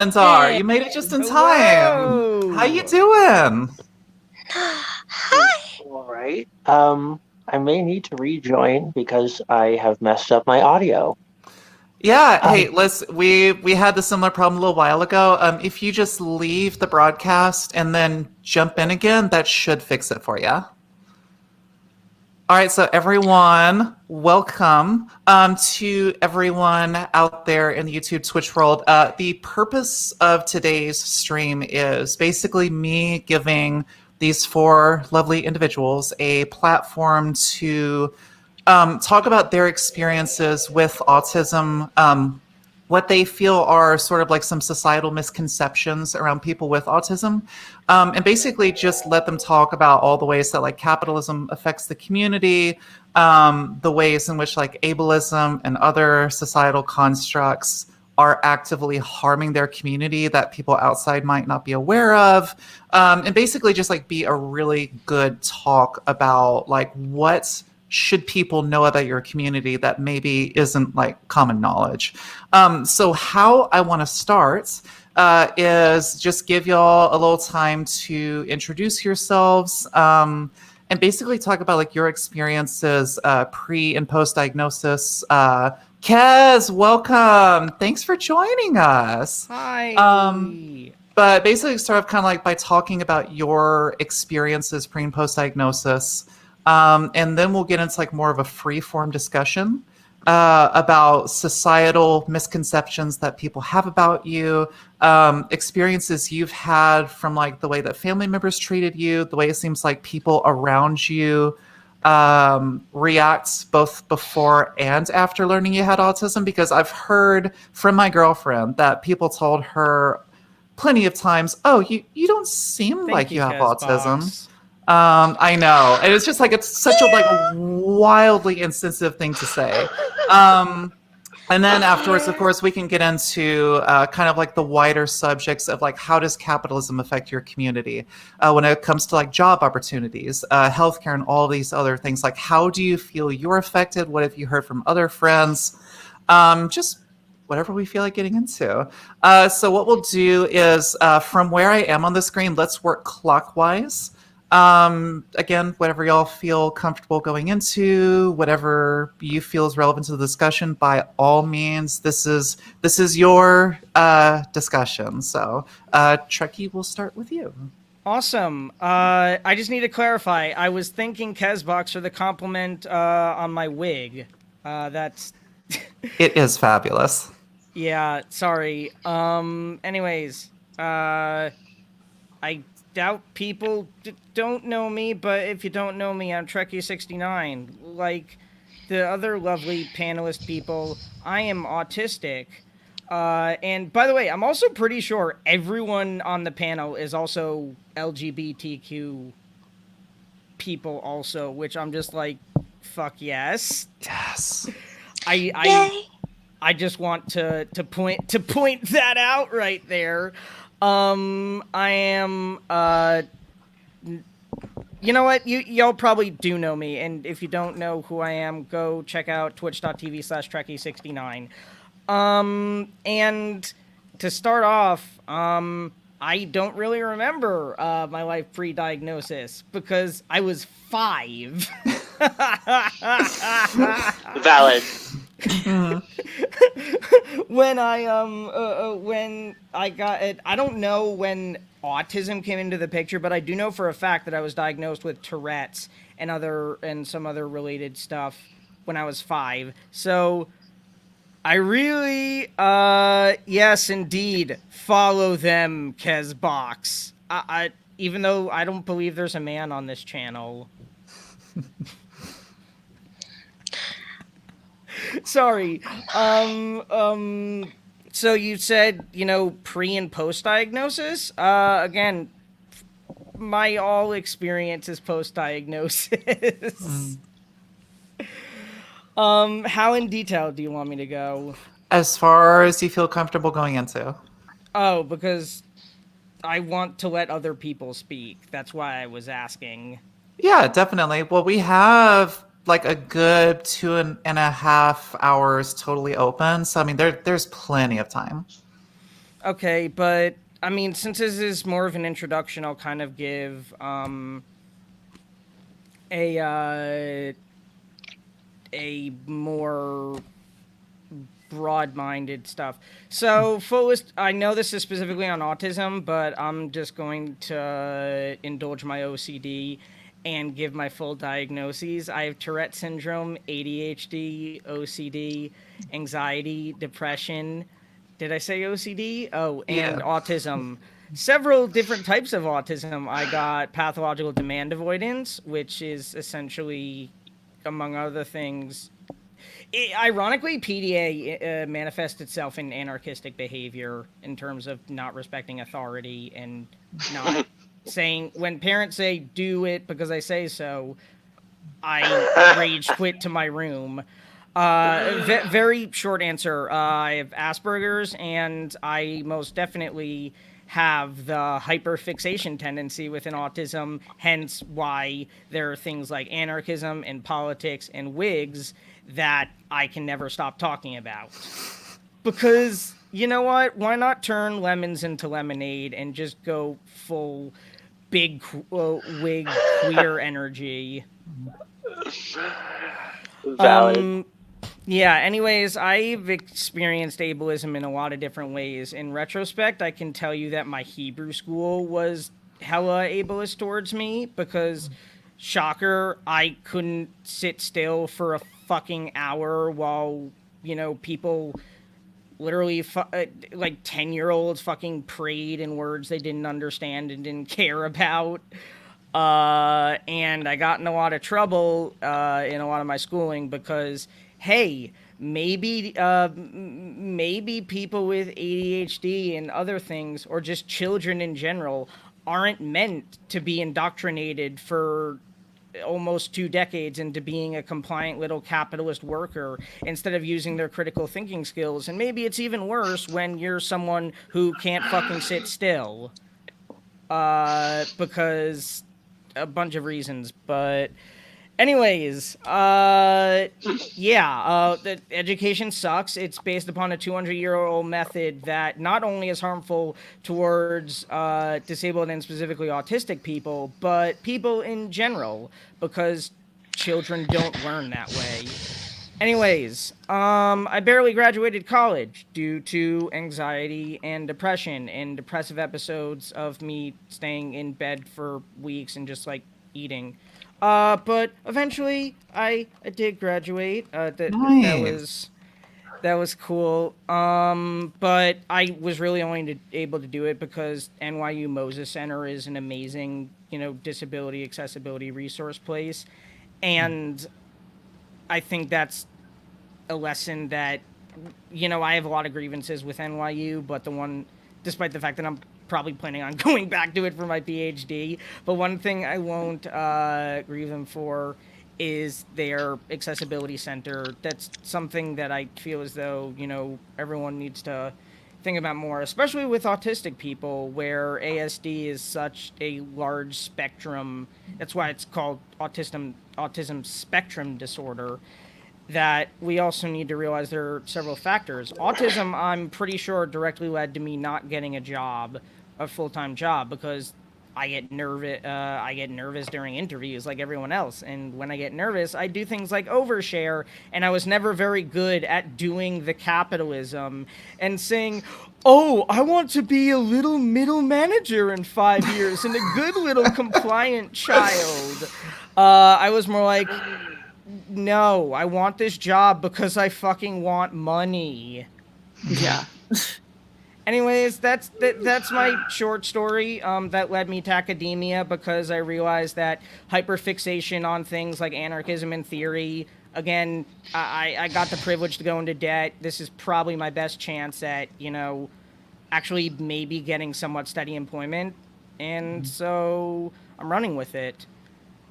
Lindar, you made it just in time. How you doing? Hi. All right. I may need to rejoin because I have messed up my audio. Yeah, Um, hey, we had the similar problem a little while ago. If you just leave the broadcast and then jump in again, that should fix it for you. All right, so everyone, welcome to everyone out there in the YouTube Twitch world. The purpose of today's stream is basically me giving these four lovely individuals a platform to talk about their experiences with autism, what they feel are sort of like some societal misconceptions around people with autism, and basically just let them talk about all the ways that like capitalism affects the community, the ways in which like ableism and other societal constructs are actively harming their community that people outside might not be aware of, and basically just like be a really good talk about like what should people know about your community that maybe isn't like common knowledge. So how I want to start is just give y'all a little time to introduce yourselves, and basically talk about like your experiences pre and post diagnosis. Kez, welcome. Thanks for joining us. Hi. But basically start off kind of like by talking about your experiences pre and post diagnosis. And then we'll get into like more of a free form discussion about societal misconceptions that people have about you, experiences you've had from like the way that family members treated you, the way it seems like people around you react both before and after learning you had autism. Because I've heard from my girlfriend that people told her plenty of times, "Oh, you don't seem like you have autism." I know. And it's just like, it's such a like a wildly insensitive thing to say. And then afterwards, of course, we can get into kind of like the wider subjects of like, how does capitalism affect your community when it comes to like job opportunities, healthcare, and all these other things. Like, how do you feel you're affected? What have you heard from other friends? Just whatever we feel like getting into. So what we'll do is from where I am on the screen, let's work clockwise. Again, whatever y'all feel comfortable going into, whatever you feel is relevant to the discussion, by all means, this is your discussion. So, Trekkie, we'll start with you. Awesome. I just need to clarify. I was thinking Kezbox for the compliment on my wig. That's... It is fabulous. Yeah, sorry. Anyways, I doubt people don't know me, but if you don't know me, I'm trekkie69. Like the other lovely panelist people, I am autistic. And by the way, I'm also pretty sure everyone on the panel is also LGBTQ people also, which I'm just like, fuck yes. Yes. I just want to point that out right there. I am, you know what? Y'all probably do know me, and if you don't know who I am, go check out twitch.tv/trekkie69. And to start off, I don't really remember my life pre-diagnosis because I was 5. Valid. When I got it, I don't know when autism came into the picture, but I do know for a fact that I was diagnosed with Tourette's and some other related stuff when I was 5. So I really, yes, indeed, follow them, Kezbox. I even though I don't believe there's a man on this channel. Sorry. So you said, pre and post diagnosis? Again, my all experience is post diagnosis. How in detail do you want me to go? As far as you feel comfortable going into. Oh, because I want to let other people speak. That's why I was asking. Yeah, definitely. Well, we have like a good 2.5 hours totally open. So, I mean, there's plenty of time. Okay, but I mean, since this is more of an introduction, I'll kind of give a more broad-minded stuff. So, fullest, I know this is specifically on autism, but I'm just going to indulge my OCD and give my full diagnoses. I have Tourette syndrome, ADHD, OCD, anxiety, depression. Did I say OCD? Oh, and Yeah. autism. Several different types of autism. I got pathological demand avoidance, which is essentially, among other things, ironically, PDA manifests itself in anarchistic behavior in terms of not respecting authority and not saying, when parents say do it because I say so, I rage quit to my room. Very short answer. I have Asperger's, and I most definitely have the hyperfixation tendency within autism, hence why there are things like anarchism and politics and wigs that I can never stop talking about. Because, you know what? Why not turn lemons into lemonade and just go full big wig queer energy? Valid. Yeah, anyways, I've experienced ableism in a lot of different ways. In retrospect, I can tell you that my Hebrew school was hella ableist towards me because, shocker, I couldn't sit still for a fucking hour while, people literally like 10-year-olds fucking prayed in words they didn't understand and didn't care about. And I got in a lot of trouble in a lot of my schooling because, hey, maybe people with ADHD and other things, or just children in general, aren't meant to be indoctrinated for almost 2 decades into being a compliant little capitalist worker instead of using their critical thinking skills. And maybe it's even worse when you're someone who can't fucking sit still. Because a bunch of reasons, but anyways, the education sucks. It's based upon a 200-year-old method that not only is harmful towards disabled and specifically autistic people, but people in general, because children don't learn that way. Anyways, I barely graduated college due to anxiety and depression and depressive episodes of me staying in bed for weeks and just like eating. But eventually I did graduate. Nice. That was cool. But I was really only able to do it because NYU Moses Center is an amazing, disability accessibility resource place, and I think that's a lesson that, I have a lot of grievances with NYU, but despite the fact that I'm probably planning on going back to it for my PhD, but one thing I won't grieve them for is their accessibility center. That's something that I feel as though, everyone needs to think about more, especially with autistic people, where ASD is such a large spectrum. That's why it's called autism spectrum disorder, that we also need to realize there are several factors. Autism, I'm pretty sure, directly led to me not getting a full-time job, because I get nervous. I get nervous during interviews, like everyone else. And when I get nervous, I do things like overshare. And I was never very good at doing the capitalism and saying, "Oh, I want to be a little middle manager in 5 years and a good little compliant child." I was more like, no, I want this job because I fucking want money. Yeah. Anyways, that's my short story that led me to academia, because I realized that hyperfixation on things like anarchism and theory, again, I got the privilege to go into debt. This is probably my best chance at, actually maybe getting somewhat steady employment. And so I'm running with it.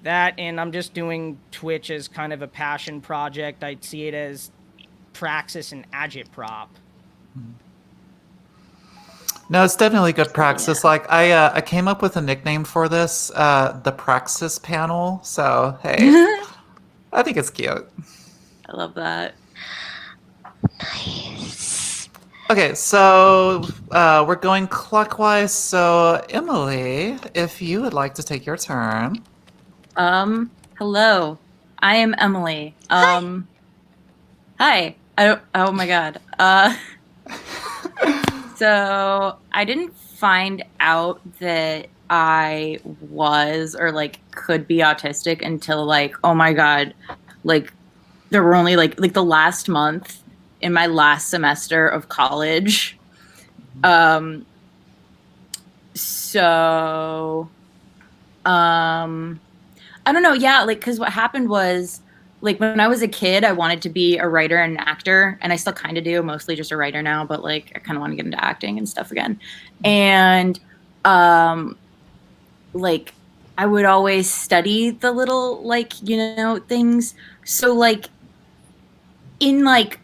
That, and I'm just doing Twitch as kind of a passion project. I'd see it as praxis and agitprop. No, it's definitely good praxis. Yeah. Like I came up with a nickname for this, the Praxis Panel. So hey, I think it's cute. I love that. Nice. Okay, so we're going clockwise. So Emily, if you would like to take your turn. Hello. I am Emily. Hi. Oh my God. So I didn't find out that I was or like could be autistic until like, oh my God, like there were only like the last month in my last semester of college. Um, so I don't know. Yeah, like, because what happened was, like, when I was a kid, I wanted to be a writer and an actor, and I still kind of do, mostly just a writer now, but like, I kind of want to get into acting and stuff again. And, um, like, I would always study the little, like, things. So, like, in like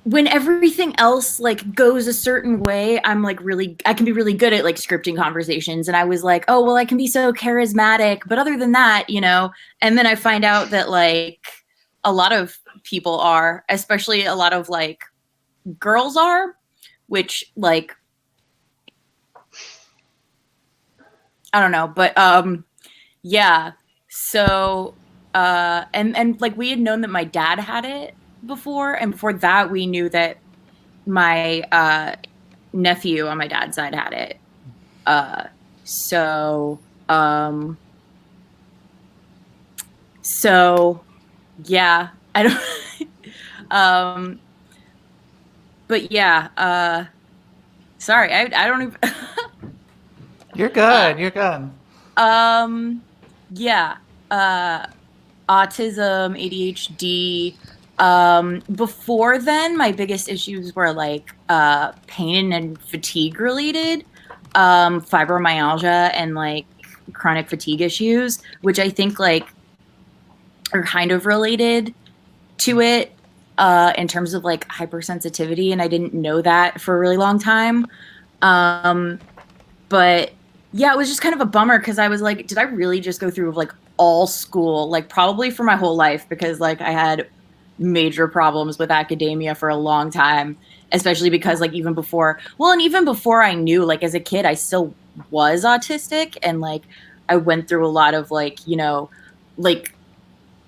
when everything else like goes a certain way, I can be really good at like scripting conversations. And I was like, oh, well, I can be so charismatic. But other than that, and then I find out that like a lot of people are, especially a lot of like girls are, which like, I don't know, but yeah. So, and like we had known that my dad had it before. And before that, we knew that my nephew on my dad's side had it. So yeah, I don't but yeah, sorry, I don't even You're good. You're good. yeah, autism, ADHD. Before then, my biggest issues were like pain and fatigue related, fibromyalgia and like chronic fatigue issues, which I think like are kind of related to it in terms of like hypersensitivity. And I didn't know that for a really long time. But yeah, it was just kind of a bummer because I was like, did I really just go through like all school, like probably for my whole life, because like I had major problems with academia for a long time, especially because like even before I knew, like as a kid, I still was autistic. And like I went through a lot of like, like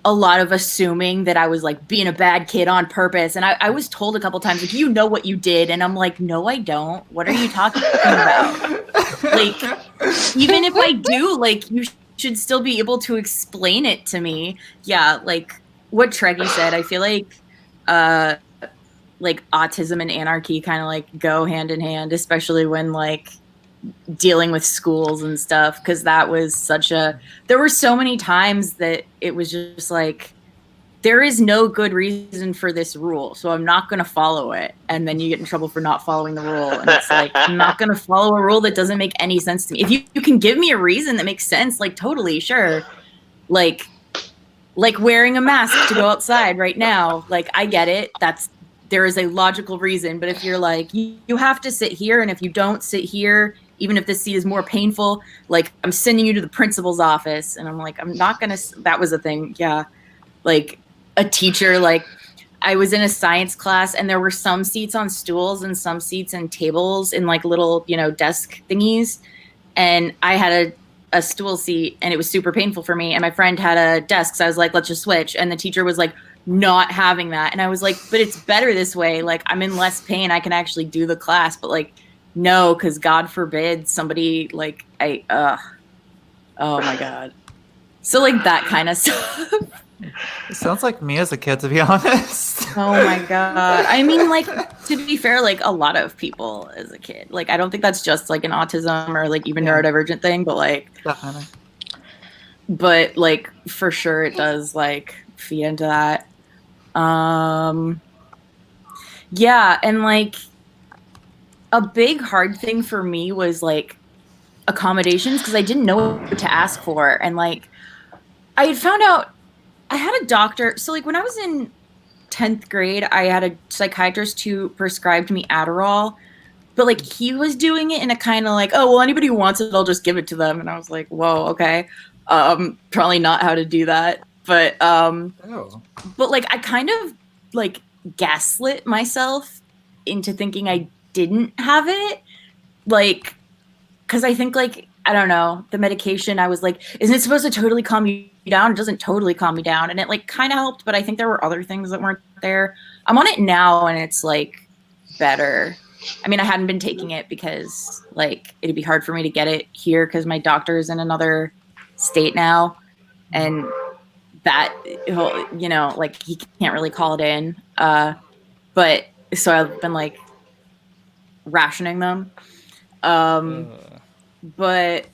a lot of assuming that I was like being a bad kid on purpose. And I was told a couple times, like, you know what you did. And I'm like, no, I don't. What are you talking about? Like, even if I do, like, you should still be able to explain it to me. Yeah, like what Trekkie said, I feel like autism and anarchy kind of like go hand in hand, especially when like dealing with schools and stuff, because that was there were so many times that it was just like, there is no good reason for this rule, so I'm not going to follow it. And then you get in trouble for not following the rule. And it's like, I'm not going to follow a rule that doesn't make any sense to me. If you can give me a reason that makes sense, like totally, sure. Like wearing a mask to go outside right now, like I get it. There is a logical reason. But if you're like, you have to sit here, and if you don't sit here, even if this seat is more painful, like I'm sending you to the principal's office. And I'm like, I'm not going to, that was a thing. Yeah. Like a teacher, like I was in a science class and there were some seats on stools and some seats and tables in like little, desk thingies. And I had a stool seat and it was super painful for me. And my friend had a desk. So I was like, let's just switch. And the teacher was like, not having that. And I was like, but it's better this way. Like I'm in less pain. I can actually do the class, but like, no, because God forbid somebody like oh my God. So like that kind of stuff. It sounds like me as a kid, to be honest. Oh my God. I mean, like, to be fair, like a lot of people as a kid, like, I don't think that's just like an autism or like even neurodivergent thing, but like, Definitely. But like for sure it does like feed into that. Yeah. And like a big hard thing for me was like accommodations, because I didn't know what to ask for. And like, I had found out I had a doctor. So like when I was in 10th grade, I had a psychiatrist who prescribed me Adderall, but like he was doing it in a kind of like, oh, well, anybody who wants it, I'll just give it to them. And I was like, whoa, okay. Probably not how to do that. But but like I kind of like gaslit myself into thinking I didn't have it. Like, because I think, like, I don't know, the medication, I was like, isn't it supposed to totally calm you down? It doesn't totally calm me down. And it, like, kind of helped, but I think there were other things that weren't there. I'm on it now, and it's, like, better. I mean, I hadn't been taking it because, like, it'd be hard for me to get it here because my doctor is in another state now. And that, you know, like, he can't really call it in. But so I've been, like, rationing them. But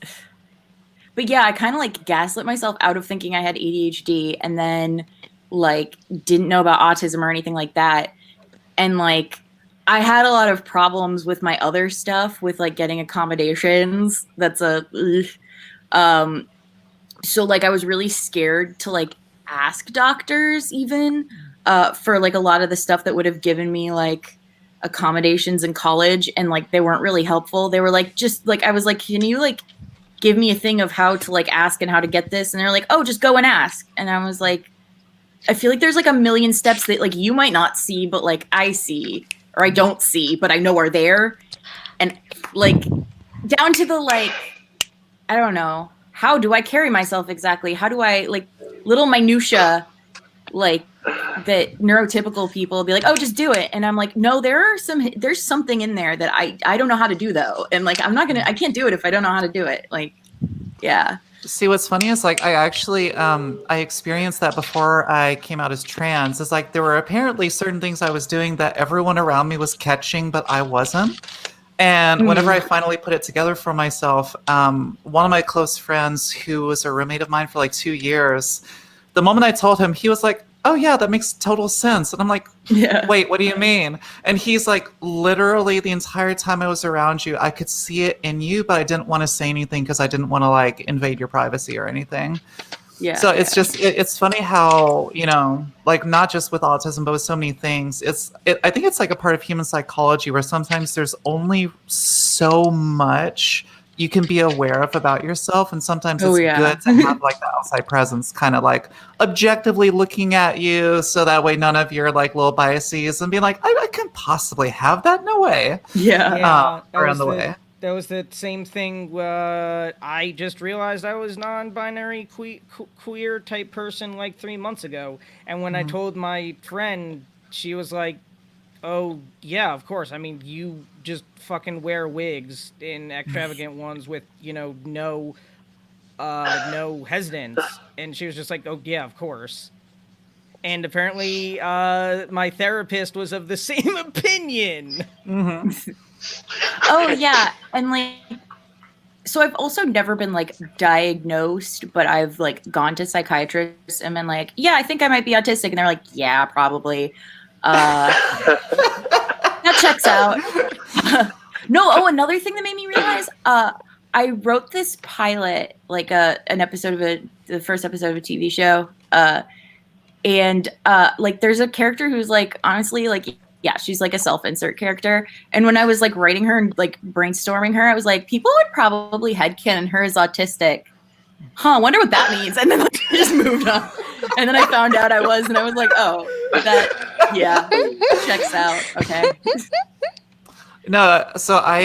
yeah, I kind of like gaslit myself out of thinking I had ADHD, and then like didn't know about autism or anything like that. And like I had a lot of problems with my other stuff with like getting accommodations. That's so like I was really scared to like ask doctors even for like a lot of the stuff that would have given me like accommodations in college, and like they weren't really helpful. They were like, just like, I was like, can you like give me a thing of how to like ask and how to get this? And they're like, oh, just go and ask. And I was like, I feel like there's like a million steps that like you might not see, but like I see, or I don't see, but I know are there. And like down to the like, I don't know, how do I carry myself exactly? How do I like little minutia like that neurotypical people be like, oh, just do it. And I'm like, no, there's something in there that I don't know how to do though. And like, I can't do it if I don't know how to do it. Like, yeah. See, what's funny is like I actually I experienced that before I came out as trans. It's like there were apparently certain things I was doing that everyone around me was catching, but I wasn't. And whenever I finally put it together for myself, one of my close friends who was a roommate of mine for like 2 years, the moment I told him, he was like, oh yeah, that makes total sense. And I'm like, wait, what do you mean? And he's like, literally the entire time I was around you, I could see it in you, but I didn't want to say anything because I didn't want to like invade your privacy or anything. Yeah. So it's just, it's funny how, you know, like not just with autism, but with so many things, I think it's like a part of human psychology where sometimes there's only so much you can be aware of about yourself, and sometimes it's good to have like the outside presence kind of like objectively looking at you, so that way none of your like little biases and be like, I couldn't possibly have that, no way. Around the way. That was the same thing. I just realized I was non-binary queer type person like 3 months ago, and when I told my friend, she was like, oh, yeah, of course. I mean, you just fucking wear wigs in extravagant ones with, you know, no hesitance. And she was just like, oh, yeah, of course. And apparently my therapist was of the same opinion. Oh, yeah. And, like, so I've also never been, like, diagnosed, but I've, like, gone to psychiatrists and been like, yeah, I think I might be autistic. And they're like, yeah, probably. That checks out. Another thing that made me realize, I wrote this pilot, like the first episode of a TV show, and like there's a character who's like honestly like, yeah, she's like a self-insert character. And when I was like writing her and like brainstorming her, I was like, people would probably headcanon her as autistic. I wonder what that means. And then like, I just moved on. And then I found out I was, and I was like, oh, that, yeah, checks out. Okay. No, so I,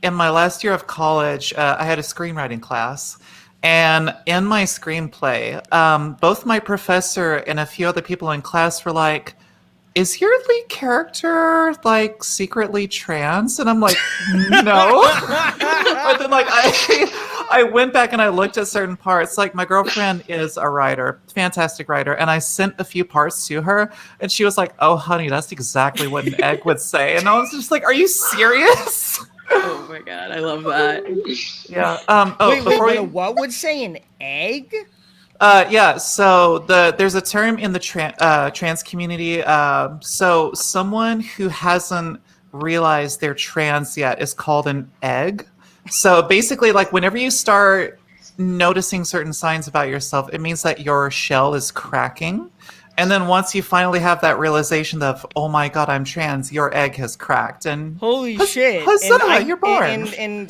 in my last year of college, I had a screenwriting class. And in my screenplay, both my professor and a few other people in class were like, is your lead character like secretly trans? And I'm like, no. But then like I went back and I looked at certain parts. Like my girlfriend is a writer, fantastic writer. And I sent a few parts to her and she was like, oh honey, that's exactly what an egg would say. And I was just like, are you serious? Oh my God, I love that. Yeah. Wait, what would say an egg? Yeah, so there's a term in the trans community. So someone who hasn't realized they're trans yet is called an egg. So basically, like whenever you start noticing certain signs about yourself, it means that your shell is cracking. And then once you finally have that realization of, oh my God, I'm trans, your egg has cracked. And holy shit! You're born. And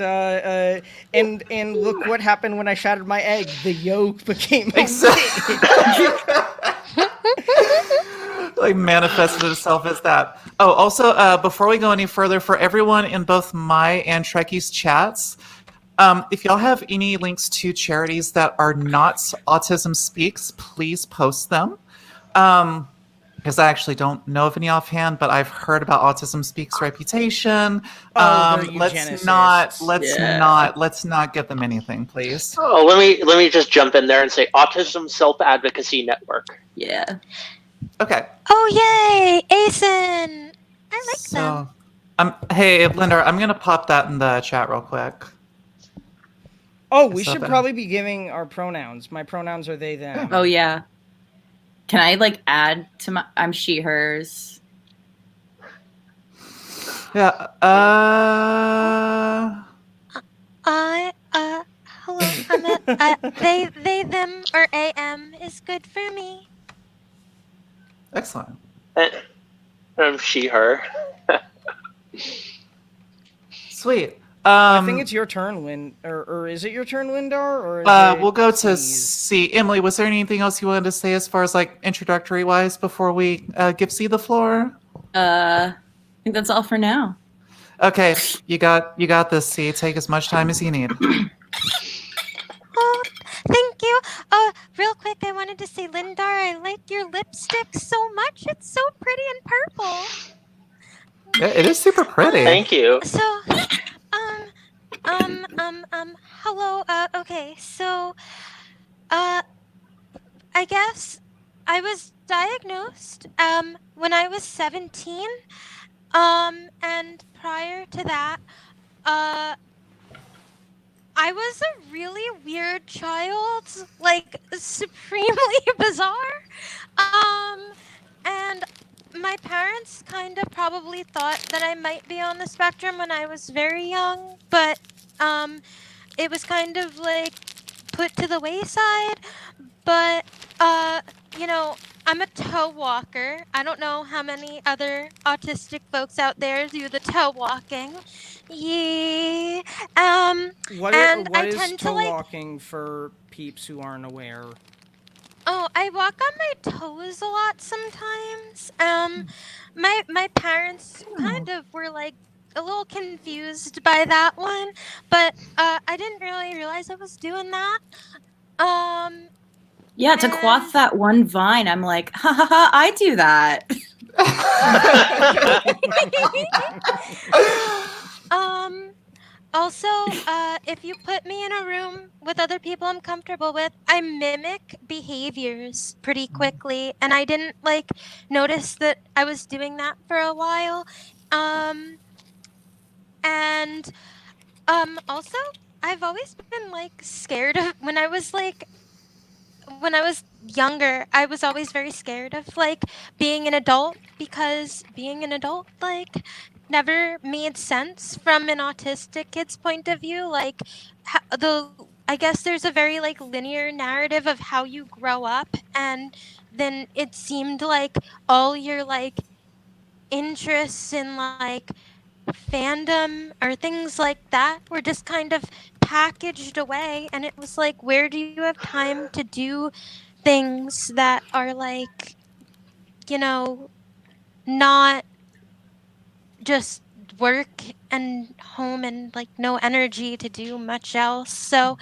look what happened when I shattered my egg. The yolk became exactly. like manifested itself as that. Oh, also, before we go any further, for everyone in both my and Trekkie's chats, if y'all have any links to charities that are not Autism Speaks, please post them. Because I actually don't know of any offhand, but I've heard about Autism Speaks' reputation. The Let's eugenicists. let's not give them anything, please. Oh, let me just jump in there and say Autism Self Advocacy Network. Yeah. Okay. Oh, yay! ASIN! I like them. Hey, Lindar, I'm gonna pop that in the chat real quick. Oh, we So should then- probably be giving our pronouns. My pronouns are they, them. Oh yeah. Can I like add to my? I'm she, hers. Yeah. Hello. They, them, or AM is good for me. Excellent. She, her. Sweet. I think it's your turn, or is it your turn, Lindar? Or is it we'll go to C's? C. Emily, was there anything else you wanted to say as far as like introductory wise before we give C the floor? I think that's all for now. Okay, you got this, C. Take as much time as you need. Oh, thank you. Real quick, I wanted to say, Lindar, I like your lipstick so much. It's so pretty and purple. Yeah, it is super pretty. Thank you. So, hello. Okay. So, I guess I was diagnosed, when I was 17. And prior to that, I was a really weird child, like supremely bizarre. And my parents kind of probably thought that I might be on the spectrum when I was very young, but it was kind of like put to the wayside. But you know, I'm a toe walker. I don't know how many other autistic folks out there do the toe walking. Yeah. What and I is tend to, toe like- walking for peeps who aren't aware? Oh, I walk on my toes a lot sometimes. My parents kind of were like a little confused by that one, but I didn't really realize I was doing that. Yeah, to quaff And- that one vine, I'm like, ha ha ha, I do that. Also, if you put me in a room with other people I'm comfortable with, I mimic behaviors pretty quickly, and I didn't like notice that I was doing that for a while. And also, I've always been like scared of when I was younger, I was always very scared of like being an adult, because being an adult like never made sense from an autistic kid's point of view. Like I guess there's a very like linear narrative of how you grow up, and then it seemed like all your like interests in like fandom or things like that were just kind of packaged away, and it was like, where do you have time to do things that are like, you know, not just work and home and like no energy to do much else. So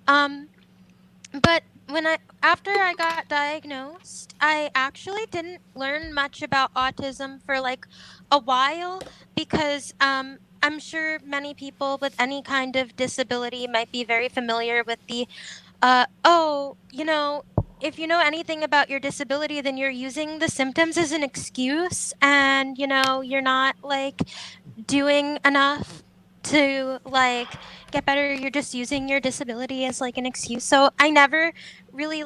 but after I got diagnosed, I actually didn't learn much about autism for like a while, because I'm sure many people with any kind of disability might be very familiar with the if you know anything about your disability, then you're using the symptoms as an excuse, and you're not like doing enough to like get better. You're just using your disability as like an excuse. So I never really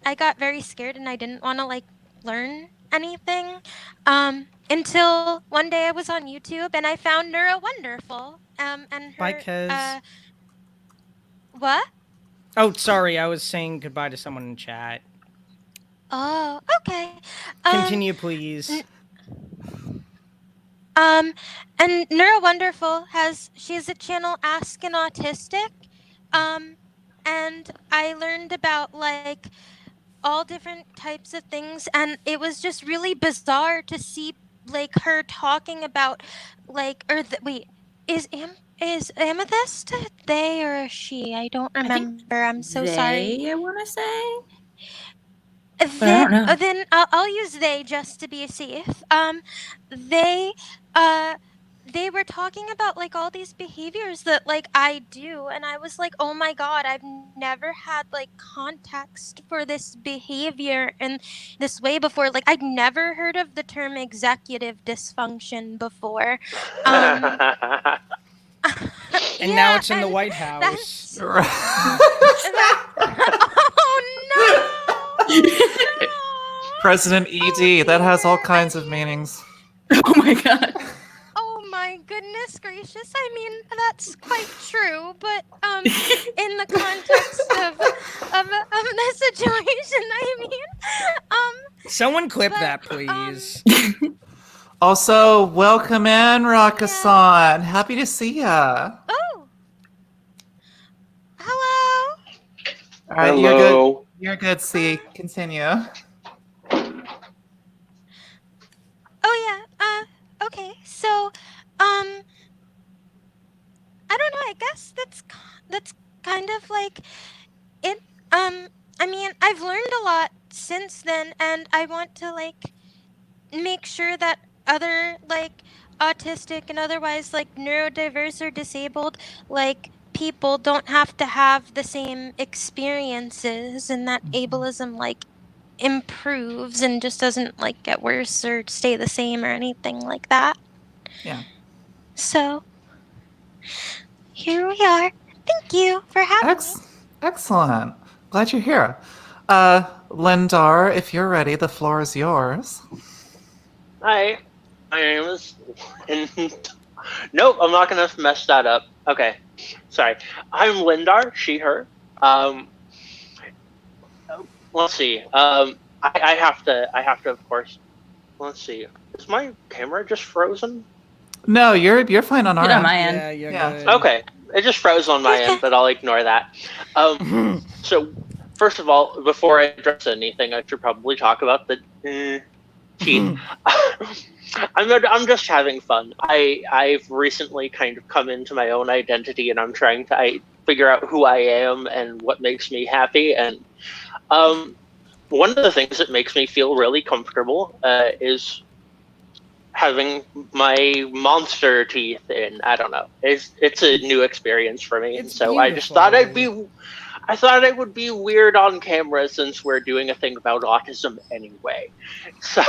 I got very scared, and I didn't want to like learn anything until one day I was on YouTube and I found Neuro Wonderful, and her Bye, Kez. what? Oh, sorry, I was saying goodbye to someone in chat. Oh, okay. Continue, please. And Neuro Wonderful she has a channel, Ask an Autistic, and I learned about like all different types of things, and it was just really bizarre to see like her talking about like wait, is Amethyst a they or a she? I don't I think remember. I'm so sorry. I want to say. But I don't know. Then I'll use they just to be safe. They uh they were talking about like all these behaviors that like I do, and I was like, oh my god, I've never had like context for this behavior in this way before. Like I'd never heard of the term executive dysfunction before. And now Yeah, it's in the and White House. Oh no! President ED, that has all kinds of meanings. Oh my god. Oh my goodness gracious! I mean, that's quite true, but in the context of the situation, I mean, Someone clip but, that, please. Also, welcome in, Rakassan. Happy to see ya. oh, hello. All right, you're good. Hello. You're good, C. Continue. Oh yeah. Okay. So, I don't know. I guess that's kind of like it. I mean, I've learned a lot since then, and I want to like make sure that other like autistic and otherwise like neurodiverse or disabled like people don't have to have the same experiences, and that ableism like improves and just doesn't like get worse or stay the same or anything like that. Yeah. So here we are. Thank you for having me. Excellent. Glad you're here. Lindar, if you're ready, the floor is yours. Hi, my name is. Nope, I'm not gonna mess that up. Okay, sorry. I'm Lindar, she, her. Let's see. I have to, of course. Let's see. Is my camera just frozen? No, you're fine on our Good on end. my end. Yeah, you're Yeah. good. Okay, it just froze on my end, but I'll ignore that. So, first of all, before I address anything, I should probably talk about the cheat. I'm just having fun. I've recently kind of come into my own identity, and I'm trying to figure out who I am and what makes me happy. And one of the things that makes me feel really comfortable is having my monster teeth in. I don't know. It's a new experience for me, and It's so I just thought beautiful. I thought it would be weird on camera since we're doing a thing about autism anyway. So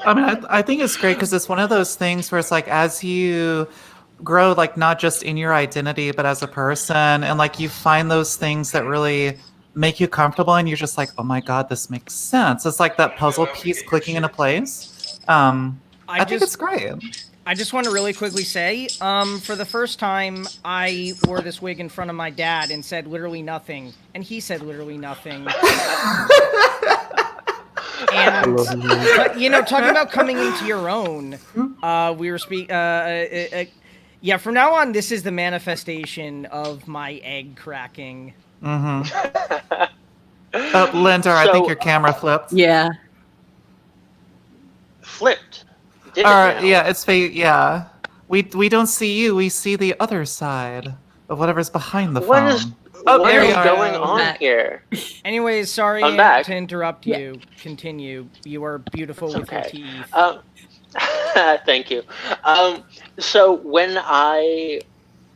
I mean, I think it's great because it's one of those things where it's like as you grow, like not just in your identity, but as a person, and like you find those things that really make you comfortable, and you're just like, oh my god, this makes sense. It's like that puzzle piece clicking into place. I think it's great. I just want to really quickly say, for the first time, I wore this wig in front of my dad and said literally nothing, and he said literally nothing. And but, you know, talking about coming into your own, we were yeah. From now on, this is the manifestation of my egg cracking. Mm-hmm. Lindar, I think your camera flipped. Yeah. Flipped. Did it now? Yeah, it's yeah. We don't see you. We see the other side of whatever's behind the phone. What there is you are. going on Back. here? Anyways, sorry I'm back. to interrupt you. Continue. You are beautiful with your teeth. Thank you. So when I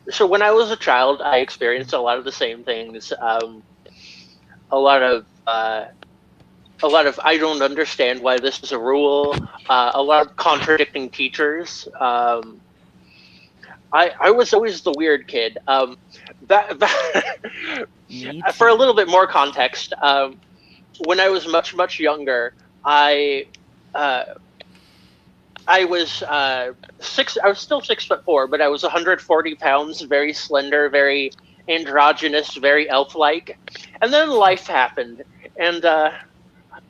was a child, I experienced a lot of the same things. A lot of I don't understand why this is a rule. A lot of contradicting teachers. I was always the weird kid. For a little bit more context, when I was much younger, I was 6. I was still 6'4", but I was 140 pounds, very slender, very androgynous, very elf-like. And then life happened, and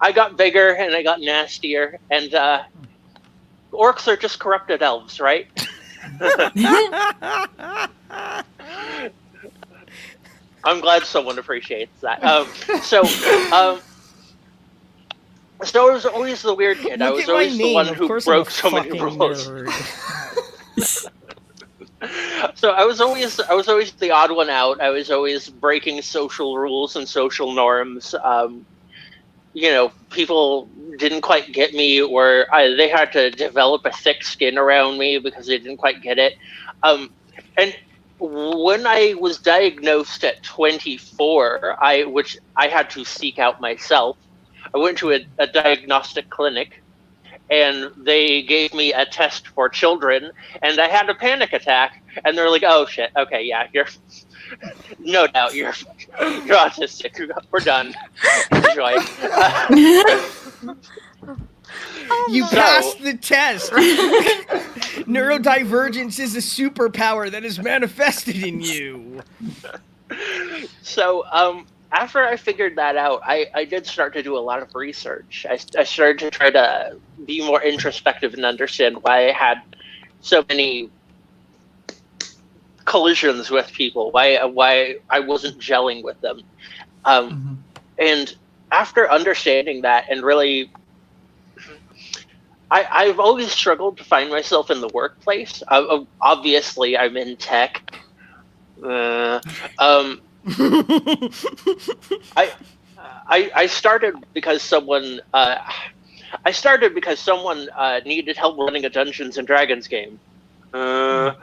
I got bigger and I got nastier. And orcs are just corrupted elves, right? I'm glad someone appreciates that. So I was always the weird kid. I Look was at my always the name. one Of who course broke I'm a so many fucking rules. nerd. So I was always the odd one out. I was always breaking social rules and social norms. People didn't quite get me, or they had to develop a thick skin around me because they didn't quite get it. And when I was diagnosed at 24, which I had to seek out myself, I went to a diagnostic clinic, and they gave me a test for children, and I had a panic attack, and they're like, "Oh shit, okay, yeah, you're no doubt you're autistic. We're done. Enjoy." You my. passed the test. Neurodivergence is a superpower that is manifested in you. So, after I figured that out, I did start to do a lot of research. I started to try to be more introspective and understand why I had so many collisions with people, why I wasn't gelling with them. And after understanding that, and really, I've always struggled to find myself in the workplace. Obviously, I'm in tech. I started because someone needed help running a Dungeons and Dragons game. I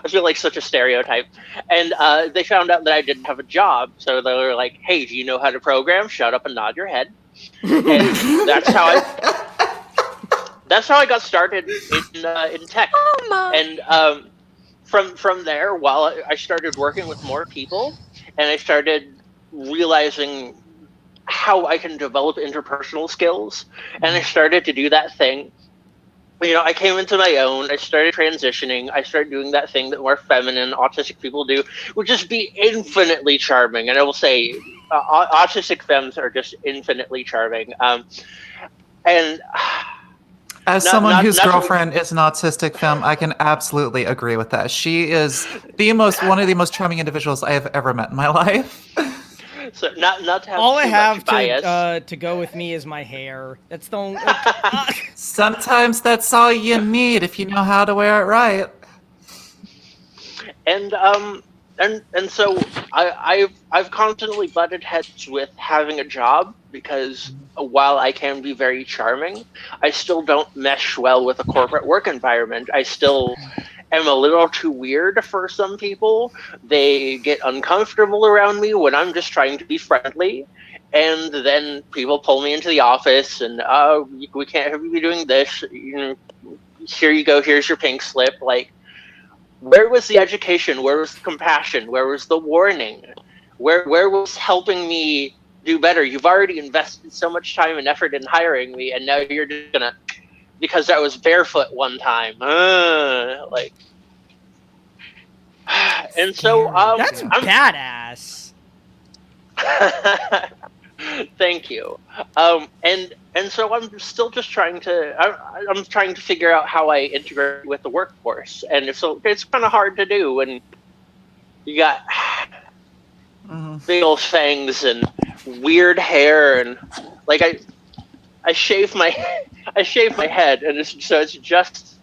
feel like such a stereotype. And they found out that I didn't have a job, so they were like, "Hey, do you know how to program? Shut up and nod your head." And that's how I got started in tech. Oh my. And from there, while I started working with more people, and I started realizing how I can develop interpersonal skills, and I started to do that thing. I came into my own. I started transitioning. I started doing that thing that more feminine autistic people do, which is be infinitely charming. And I will say, autistic femmes are just infinitely charming. And As someone whose girlfriend is an autistic femme, I can absolutely agree with that. She is one of the most charming individuals I have ever met in my life. So not to have all I too have much bias. to go with me is my hair. That's the only. Sometimes that's all you need if you know how to wear it right. And so I've constantly butted heads with having a job, because while I can be very charming, I still don't mesh well with a corporate work environment. I still am a little too weird for some people. They get uncomfortable around me when I'm just trying to be friendly. And then people pull me into the office and, we can't have you be doing this. Here you go. Here's your pink slip. Like, where was the education? Where was the compassion? Where was the warning? Where was helping me do better? You've already invested so much time and effort in hiring me, and now you're just gonna, because I was barefoot one time. And so That's badass. Thank you. And so I'm still just trying to I'm trying to figure out how I integrate with the workforce, and it's kind of hard to do when you got big old fangs and weird hair, and like I shave my head, and it's just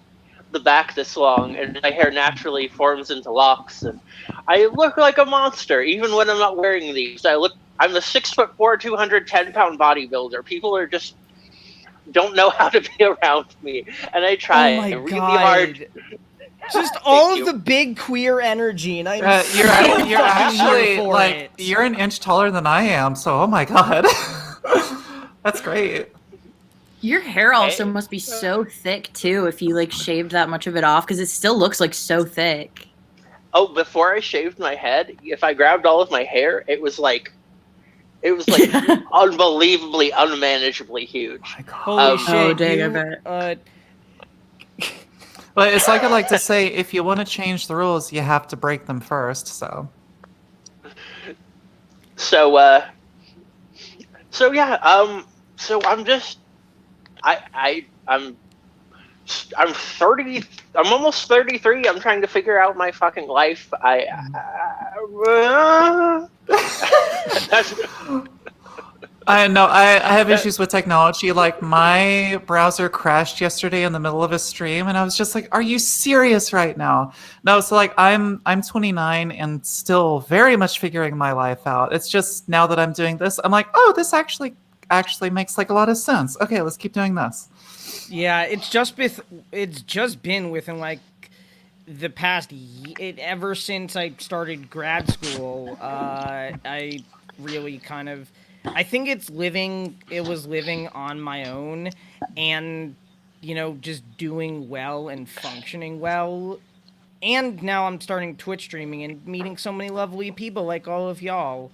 the back this long, and my hair naturally forms into locks, and I look like a monster even when I'm not wearing these. I'm a 6'4", 210-pound bodybuilder. People are just don't know how to be around me, and I try really hard. Just all of the big queer energy, and I'm you're actually like you're an inch taller than I am, so oh my god, that's great. Your hair also must be so thick too, if you like shaved that much of it off, because it still looks like so thick. Oh, before I shaved my head, if I grabbed all of my hair, it was like unbelievably, unmanageably huge. Oh my god. Holy shit! Oh dang, I bet. But it's like I like to say, if you want to change the rules, you have to break them first. So yeah. So I'm just I'm 30. I'm almost 33. I'm trying to figure out my fucking life. I know. I have issues with technology. Like, my browser crashed yesterday in the middle of a stream, and I was just like, "Are you serious right now?" No. So like, I'm 29 and still very much figuring my life out. It's just now that I'm doing this, I'm like, "Oh, this actually makes like a lot of sense. Okay, let's keep doing this." Yeah, it's just been within like the past ever since I started grad school. I really kind of, I think it was living on my own, and just doing well and functioning well. And now I'm starting Twitch streaming and meeting so many lovely people like all of y'all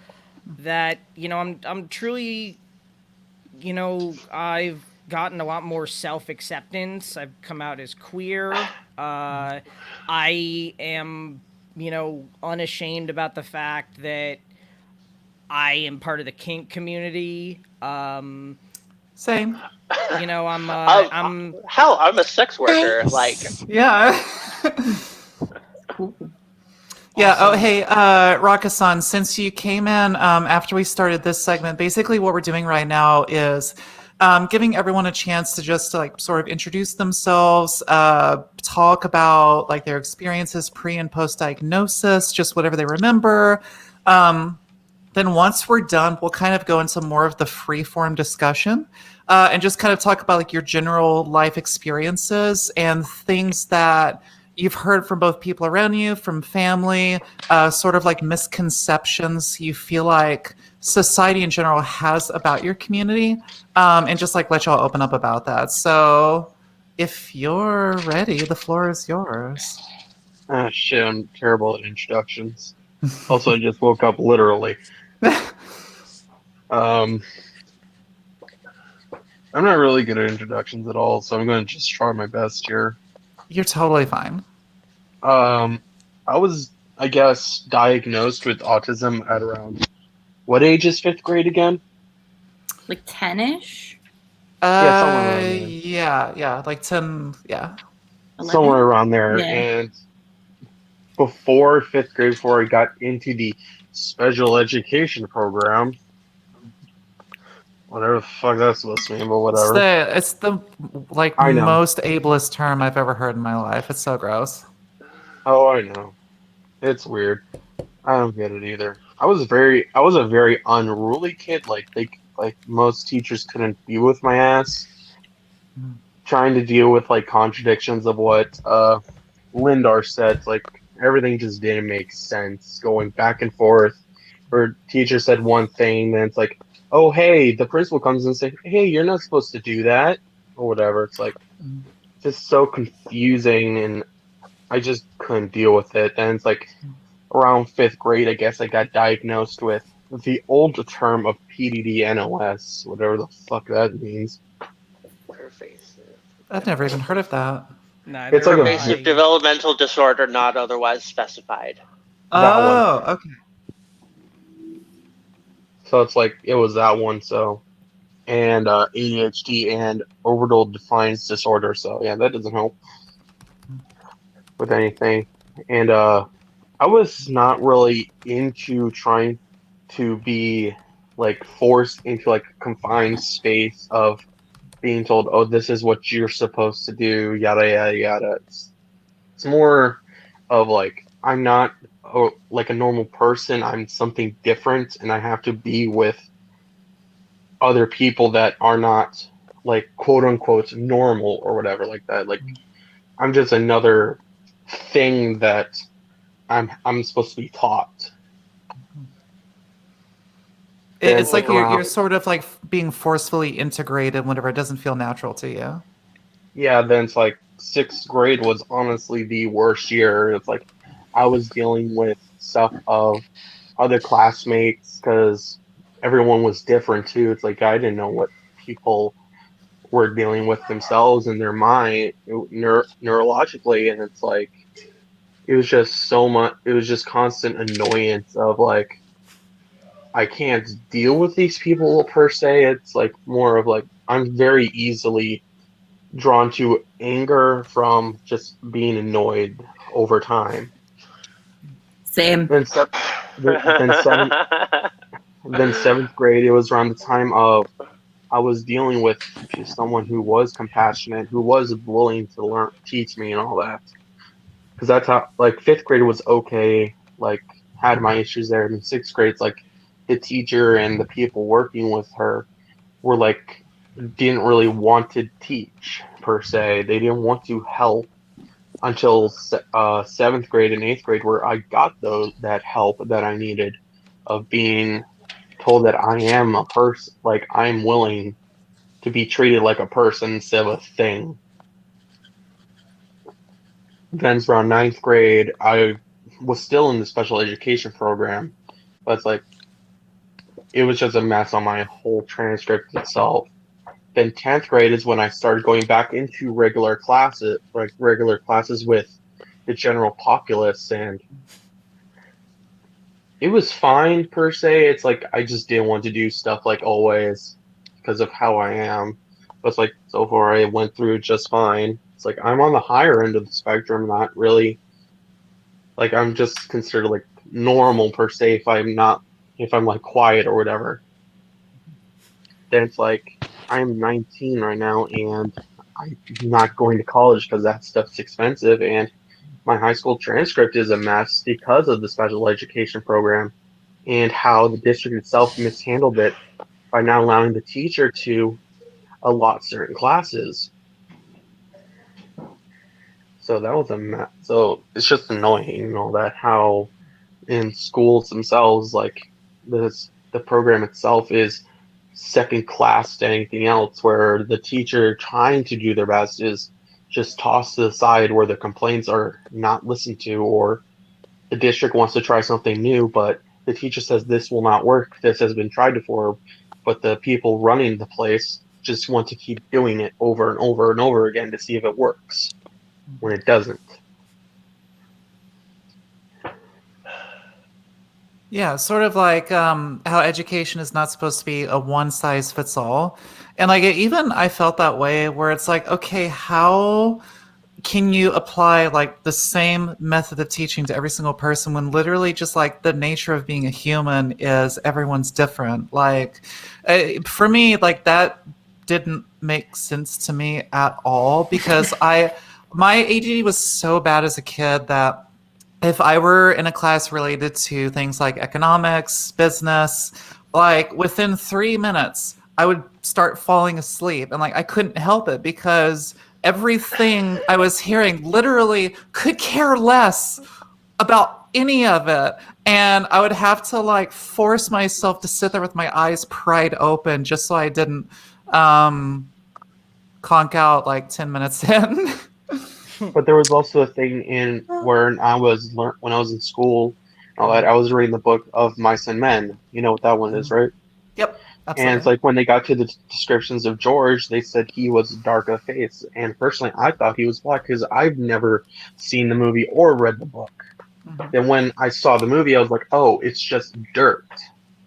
that I'm truly, I've gotten a lot more self-acceptance. I've come out as queer. I am, unashamed about the fact that I am part of the kink community. Same. I'm Hell, I'm a sex worker. Nice. Like, Yeah. Cool. Yeah. Oh, Awesome. hey, Rakassan, since you came in after we started this segment, basically what we're doing right now is giving everyone a chance to just like sort of introduce themselves, talk about like their experiences pre and post diagnosis, just whatever they remember. Then once we're done, we'll kind of go into more of the free form discussion and just kind of talk about like your general life experiences and things that you've heard from both people around you, from family, sort of like misconceptions you feel like society in general has about your community, and just like let y'all open up about that. So if you're ready, the floor is yours. Ah, shit, I'm terrible at introductions. Also, I just woke up literally. I'm not really good at introductions at all, so I'm going to just try my best here. You're totally fine. I was, I guess, diagnosed with autism at around, what age is 5th grade again? Like 10-ish? Yeah, somewhere around there. Yeah, like 10, yeah. 11? Somewhere around there. Yeah. And before 5th grade, before I got into the special education program, whatever the fuck that's supposed to mean, but whatever. It's the like I know. most ableist term I've ever heard in my life. It's so gross. Oh, I know. It's weird. I don't get it either. I was a very unruly kid. Like most teachers couldn't deal with my ass. Trying to deal with like contradictions of what Lindar said, like everything just didn't make sense. Going back and forth. Or teacher said one thing, then it's like, oh hey, the principal comes and says, hey, you're not supposed to do that, or whatever. It's like just so confusing, and I just couldn't deal with it. And it's like around 5th grade, I guess I got diagnosed with the old term of PDD-NOS, whatever the fuck that means. I've never even heard of that. neither It's like have a- I. pervasive developmental disorder not otherwise specified. That one. Oh, okay. So it's like it was that one. So, and ADHD and orbital defiance disorder. So yeah, that doesn't help with anything. And I was not really into trying to be like forced into like a confined space of being told, oh, this is what you're supposed to do, yada yada yada. It's more of like I'm not like a normal person. I'm something different, and I have to be with other people that are not like quote unquote normal or whatever like that. Like I'm just another thing that I'm supposed to be taught. It's like you're around- sort of like being forcefully integrated whenever it doesn't feel natural to you. Yeah, then it's like 6th grade was honestly the worst year. It's like I was dealing with stuff of other classmates because everyone was different too. It's like I didn't know what people were dealing with themselves in their mind neurologically, and it's like it was just so much. It was just constant annoyance of like I can't deal with these people per se. It's like more of like I'm very easily drawn to anger from just being annoyed over time. Same. Then, then Then 7th grade, it was around the time of I was dealing with someone who was compassionate, who was willing to learn, teach me, and all that. Because that's how, like, 5th grade was okay, like, had my issues there. And 6th grade, it's like the teacher and the people working with her were like, didn't really want to teach per se. They didn't want to help until 7th grade and 8th grade, where I got that help that I needed of being told that I am a person, like I'm willing to be treated like a person instead of a thing. Then around 9th grade, I was still in the special education program, but it's like it was just a mess on my whole transcript itself. Then 10th grade is when I started going back into regular classes, with the general populace, and it was fine per se. It's like I just didn't want to do stuff like always because of how I am. But it's like so far I went through it just fine. It's like I'm on the higher end of the spectrum, not really like I'm just considered like normal per se if I'm like quiet or whatever. Then it's like I'm 19 right now and I'm not going to college because that stuff's expensive, and my high school transcript is a mess because of the special education program and how the district itself mishandled it by not allowing the teacher to allot certain classes. So that was a mess. So it's just annoying and all that, how in schools themselves, like the program itself is second class to anything else, where the teacher trying to do their best is just tossed to the side, where the complaints are not listened to, or the district wants to try something new, but the teacher says this will not work, this has been tried before, but the people running the place just want to keep doing it over and over and over again to see if it works, when it doesn't. Yeah, sort of like how education is not supposed to be a one size fits all. And like I felt that way, where it's like, okay, how can you apply like the same method of teaching to every single person when literally just like the nature of being a human is everyone's different? Like for me, like that didn't make sense to me at all, because my ADD was so bad as a kid that if I were in a class related to things like economics, business, like within 3 minutes, I would start falling asleep, and like I couldn't help it because everything I was hearing literally could care less about any of it. And I would have to like force myself to sit there with my eyes pried open just so I didn't conk out like 10 minutes in. But there was also a thing in when I was in school, all that, I was reading the book of Mice and Men. You know what that one is, right? Yep, absolutely. And it's like when they got to the descriptions of George, they said he was dark of face. And personally, I thought he was black because I've never seen the movie or read the book. Mhm. Then when I saw the movie, I was like, oh, it's just dirt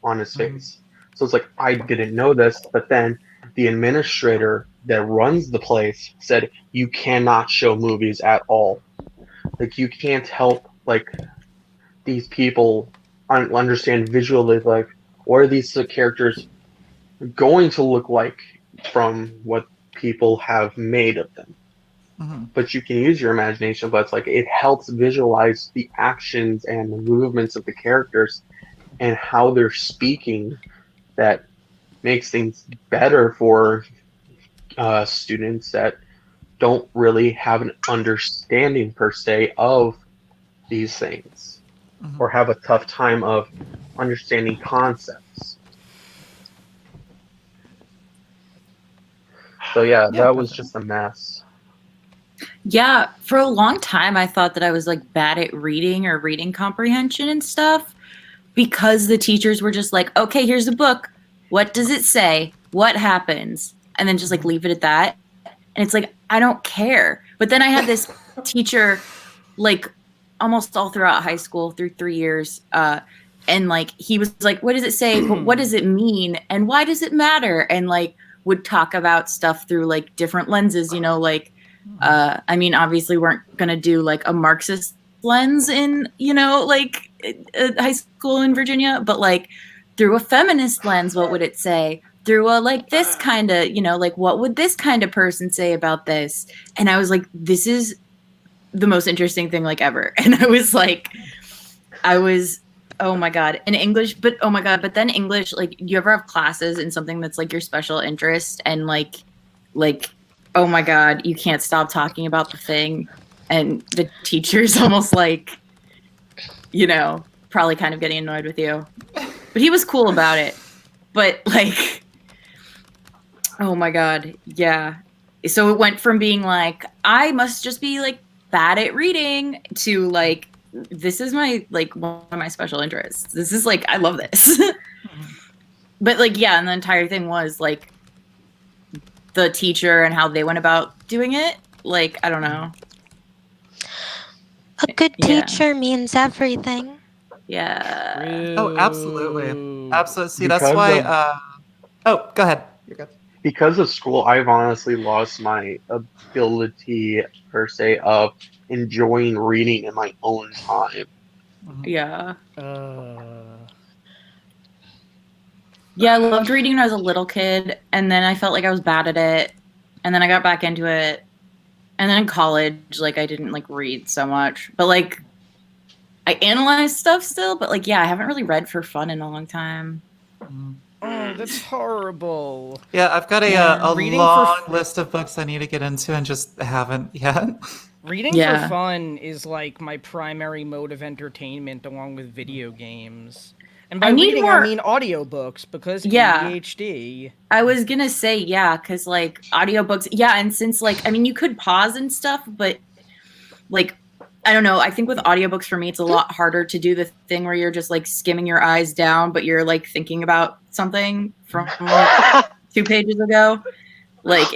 on his face. So it's like, I didn't know this, but then the administrator that runs the place said you cannot show movies at all. Like, you can't help like these people understand visually, like, what are these characters going to look like from what people have made of them. But you can use your imagination, but it's like it helps visualize the actions and the movements of the characters and how they're speaking, that makes things better for students that don't really have an understanding per se of these things, or have a tough time of understanding concepts. So yeah, that was just a mess. Yeah, for a long time I thought that I was like bad at reading or reading comprehension and stuff, because the teachers were just like, okay, here's the book. What does it say? What happens? And then just like leave it at that. And it's like, I don't care. But then I had this teacher like almost all throughout high school through 3 years. And like, he was like, what does it say? But what does it mean? And why does it matter? And like would talk about stuff through like different lenses, you know, like, I mean, obviously weren't going to do like a Marxist lens in, you know, like high school in Virginia, but like through a feminist lens, what would it say? Through a like this kind of, you know, like what would this kind of person say about this? And I was like, this is the most interesting thing like ever. And I was like, oh my God, in English, but oh my God, but then English, like, you ever have classes in something that's like your special interest and like, oh my God, you can't stop talking about the thing. And the teacher's almost like, you know, probably kind of getting annoyed with you. But he was cool about it. But like, oh my God, yeah. So it went from being like, I must just be like bad at reading to like, this is my like one of my special interests. This is like, I love this. But like, yeah, and the entire thing was like the teacher and how they went about doing it. Like, I don't know. A good Yeah. teacher means everything. Yeah. Oh, absolutely. Absolutely. See, that's Because why. of- Oh, go ahead. You're good. Because of school, I've honestly lost my ability per se of enjoying reading in my own time. Yeah. Uh, Yeah, I loved reading when I was a little kid, and then I felt like I was bad at it, and then I got back into it, and then in college, like, I didn't, like, read so much, but, like, I analyze stuff still, but, like, yeah, I haven't really read for fun in a long time. oh, that's horrible. Yeah, I've got Yeah. a Reading long for- list of books I need to get into and just haven't yet. Reading Yeah. for fun is like my primary mode of entertainment along with video games. And by I need reading, more- I mean audiobooks because Yeah. ADHD. I was gonna say, yeah, because, like, audiobooks, yeah, and since, like, I mean, you could pause and stuff, but, like, I don't know, I think with audiobooks, for me, it's a lot harder to do the thing where you're just, like, skimming your eyes down, but you're, like, thinking about something from, like, 2 pages ago. Like,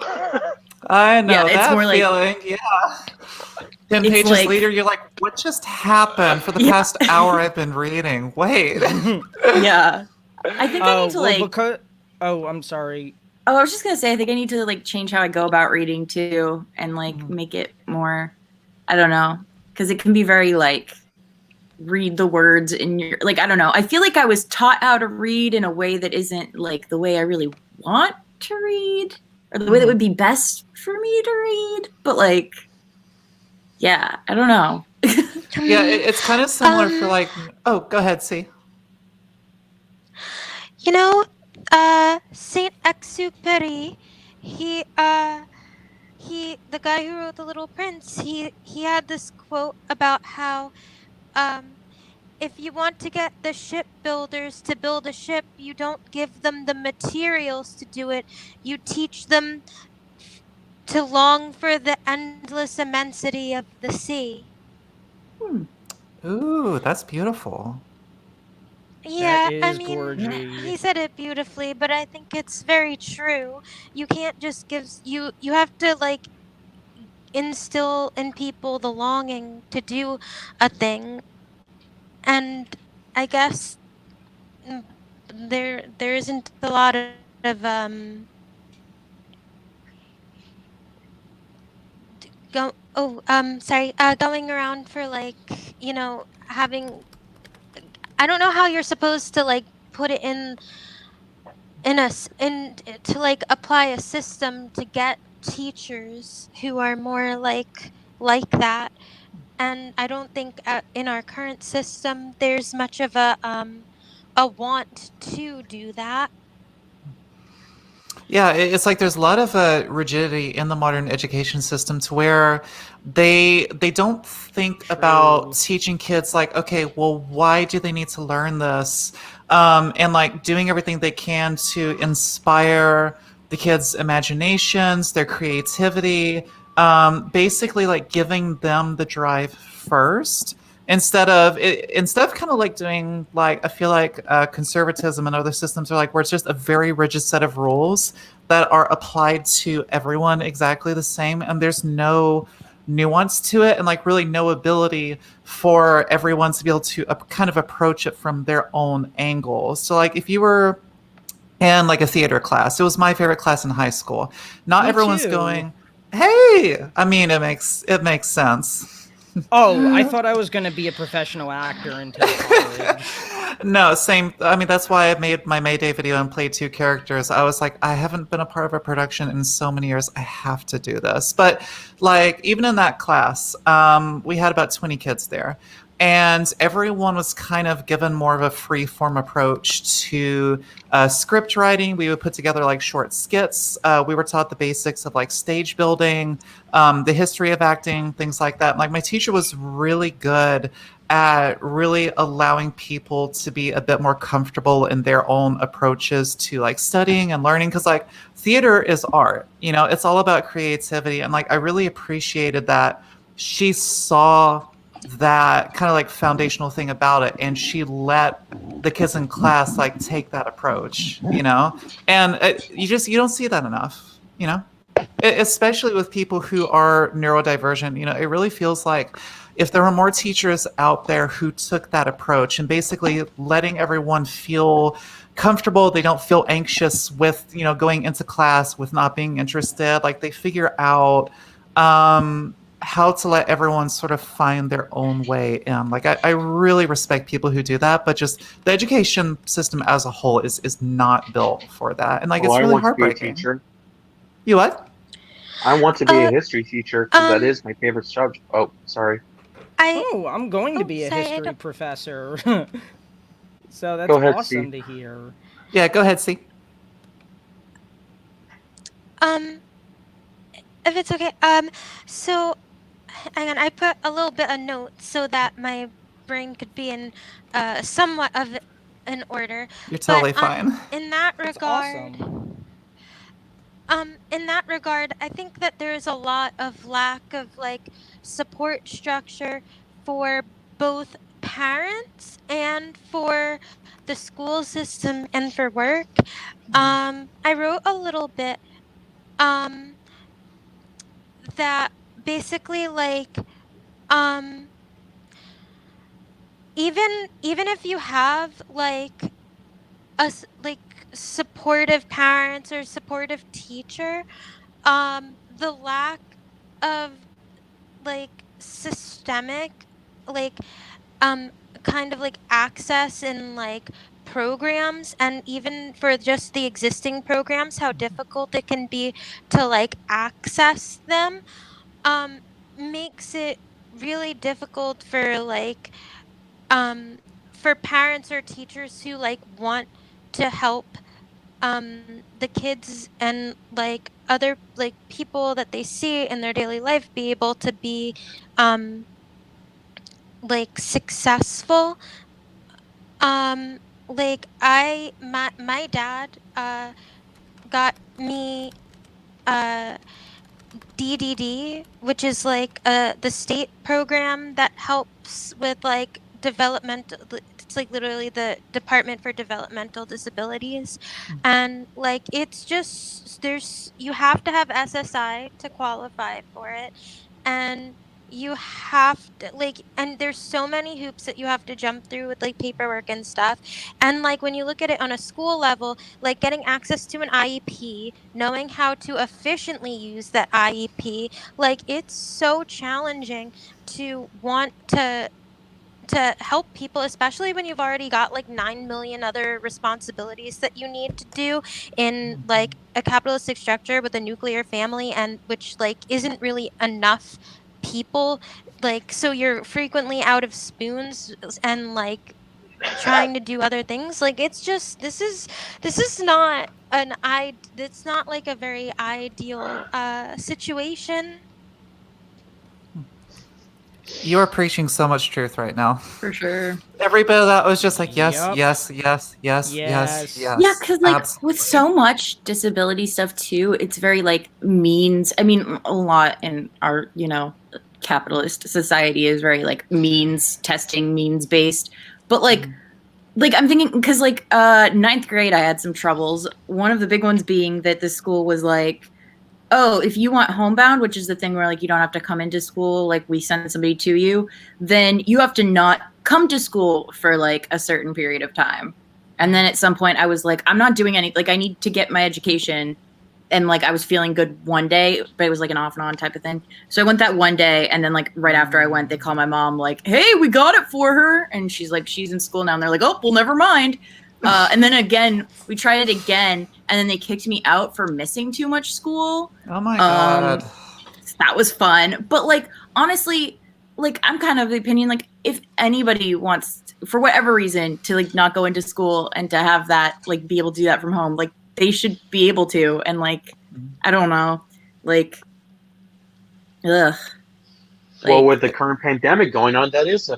I know Yeah, it's that more like- feeling. Yeah. 10 It's pages like- later, you're like, what just happened for the Yeah. past hour I've been reading? Wait. yeah. I think I need to, like, because... Oh, I'm sorry. oh, I was just gonna say, I think I need to, like, change how I go about reading, too, and, like, make it more, I don't know, because it can be very, like, read the words in your, like, I don't know. I feel like I was taught how to read in a way that isn't, like, the way I really want to read, or the way that would be best for me to read, but, like, yeah, I don't know. Yeah, it's kind of similar for like. Oh, go ahead, see. You know, Saint Exupéry, the guy who wrote The Little Prince, he had this quote about how, if you want to get the shipbuilders to build a ship, you don't give them the materials to do it. You teach them to long for the endless immensity of the sea. Ooh, that's beautiful. Yeah, That I is mean, gorgy. he said it beautifully, but I think it's very true. You can't just give you have to like instill in people the longing to do a thing. And I guess there isn't a lot of going around for like, you know, having, I don't know how you're supposed to like put it in to like apply a system to get teachers who are more like that. And I don't think in our current system there's much of a want to do that. Yeah, it's like there's a lot of rigidity in the modern education system to where they don't think about teaching kids like, okay, well, why do they need to learn this? And like doing everything they can to inspire the kids' imaginations, their creativity, basically like giving them the drive first. Instead of kind of like doing like, I feel like conservatism and other systems are like where it's just a very rigid set of rules that are applied to everyone exactly the same, and there's no nuance to it, and like really no ability for everyone to be able to kind of approach it from their own angle. So like if you were in like a theater class, it was my favorite class in high school. Not Me everyone's too. going, hey, I mean, it makes sense. Oh, I thought I was going to be a professional actor until college. No, same. I mean, that's why I made my Mayday video and played 2 characters. I was like, I haven't been a part of a production in so many years. I have to do this. But like, even in that class, we had about 20 kids there. And everyone was kind of given more of a free form approach to script writing. We would put together like short skits. We were taught the basics of like stage building, the history of acting, things like that. Like my teacher was really good at really allowing people to be a bit more comfortable in their own approaches to like studying and learning, because like theater is art, you know, it's all about creativity. And like I really appreciated that she saw that kind of like foundational thing about it, and she let the kids in class like take that approach, you know. And you don't see that enough, you know, especially with people who are neurodivergent. You know, it really feels like if there were more teachers out there who took that approach and basically letting everyone feel comfortable, they don't feel anxious with, you know, going into class with not being interested, like they figure out how to let everyone sort of find their own way in. Like I really respect people who do that, but just the education system as a whole is not built for that. And like it's I really want to be a heartbreaking. teacher. You what? I want to be a history teacher because that is my favorite subject. Oh, sorry. I'm going to be a sorry, I history don't- professor. So that's Go ahead, awesome Steve. to hear. Yeah, go ahead, C. If it's okay, so hang on, I put a little bit of notes so that my brain could be in somewhat of an order. You're totally But, fine. In that That's regard, awesome. in that regard, I think that there's a lot of lack of like support structure for both parents and for the school system and for work. I wrote a little bit that basically like even if you have like like supportive parents or supportive teacher, the lack of like systemic like kind of like access and like programs, and even for just the existing programs, how difficult it can be to like access them, makes it really difficult for like for parents or teachers who like want to help the kids and like other like people that they see in their daily life be able to be like successful. Like my dad got me DDD, which is like the state program that helps with like developmental. It's like literally the Department for Developmental Disabilities, and like it's just you have to have SSI to qualify for it, and you have to like, and there's so many hoops that you have to jump through with like paperwork and stuff. And like when you look at it on a school level, like getting access to an IEP, knowing how to efficiently use that IEP, like it's so challenging to want to help people, especially when you've already got like 9 million other responsibilities that you need to do in like a capitalistic structure with a nuclear family, and which like isn't really enough people, like so you're frequently out of spoons and like trying to do other things. Like it's just this is not it's not like a very ideal situation. You are preaching so much truth right now. For sure. Every bit of that was just like yes, Yup. yes, yes, yes, yes, Yes. yes. Yeah, because like absolutely. with so much disability stuff too, it's very like means. I mean, a lot in our, you know, capitalist society is very like means testing, means based. But like I'm thinking because like ninth grade I had some troubles. One of the big ones being that the school was like, oh, if you want homebound, which is the thing where like you don't have to come into school, like we send somebody to you, then you have to not come to school for like a certain period of time. And then at some point I was like, I'm not doing any, like I need to get my education and like I was feeling good one day, but it was like an off and on type of thing. So I went that one day, and then like right after I went, they called my mom like, "Hey, we got it for her," and she's like, "She's in school now," and they're like, "Oh, well, never mind." And then again, we tried it again, and then they kicked me out for missing too much school. Oh my God. That was fun, but like honestly, like I'm kind of the opinion like if anybody wants for whatever reason to like not go into school and to have that like be able to do that from home, like they should be able to. And like I don't know, like ugh. Well, Like, with the current pandemic going on, that's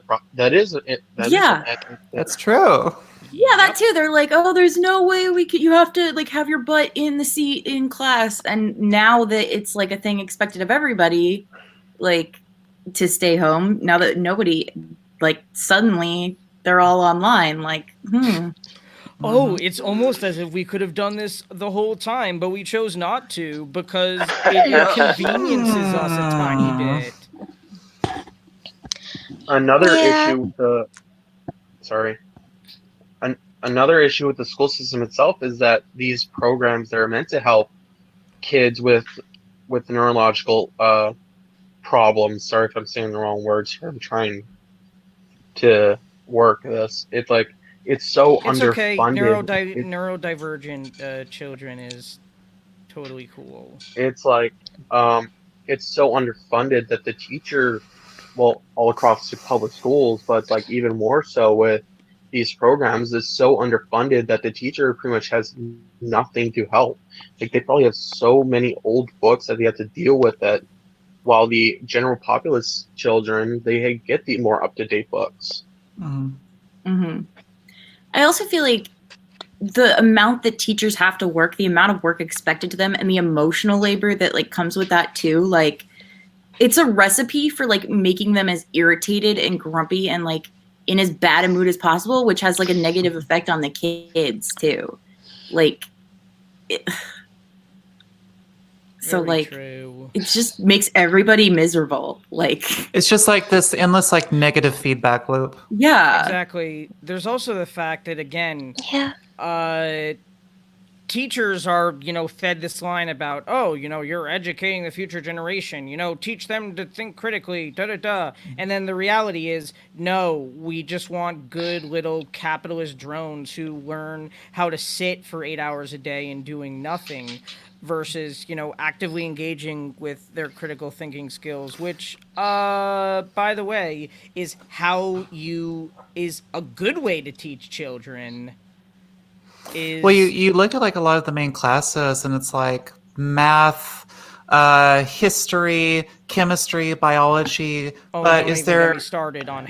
true. Yeah, that too. They're like, oh, there's no way we could. You have to like have your butt in the seat in class. And now that it's like a thing expected of everybody, like to stay home. Now that nobody, like suddenly they're all online. Like, Oh, it's almost as if we could have done this the whole time, but we chose not to because it inconveniences us a tiny bit. Another issue with the another issue with the school system itself is that these programs that are meant to help kids with neurological problems. Sorry if I'm saying the wrong words here. I'm trying to work this. It's like it's so underfunded. Okay. Neurodivergent children is totally cool. It's like it's so underfunded that the teacher, well, all across the public schools, but it's like even more so with these programs, is so underfunded that the teacher pretty much has nothing to help. Like they probably have so many old books that they have to deal with that, while the general populace children, they get the more up-to-date books. I also feel like the amount that teachers have to work, the amount of work expected to them, and the emotional labor that like comes with that too, like it's a recipe for like making them as irritated and grumpy and like in as bad a mood as possible, which has like a negative effect on the kids too. Like, so like true. It just makes everybody miserable. Like it's just like this endless like negative feedback loop. Yeah, exactly. There's also the fact that again, teachers are, fed this line about, oh, you're educating the future generation, teach them to think critically, da-da-da. And then the reality is, no, we just want good little capitalist drones who learn how to sit for 8 hours a day and doing nothing versus, actively engaging with their critical thinking skills, which, by the way, is a good way to teach children. Well, you look at like a lot of the main classes, and it's like math, history, chemistry, biology. But is there? Get me started on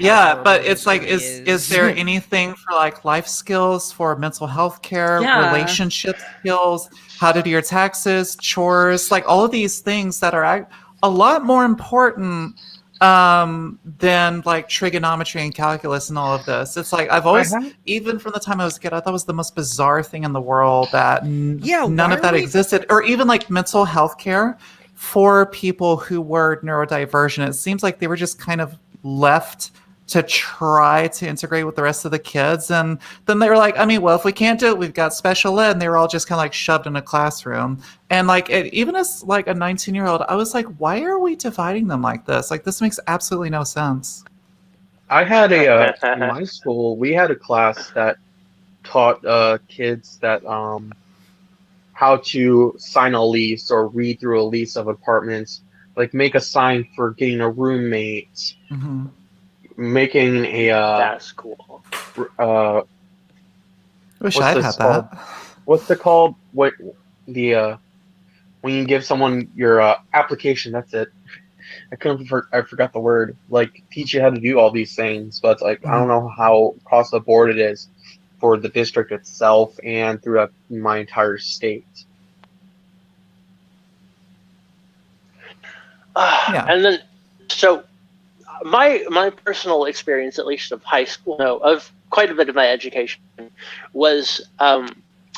but it's like, is there anything for like life skills, for mental health care, relationship skills, how to do your taxes, chores, like all of these things that are a lot more important than like trigonometry and calculus and all of this. It's like I've always, even from the time I was a kid, I thought it was the most bizarre thing in the world that none of that existed, or even like mental health care for people who were neurodivergent. It seems like they were just kind of left to try to integrate with the rest of the kids, and then they were like, well, if we can't do it, we've got special ed, and they were all just kind of like shoved in a classroom. And like even as like a 19-year-old, I was like, why are we dividing them like this? Like this makes absolutely no sense. I had in my school, we had a class that taught kids that how to sign a lease or read through a lease of apartments, like make a sign for getting a roommate. Making a that's cool. Wish I'd had that. What's it called? What the when you give someone your application? That's it. I forgot the word. Like teach you how to do all these things, but like I don't know how across the board it is for the district itself and throughout my entire state. And then so. My personal experience, at least of high school, of quite a bit of my education, was I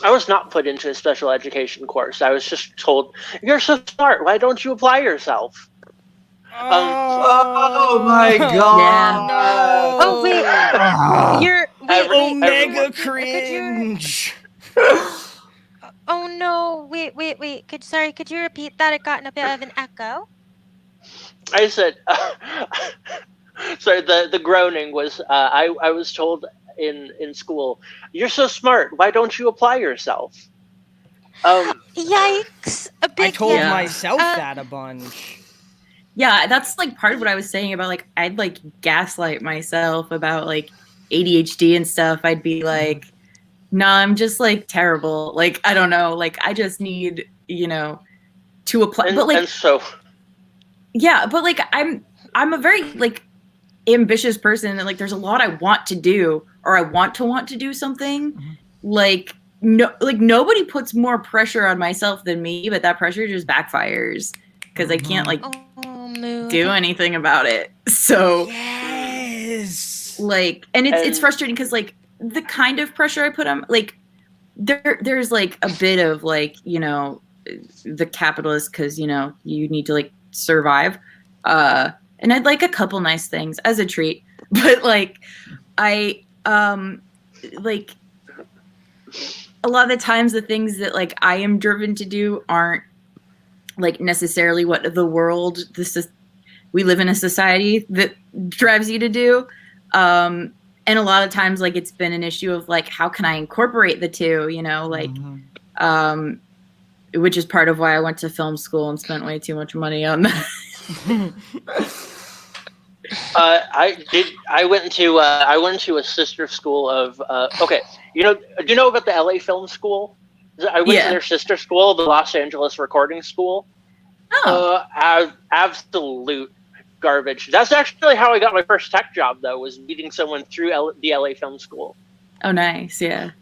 was not put into a special education course. I was just told, "You're so smart. Why don't you apply yourself?" Oh my god! No. Oh wait, you're Omega cringe. Oh no! Wait. Could you repeat that? It got in a bit of an echo. I said, sorry. The groaning was. I was told in school, "You're so smart. Why don't you apply yourself?" Yikes! A I big told Yeah. myself Uh, that a bunch. Yeah, that's like part of what I was saying about like I'd like gaslight myself about like ADHD and stuff. I'd be like, "Nah, I'm just like terrible. Like I don't know. Like I just need, to apply." But like and so yeah, but like I'm a very like ambitious person and like there's a lot I want to do or I want to do something. Like nobody puts more pressure on myself than me, but that pressure just backfires because I can't like oh, mood. do anything about it. So Yes. like and it's And- frustrating because like the kind of pressure I put on like there's like a bit of like, the capitalist because you need to like survive. And I'd like a couple nice things as a treat. But like I like a lot of the times the things that like I am driven to do aren't like necessarily what the world we live in a society that drives you to do. And a lot of times like it's been an issue of like how can I incorporate the two, like which is part of why I went to film school and spent way too much money on that. I went to a sister school of okay. Do you know about the LA Film School? I went to their sister school, the Los Angeles Recording School. Absolute garbage. That's actually how I got my first tech job, though, was meeting someone through the LA Film School. Oh, nice. Yeah.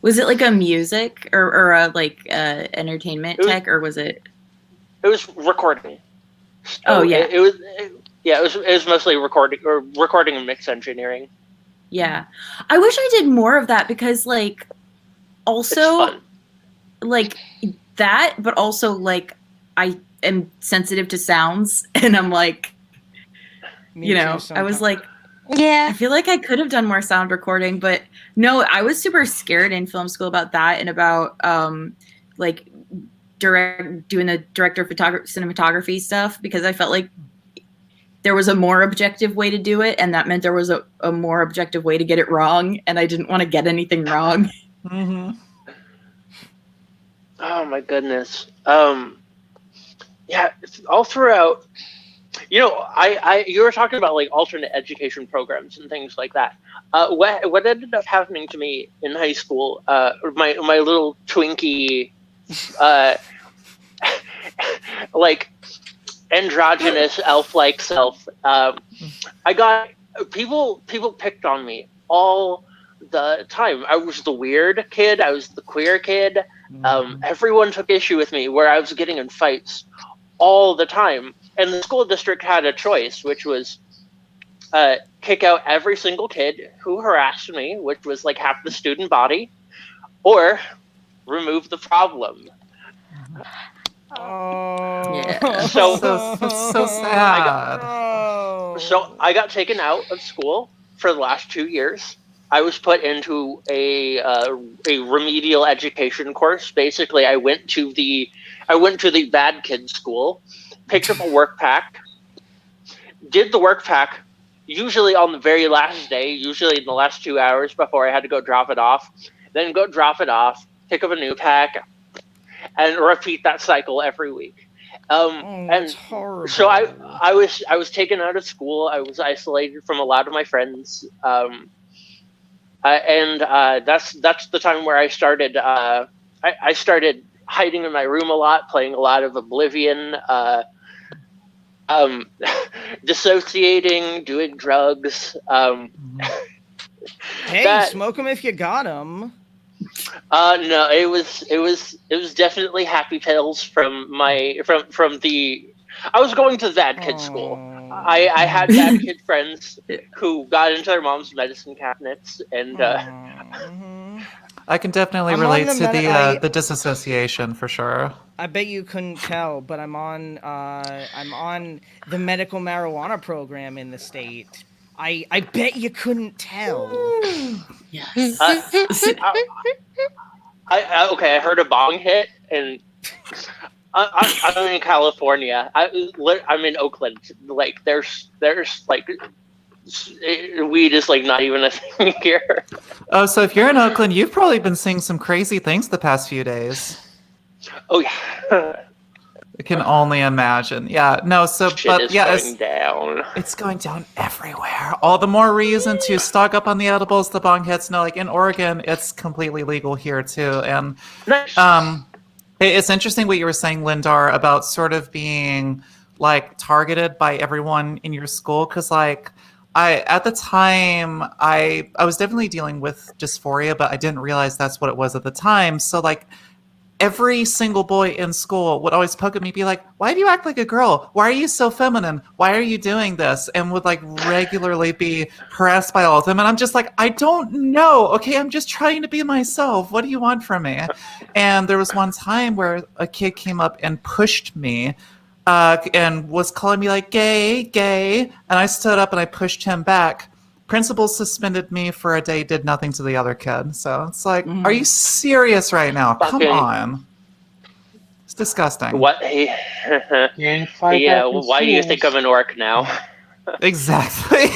Was it like a music or a like entertainment tech, or was it? It was recording. So oh yeah. It was mostly recording and mix engineering. Yeah, I wish I did more of that because like also like that, but also like I am sensitive to sounds, and I'm like, I was like. Yeah. I feel like I could have done more sound recording, but no, I was super scared in film school about that and about like doing the director of cinematography stuff because I felt like there was a more objective way to do it, and that meant there was a more objective way to get it wrong, and I didn't want to get anything wrong. Mm-hmm. Oh my goodness. Yeah, all throughout. You were talking about like alternate education programs and things like that. What ended up happening to me in high school? My little Twinkie, like androgynous elf-like self. I got people picked on me all the time. I was the weird kid. I was the queer kid. Everyone took issue with me where I was getting in fights all the time. And the school district had a choice, which was kick out every single kid who harassed me, which was like half the student body, or remove the problem. Oh. Yeah. So sad. So I got taken out of school for the last 2 years. I was put into a remedial education course. Basically, I went to the bad kid school, picked up a work pack, did the work pack, usually on the very last day, usually in the last 2 hours before I had to go drop it off, then go drop it off, pick up a new pack, and repeat that cycle every week. That's horrible. So I was taken out of school. I was isolated from a lot of my friends. That's the time where I started. I started hiding in my room a lot, playing a lot of Oblivion, dissociating, doing drugs. Hey, smoke them if you got them. No, it was definitely happy pills from the. I was going to bad kid school. I had bad kid friends who got into their mom's medicine cabinets, and I can definitely relate to the disassociation for sure. I bet you couldn't tell, but I'm on the medical marijuana program in the state. I bet you couldn't tell. Yes. Okay, I heard a bong hit, and I'm in California. I'm in Oakland. Like, there's like weed is like not even a thing here. Oh, so if you're in Oakland, you've probably been seeing some crazy things the past few days. Oh yeah, I can only imagine. Yeah, no, so, shit but is yeah, going down. it's going down everywhere. All the more reason to stock up on the edibles, the bong hits. No, like in Oregon, it's completely legal here too. And Nice. it's interesting what you were saying, Lindar, about sort of being like targeted by everyone in your school. Cause like at the time I was definitely dealing with dysphoria, but I didn't realize that's what it was at the time. So like every single boy in school would always poke at me, be like, why do you act like a girl? Why are you so feminine? Why are you doing this? And would like regularly be harassed by all of them. And I'm just like, I don't know. Okay, I'm just trying to be myself. What do you want from me? And there was one time where a kid came up and pushed me and was calling me like gay, gay. And I stood up and I pushed him back. Principal suspended me for a day, did nothing to the other kid. So it's like, are you serious right now? Come on. It's disgusting. What? Gang fight Yeah. back in Why do you think I'm schools. in work now? Exactly.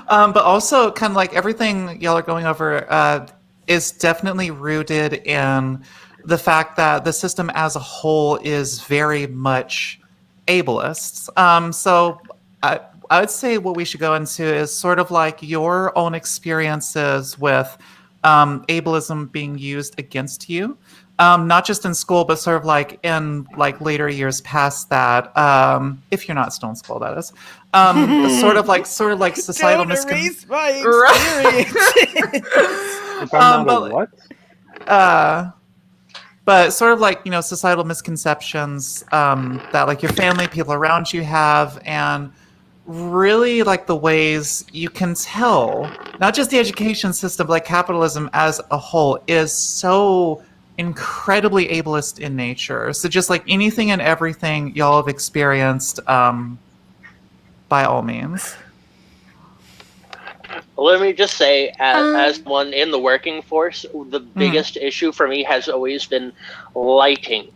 But also, kind of like everything y'all are going over is definitely rooted in the fact that the system as a whole is very much ableist. So I would say what we should go into is sort of like your own experiences with ableism being used against you. Not just in school, but sort of like in like later years past that. If you're not still in school, that is. Sort of like societal Don't erase my Right. experience. If I'm not but- a what? But sort of like, societal misconceptions that like your family, people around you have, and really like the ways you can tell, not just the education system, but like capitalism as a whole is so incredibly ableist in nature. So just like anything and everything y'all have experienced, by all means. Let me just say, as one in the working force, the biggest issue for me has always been lighting.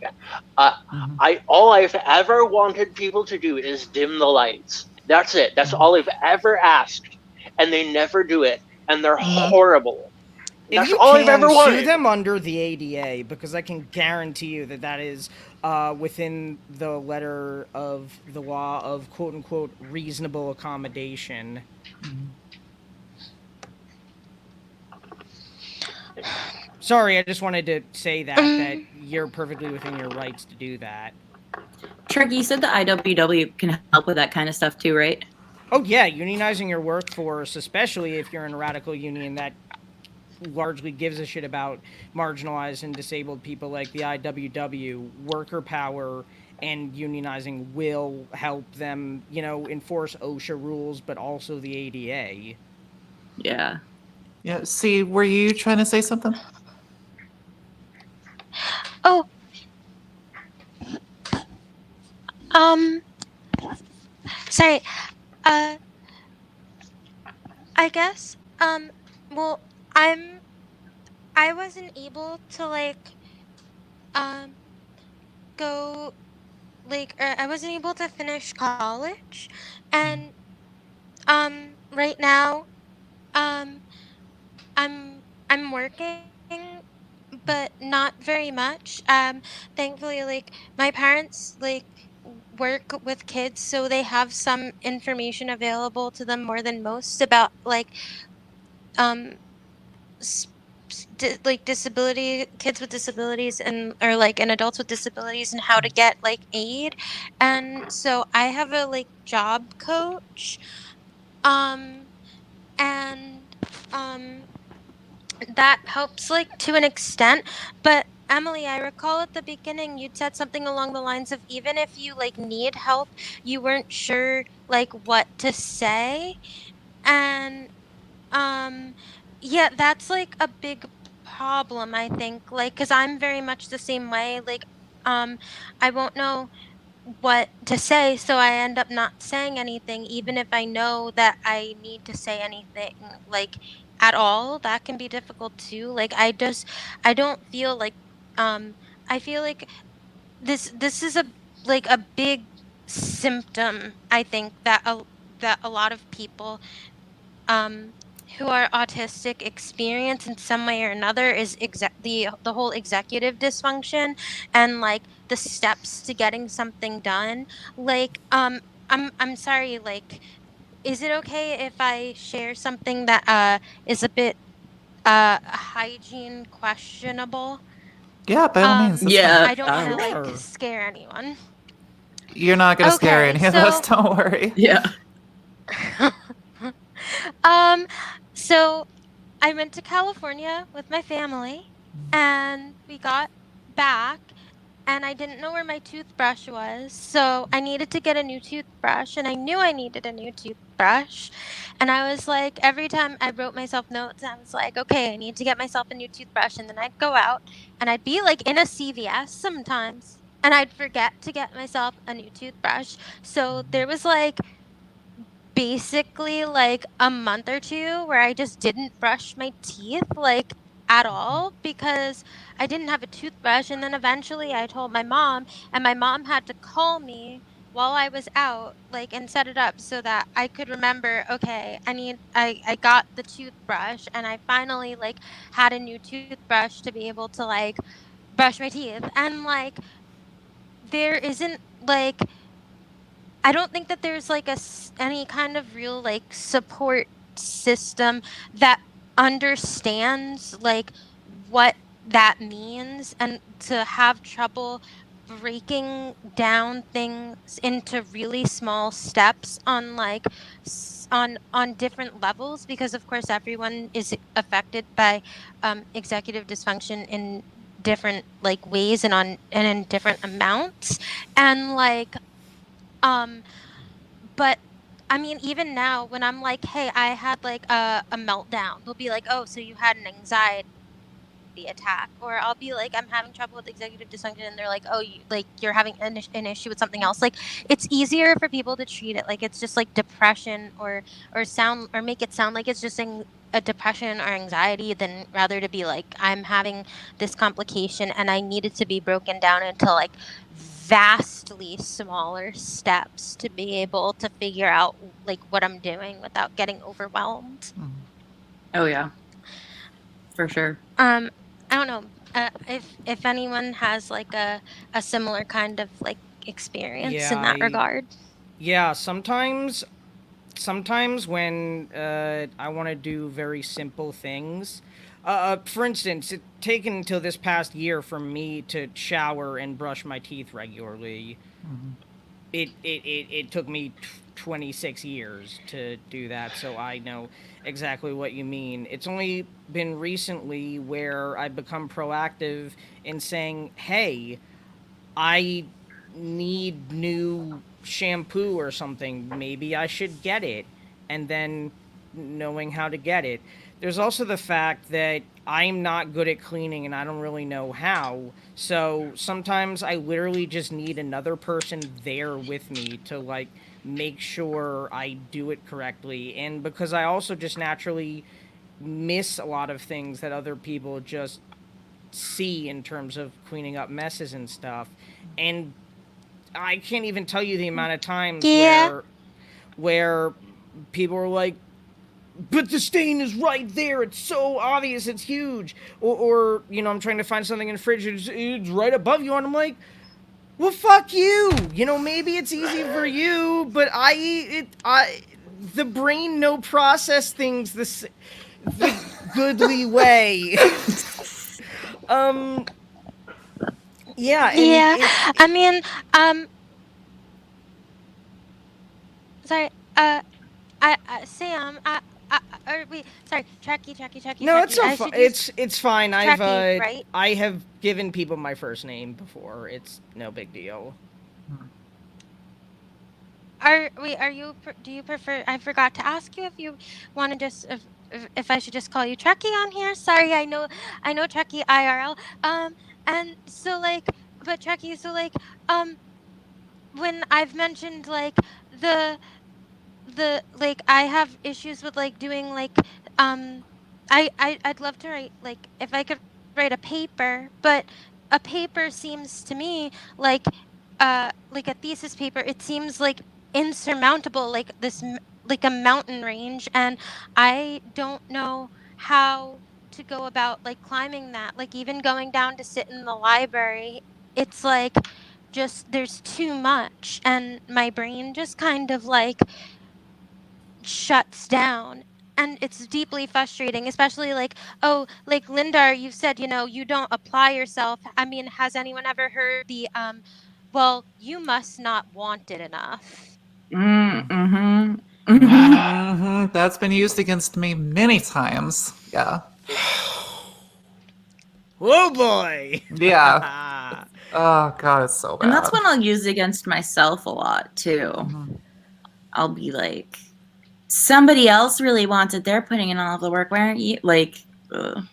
All I've ever wanted people to do is dim the lights. That's it. That's all I've ever asked, and they never do it, and they're horrible. If That's you all I've can, ever sue wanted. them under the ADA, because I can guarantee you that that is within the letter of the law of quote-unquote reasonable accommodation. Sorry, I just wanted to say that you're perfectly within your rights to do that. Tricky, you said the IWW can help with that kind of stuff too, right? Oh yeah, unionizing your workforce, especially if you're in a radical union that largely gives a shit about marginalized and disabled people like the IWW, worker power and unionizing will help them, enforce OSHA rules, but also the ADA. Yeah. Yeah. See, were you trying to say something? Oh. Sorry. I guess. Well, I wasn't able to go or I wasn't able to finish college, and right now I'm working, but not very much. Thankfully, my parents work with kids, so they have some information available to them more than most about um disability kids with disabilities and adults with disabilities and how to get aid. And so I have a job coach, um and that helps to an extent. But Emily, I recall at the beginning you'd said something along the lines of even if you need help, you weren't sure what to say. And yeah, that's a big problem, I think, because I'm very much the same way. I won't know what to say, so I end up not saying anything, even if I know that I need to say anything. at all, that can be difficult too. Like I don't feel like I feel like this is a big symptom, I think, that a lot of people um who are autistic experience in some way or another is the whole executive dysfunction and like the steps to getting something done. Like I'm sorry, like is it okay if I share something that is a bit hygiene questionable? Yeah, by all means, it's fine. Yeah. I don't want to like Sure. scare anyone. You're not gonna scare Okay, any of us. so Don't worry. Yeah. um so I went to California with my family and we got back and I didn't know where my toothbrush was. So I needed to get a new toothbrush and I knew I needed a new toothbrush. And I was like, every time I wrote myself notes, I was like, okay, I need to get myself a new toothbrush. And then I'd go out and I'd be like in a CVS sometimes and I'd forget to get myself a new toothbrush. So there was like basically like a month or two where I just didn't brush my teeth like at all because I didn't have a toothbrush. And then eventually I told my mom, and my mom had to call me while I was out, like, and set it up so that I could remember, okay, I got the toothbrush and I finally like had a new toothbrush to be able to like brush my teeth. And like there isn't like I don't think that there's like any kind of real like support system that understands like what that means, and to have trouble breaking down things into really small steps on like on different levels, because of course everyone is affected by executive dysfunction in different like ways and in different amounts. And like um but I mean, even now when I'm like, "Hey, I had like a meltdown," they'll be like, "Oh, so you had an anxiety attack," or I'll be like, "I'm having trouble with executive dysfunction," and they're like, "Oh, you're having an issue with something else." Like, it's easier for people to treat it like it's just like depression, or make it sound like it's just a depression or anxiety, than rather to be like, I'm having this complication and I need it to be broken down into like vastly smaller steps to be able to figure out like what I'm doing without getting overwhelmed. Oh yeah. For sure. I don't know if anyone has like a similar kind of like experience Yeah, in that regard. yeah, sometimes when I want to do very simple things, for instance, it taken until this past year for me to shower and brush my teeth regularly. It took me 26 years to do that, so I know exactly what you mean. It's only been recently where I've become proactive in saying, hey, I need new shampoo or something. Maybe I should get it. And then knowing how to get it. There's also the fact that I'm not good at cleaning and I don't really know how. So sometimes I literally just need another person there with me to like make sure I do it correctly. And because I also just naturally miss a lot of things that other people just see in terms of cleaning up messes and stuff. And I can't even tell you the amount of times Yeah. where people are like, but the stain is right there. It's so obvious. It's huge. Or you know, I'm trying to find something in the fridge. It's right above you, and I'm like, well, fuck you. You know, maybe it's easy for you, but the brain no process things the goodly way. Yeah, and Yeah. I mean, sorry. Sam. Or wait. Sorry. Trekkie. no, it's so I should use it's fine. Trekkie, right? I have given people my first name before. It's no big deal. Do you prefer? I forgot to ask you if you want to just if I should just call you Trekkie on here. Sorry, I know Trekkie IRL. And so like, but Trekkie, so like, when I've mentioned like the like I have issues with like doing like um I'd love to write, like, if I could write a paper, but a paper seems to me like a thesis paper, it seems like insurmountable, like like a mountain range, and I don't know how to go about like climbing that. Like even going down to sit in the library, it's like just there's too much, and my brain just kind of like shuts down, and it's deeply frustrating, especially like, oh, like Lindar, you said, you don't apply yourself. I mean, has anyone ever heard the well, you must not want it enough? Mm-hmm. That's been used against me many times. Yeah. Oh boy. Yeah. Oh god, it's so bad. And that's when I'll use it against myself a lot too. Mhm. I'll be like, somebody else really wants it. They're putting in all of the work. Why aren't you? Like, ugh.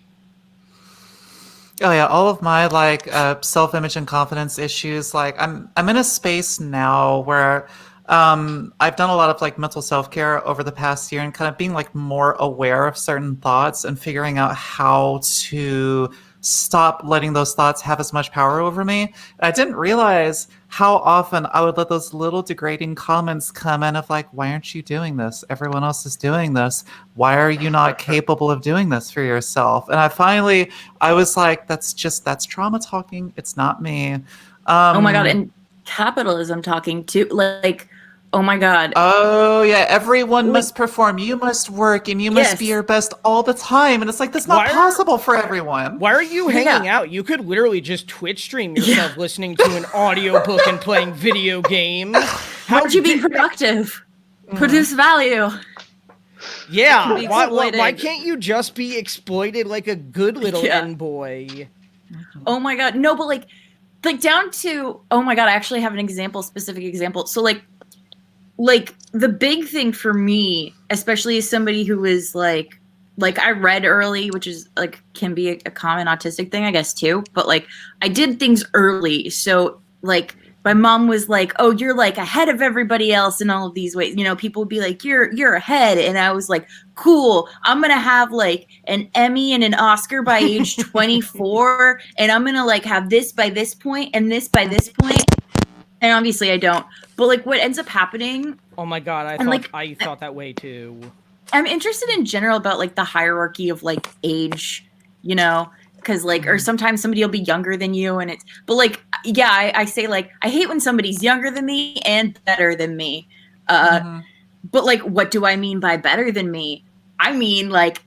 Oh yeah, all of my like self-image and confidence issues. Like I'm in a space now where I've done a lot of like mental self-care over the past year and kind of being like more aware of certain thoughts and figuring out how to stop letting those thoughts have as much power over me. And I didn't realize how often I would let those little degrading comments come in of like, why aren't you doing this? Everyone else is doing this. Why are you not capable of doing this for yourself? And I was like, that's trauma talking. It's not me. Oh my god, and capitalism talking too. Like, oh my god. Oh yeah, everyone Like- must perform. You must work and you must be Yes. your best all the time. And it's like, that's not Why are- possible for everyone. Why are you hanging Yeah. out? You could literally just Twitch stream yourself listening to an audiobook and playing video games. Why don't you be productive? Produce value. Yeah, be why exploited. can't you just be exploited like a good little Yeah. N-boy? Oh my god. No, but like down to, oh my god, I actually have an example, specific example. So like the big thing for me, especially as somebody who is like I read early, which is like can be a common autistic thing, I guess too. But like I did things early, so like my mom was like, "Oh, you're like ahead of everybody else in all of these ways." You know, people would be like, "You're ahead," and I was like, "Cool, I'm gonna have like an Emmy and an Oscar by age 24, and I'm gonna like have this by this point and this by this point." And obviously I don't. But like what ends up happening, Oh my god, I thought that way too. I'm interested in general about like the hierarchy of like age, you know, because like, or sometimes somebody will be younger than you and it's, but like, yeah, I say like, I hate when somebody's younger than me and better than me. But like, what do I mean by better than me? I mean like,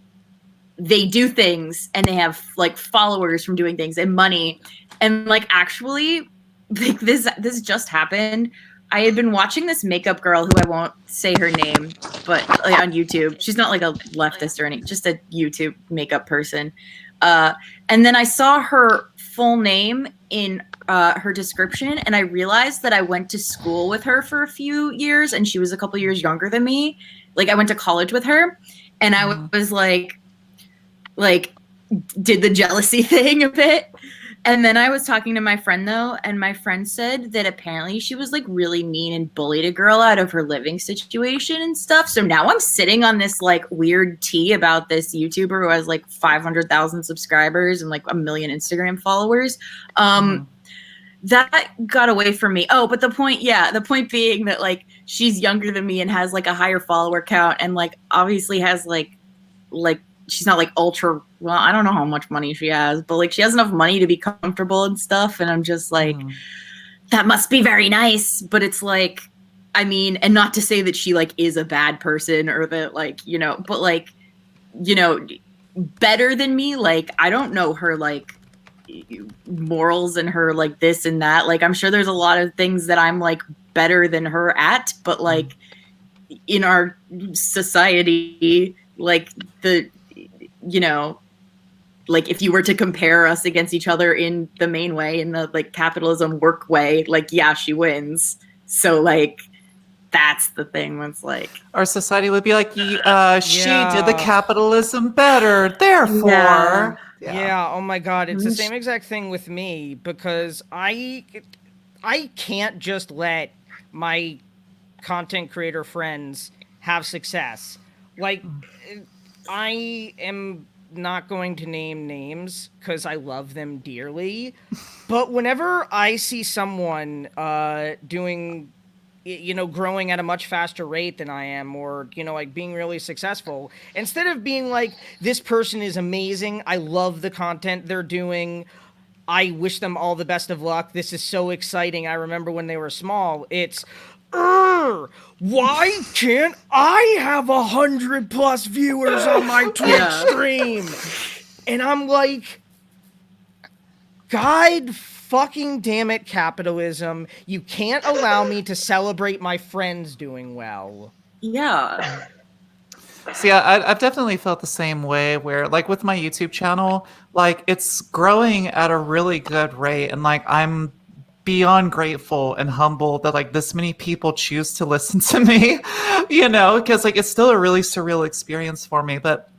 they do things and they have like followers from doing things and money. And like, actually, like this just happened. I had been watching this makeup girl who I won't say her name, but like, on YouTube. She's not like a leftist or anything, just a YouTube makeup person. And then I saw her full name in her description, and I realized that I went to school with her for a few years, and she was a couple years younger than me. Like I went to college with her, and I was like did the jealousy thing a bit. And then I was talking to my friend though, and my friend said that apparently she was like really mean and bullied a girl out of her living situation and stuff. So now I'm sitting on this like weird tea about this YouTuber who has like 500,000 subscribers and like 1 million Instagram followers. That got away from me. Oh, but the point being that like she's younger than me and has like a higher follower count and like obviously has like she's not like ultra, well, I don't know how much money she has, but like she has enough money to be comfortable and stuff. And I'm just like, that must be very nice. But it's like, I mean, and not to say that she like is a bad person or that like, you know, but like, you know, better than me. Like, I don't know her like morals and her like this and that. Like, I'm sure there's a lot of things that I'm like better than her at, but like in our society, like the, you know, like if you were to compare us against each other in the main way, in the like capitalism work way, like, yeah, she wins. So like, that's the thing that's like. Our society would be like, she did the capitalism better, therefore. Yeah, oh my god, it's the same exact thing with me because I can't just let my content creator friends have success. Like, I am not going to name names because I love them dearly, but whenever I see someone doing, growing at a much faster rate than I am, or, like being really successful, instead of being like, this person is amazing, I love the content they're doing, I wish them all the best of luck, this is so exciting, I remember when they were small, it's, why can't I have 100+ viewers on my Twitch stream? And I'm like, God fucking damn it, capitalism. You can't allow me to celebrate my friends doing well. Yeah. So yeah, I've definitely felt the same way where, like, with my YouTube channel, like, it's growing at a really good rate, and, like, I'm beyond grateful and humble that, like, this many people choose to listen to me, because, like, it's still a really surreal experience for me, but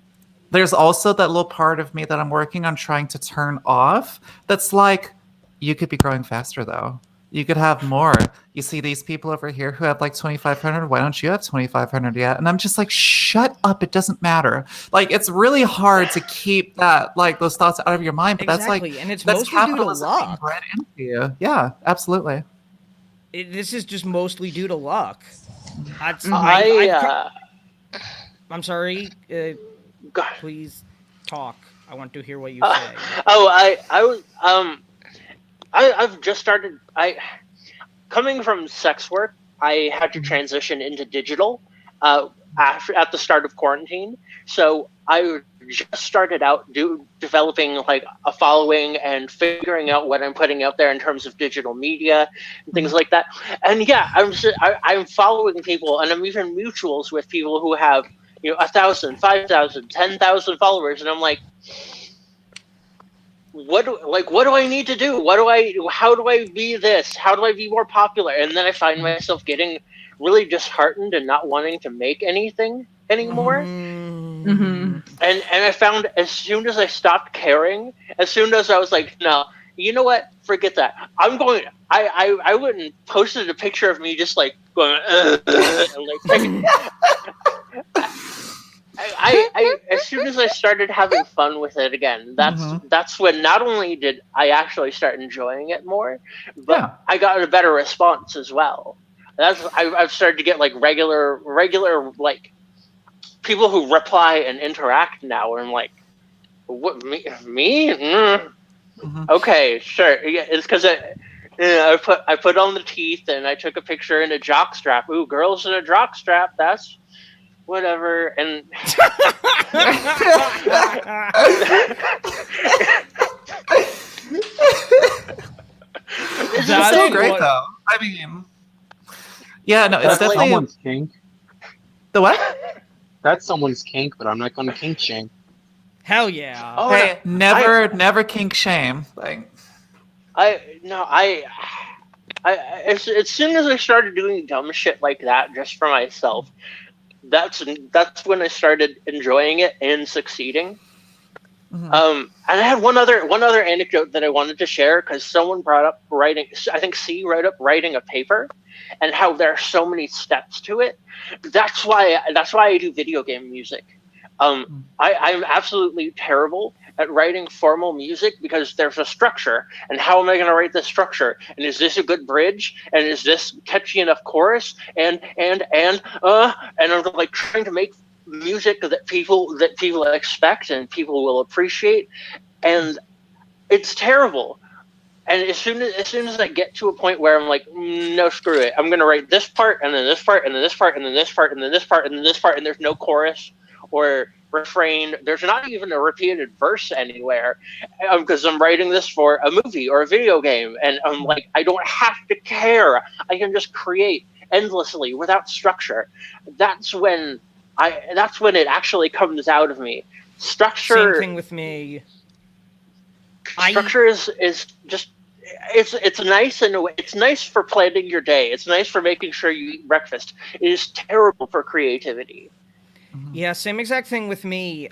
there's also that little part of me that I'm working on trying to turn off that's like, you could be growing faster, though. You could have more. You see these people over here who have like 2,500. Why don't you have 2,500 yet? And I'm just like, shut up. It doesn't matter. Like, it's really hard to keep that, like, those thoughts out of your mind. But Exactly, that's like, and it's that's mostly due to capitalism being luck. bred into you. Yeah, absolutely. This is just mostly due to luck. I'm sorry. Please talk. I want to hear what you say. I've just started. Coming from sex work, I had to transition into digital at the start of quarantine. So I just started out developing like a following and figuring out what I'm putting out there in terms of digital media and things like that. And yeah, I'm following people, and I'm even mutuals with people who have 1,000, 5,000, 10,000 followers, and I'm like, what do I need to do? How do I be this? How do I be more popular? And then I find myself getting really disheartened and not wanting to make anything anymore. Mm-hmm. And I found as soon as I stopped caring, as soon as I was like, no, you know what? Forget that. I went and posted a picture of me just like going, and like I as soon as I started having fun with it again, that's when not only did I actually start enjoying it more, but I got a better response as well. I've started to get like regular like people who reply and interact now, and I'm like, what, me? Okay, sure. Yeah, it's because I put on the teeth and I took a picture in a jock strap. Ooh, girls in a jock strap. That's whatever. And It's so great, though. I mean, yeah, no, it's That's definitely someone's kink. The what? That's someone's kink, but I'm not going to kink shame. Hell yeah! Oh, hey, never kink shame. Like, as soon as I started doing dumb shit like that just for myself, that's when I started enjoying it and succeeding. And I had one other anecdote that I wanted to share, because someone brought up writing. I think C wrote up writing a paper, and how there are so many steps to it. That's why I do video game music. I'm absolutely terrible at writing formal music, because there's a structure, and how am I going to write this structure? And is this a good bridge? And is this catchy enough chorus? And I'm like trying to make music that people expect and people will appreciate, and it's terrible. And as soon as I get to a point where I'm like, no, screw it, I'm gonna write this part, and then this part, and then this part, and then this part, and then this part, and then this part, and there's no chorus or refrain. There's not even a repeated verse anywhere, because I'm writing this for a movie or a video game, and I'm like, I don't have to care. I can just create endlessly without structure. That's when it actually comes out of me. Structure. Same thing with me. Structure is just it's nice in a way. It's nice for planning your day. It's nice for making sure you eat breakfast. It is terrible for creativity. Yeah, same exact thing with me.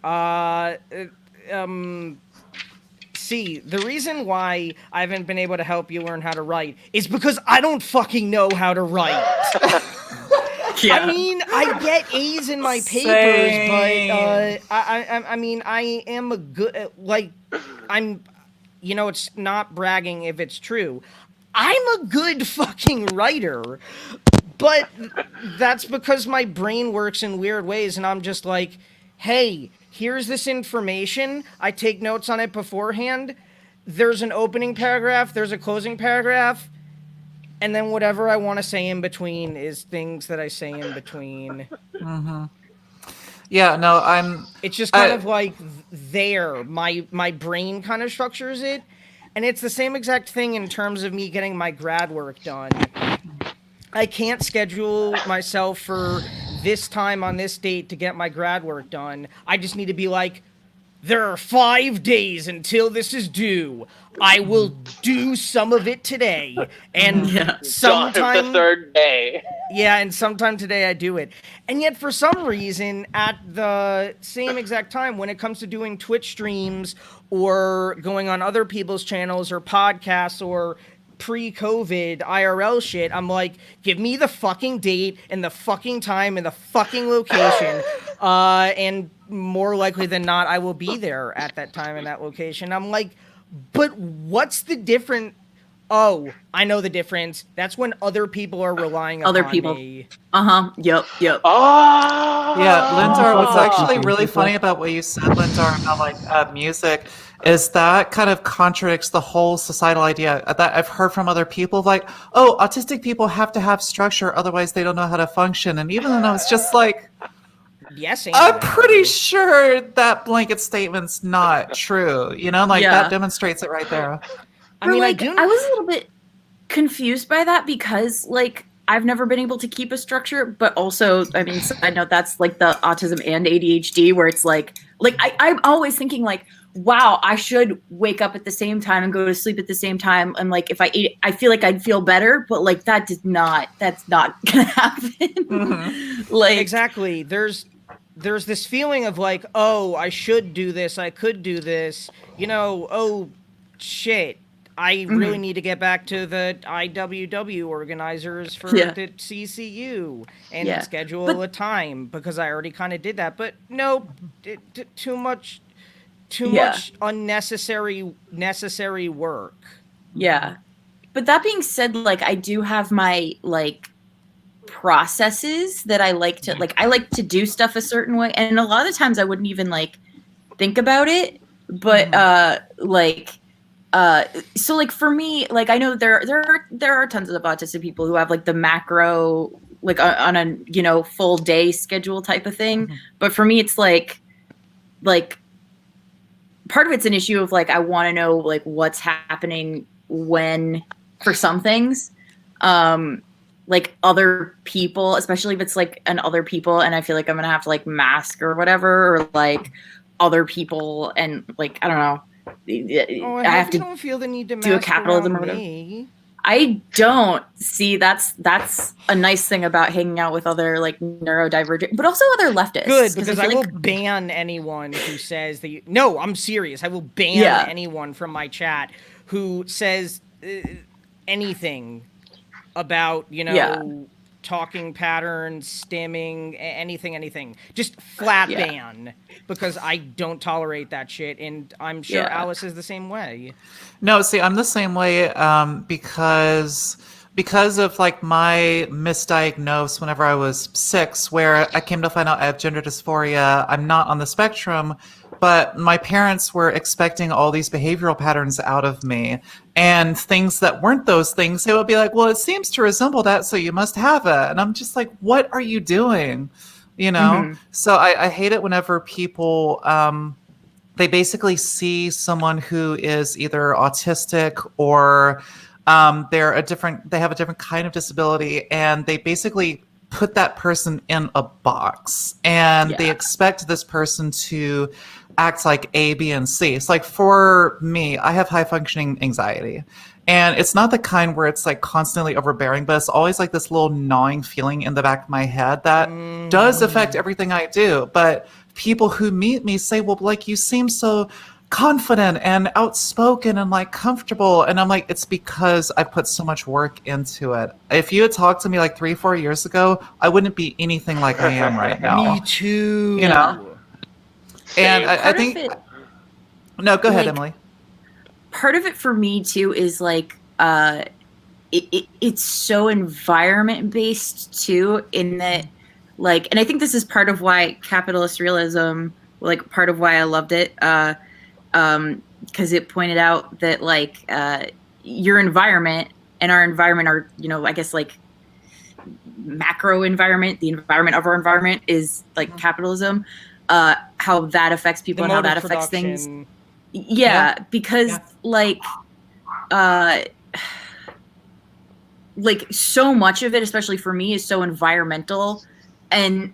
See, the reason why I haven't been able to help you learn how to write is because I don't fucking know how to write. I mean, I get A's in my papers, Same. but I mean, I am a good I'm, it's not bragging if it's true. I'm a good fucking writer, but that's because my brain works in weird ways, and I'm just like, hey, here's this information. I take notes on it beforehand. There's an opening paragraph. There's a closing paragraph. And then whatever I want to say in between is things that I say in between. Mm-hmm. Yeah, no, It's just kind of like there. My brain kind of structures it. And it's the same exact thing in terms of me getting my grad work done. I can't schedule myself for this time on this date to get my grad work done. I just need to be like, there are 5 days until this is due. I will do some of it today. And sometime the third day. Yeah, and sometime today I do it. And yet for some reason, at the same exact time, when it comes to doing Twitch streams or going on other people's channels or podcasts or pre-COVID IRL shit, I'm like, give me the fucking date and the fucking time and the fucking location. And more likely than not, I will be there at that time and that location. I'm like, but what's the difference? Oh, I know the difference. That's when other people are relying Other upon people. me. Yep. Oh! Yeah, Lindar, what's actually really funny about what you said, Lindar, about music, is that kind of contradicts the whole societal idea that I've heard from other people, like, oh, autistic people have to have structure, otherwise they don't know how to function. And even then I was just like, yes, I'm pretty sure that blanket statement's not true. That demonstrates it right there. I mean, I was a little bit confused by that because, I've never been able to keep a structure, but also, I mean, I know that's the autism and ADHD where it's I'm always thinking wow, I should wake up at the same time and go to sleep at the same time. And if I ate, I feel like I'd feel better, but that's not gonna happen. Mm-hmm. Exactly. There's this feeling of oh, I should do this. I could do this. Oh, shit. I really need to get back to the IWW organizers for the CCU and schedule a time because I already kind of did that. But no, too much unnecessary work. Yeah. But that being said, I do have my processes that I like to I like to do stuff a certain way, and a lot of the times I wouldn't even think about it, but so for me, I know there are tons of autistic people who have the macro on a full day schedule type of thing, but for me it's part of it's an issue of I want to know what's happening when for some things, other people, especially if it's an other people and I feel I'm gonna have to mask or whatever, or other people and I don't know. I have to don't feel the need to do a capitalism or whatever. I don't see that's a nice thing about hanging out with other neurodivergent, but also other leftists. Good, because I will ban anyone who says that. No, I'm serious. I will ban anyone from my chat who says anything about talking patterns, stimming, anything. Just flat ban, because I don't tolerate that shit, and I'm sure Alice is the same way. No, see, I'm the same way because of my misdiagnosis whenever I was 6, where I came to find out I have gender dysphoria. I'm not on the spectrum, but my parents were expecting all these behavioral patterns out of me, and things that weren't those things, they would be like, well, it seems to resemble that, so you must have it. And I'm just like, what are you doing? So I hate it whenever people they basically see someone who is either autistic or they have a different kind of disability, and they basically put that person in a box, and they expect this person to act like A, B, and C. It's for me, I have high functioning anxiety, and it's not the kind where it's constantly overbearing, but it's always this little gnawing feeling in the back of my head that does affect everything I do. But people who meet me say, well, you seem so confident and outspoken and like comfortable. And I'm like, it's because I put so much work into it. If you had talked to me like 3-4 years ago, I wouldn't be anything like I am right now. Me too. You know? And I think... No, go ahead, like, Emily. Part of it for me too is like it's so environment based too, in that like, and I think this is part of why capitalist realism, like part of why I loved it, because it pointed out that like your environment and our environment are, you know, I guess like macro environment, the environment of our environment is like capitalism, how that affects people and how that affects things. Yeah, because like so much of it, especially for me, is so environmental, and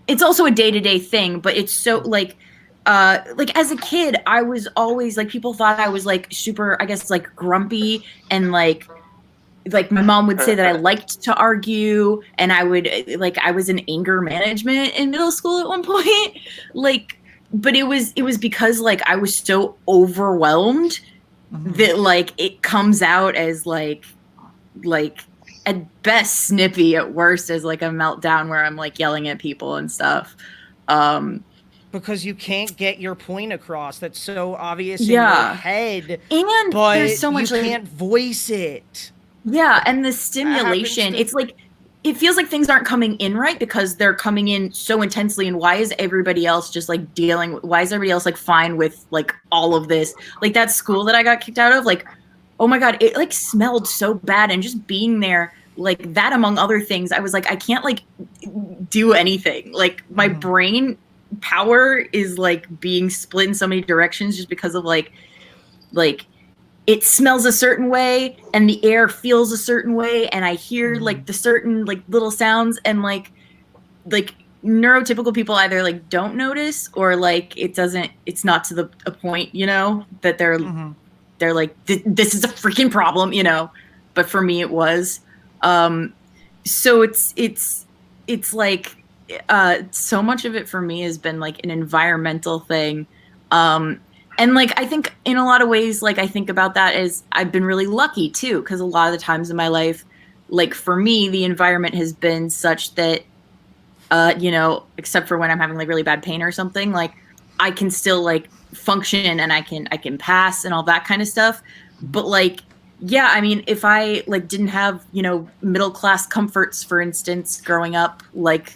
it's also a day-to-day thing, but it's so like as a kid, I was always like, people thought I was like super, I guess, like grumpy, and like my mom would say that I liked to argue, and I would like, I was in anger management in middle school at one point, like, but it was because like I was so overwhelmed that like it comes out as like at best snippy, at worst as like a meltdown where I'm like yelling at people and stuff. Because you can't get your point across. That's so obvious in your head. And but there's so much you can't voice it. Yeah, and the stimulation, it's like, it feels like things aren't coming in right because they're coming in so intensely, and why is everybody else just like why is everybody else like fine with like all of this? Like that school that I got kicked out of, like, oh my God, it like smelled so bad, and just being there, like that among other things, I was like, I can't like do anything. Like my brain power is like being split in so many directions just because of like it smells a certain way and the air feels a certain way, and I hear like the certain like little sounds, and like neurotypical people either like don't notice, or like it's not to the a point, you know, that they're like, this is a freaking problem, you know. But for me it was so it's like so much of it for me has been like an environmental thing. And like, I think in a lot of ways, like I think about that as I've been really lucky too, because a lot of the times in my life, like for me, the environment has been such that, you know, except for when I'm having like really bad pain or something, like I can still like function, and I can pass and all that kind of stuff. But like, yeah, I mean, if I like didn't have, you know, middle class comforts, for instance, growing up, like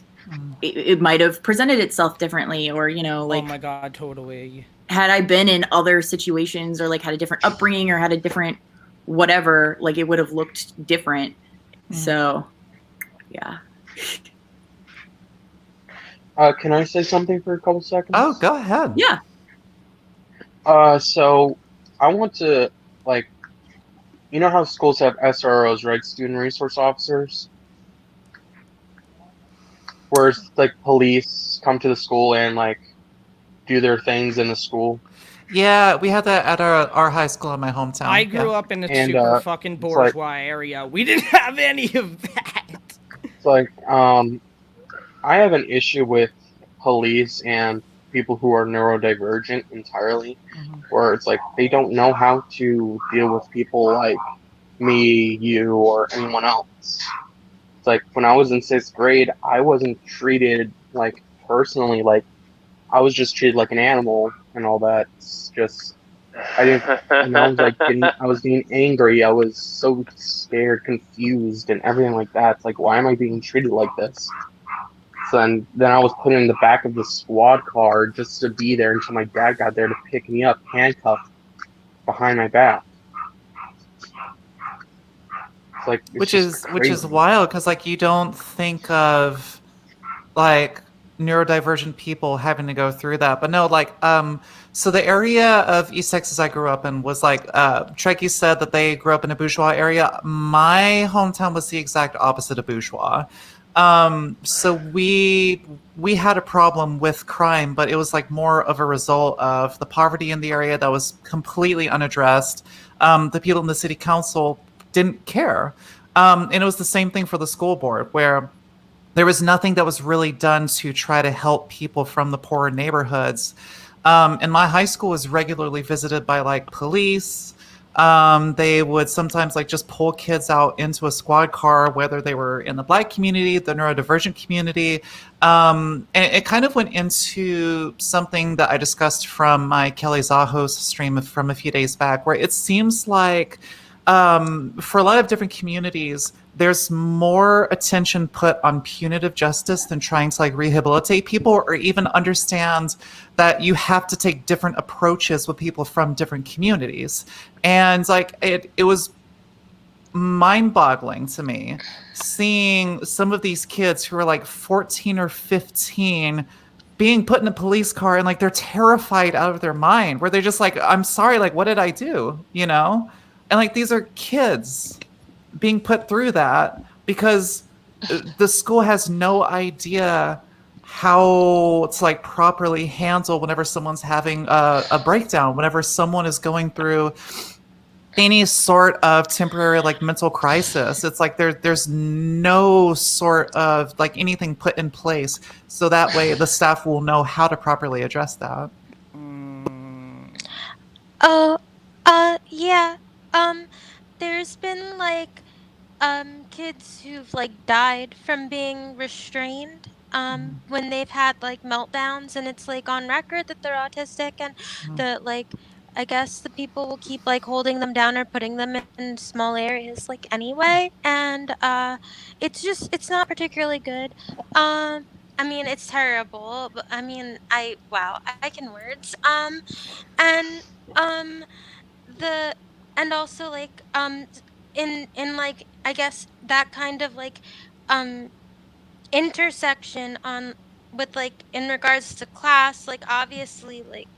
it might have presented itself differently, or, you know, like, oh my God, totally. Had I been in other situations, or like had a different upbringing, or had a different whatever, like it would have looked different. So, yeah. Can I say something for a couple seconds? Oh, go ahead. Yeah. So I want to, like, you know how schools have SROs, right? Student resource officers? Where like police come to the school and like do their things in the school. Yeah, we had that at our high school in my hometown. I grew up in a super fucking bourgeois area. We didn't have any of that. It's like, I have an issue with police and people who are neurodivergent entirely, where it's like they don't know how to deal with people like me, you, or anyone else. It's like when I was in 6th grade, I wasn't treated like personally, like I was just treated like an animal and all that. It's just, I didn't, and I was like, I was being angry. I was so scared, confused, and everything like that. It's like, why am I being treated like this? So then I was put in the back of the squad car just to be there until my dad got there to pick me up, handcuffed behind my back. It's like, it's which is wild, because like you don't think of like neurodivergent people having to go through that, but no, like so the area of East Texas I grew up in was like Trekkie said that they grew up in a bourgeois area. My hometown was the exact opposite of bourgeois. So we had a problem with crime, but it was like more of a result of the poverty in the area that was completely unaddressed. The people in the city council didn't care. And it was the same thing for the school board, where there was nothing that was really done to try to help people from the poorer neighborhoods. And my high school was regularly visited by like police. They would sometimes like just pull kids out into a squad car, whether they were in the Black community, the neurodivergent community. And it kind of went into something that I discussed from my Kelly Zahos stream from a few days back, where it seems like for a lot of different communities, there's more attention put on punitive justice than trying to like rehabilitate people or even understand that you have to take different approaches with people from different communities. And like it was mind-boggling to me seeing some of these kids who are like 14 or 15 being put in a police car and like they're terrified out of their mind, where they're just like, I'm sorry, like what did I do? You know? And like these are kids being put through that because the school has no idea how to like properly handle whenever someone's having a breakdown, whenever someone is going through any sort of temporary like mental crisis. It's like there's no sort of like anything put in place so that way the staff will know how to properly address that. Oh, yeah. There's been like kids who've like died from being restrained when they've had like meltdowns, and it's like on record that they're autistic, and the like I guess the people will keep like holding them down or putting them in small areas like anyway, and it's not particularly good. I mean, it's terrible, but I mean, I can words. And the and also like in like I guess that kind of like um intersection on with like in regards to class, like obviously like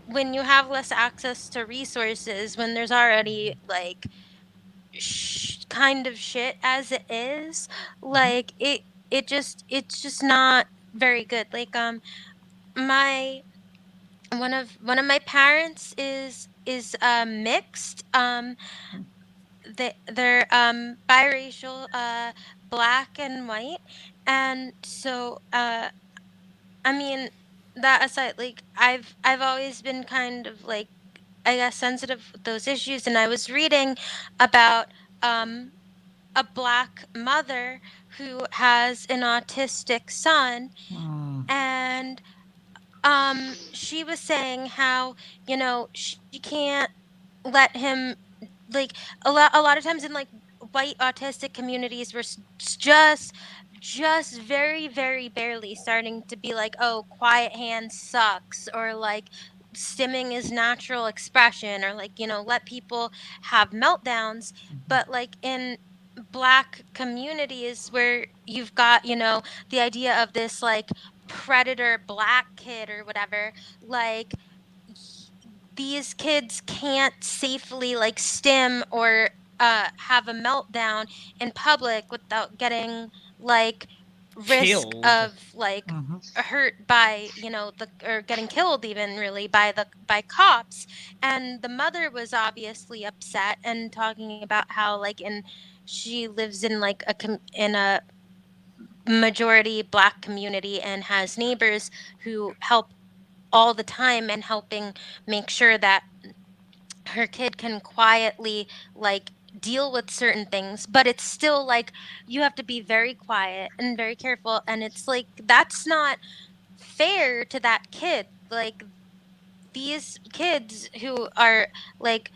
when you have less access to resources, when there's already like kind of shit as it is, like it's just not very good. Like my one of my parents is mixed. They're biracial, black and white, and so I mean, that aside, like I've always been kind of like I guess sensitive with those issues, and I was reading about a black mother who has an autistic son, and she was saying how, you know, she can't let him like a lot of times in like white autistic communities we're just very very barely starting to be like, oh, quiet hand sucks, or like stimming is natural expression, or like, you know, let people have meltdowns. But like in black communities where you've got, you know, the idea of this like predator black kid or whatever, like these kids can't safely like stim or have a meltdown in public without getting like risk Killed. of like hurt by, you know, the or getting killed even really by cops. And the mother was obviously upset and talking about how like she lives in like in a majority black community and has neighbors who help all the time and helping make sure that her kid can quietly like deal with certain things, but it's still like you have to be very quiet and very careful, and it's like that's not fair to that kid. Like these kids who are like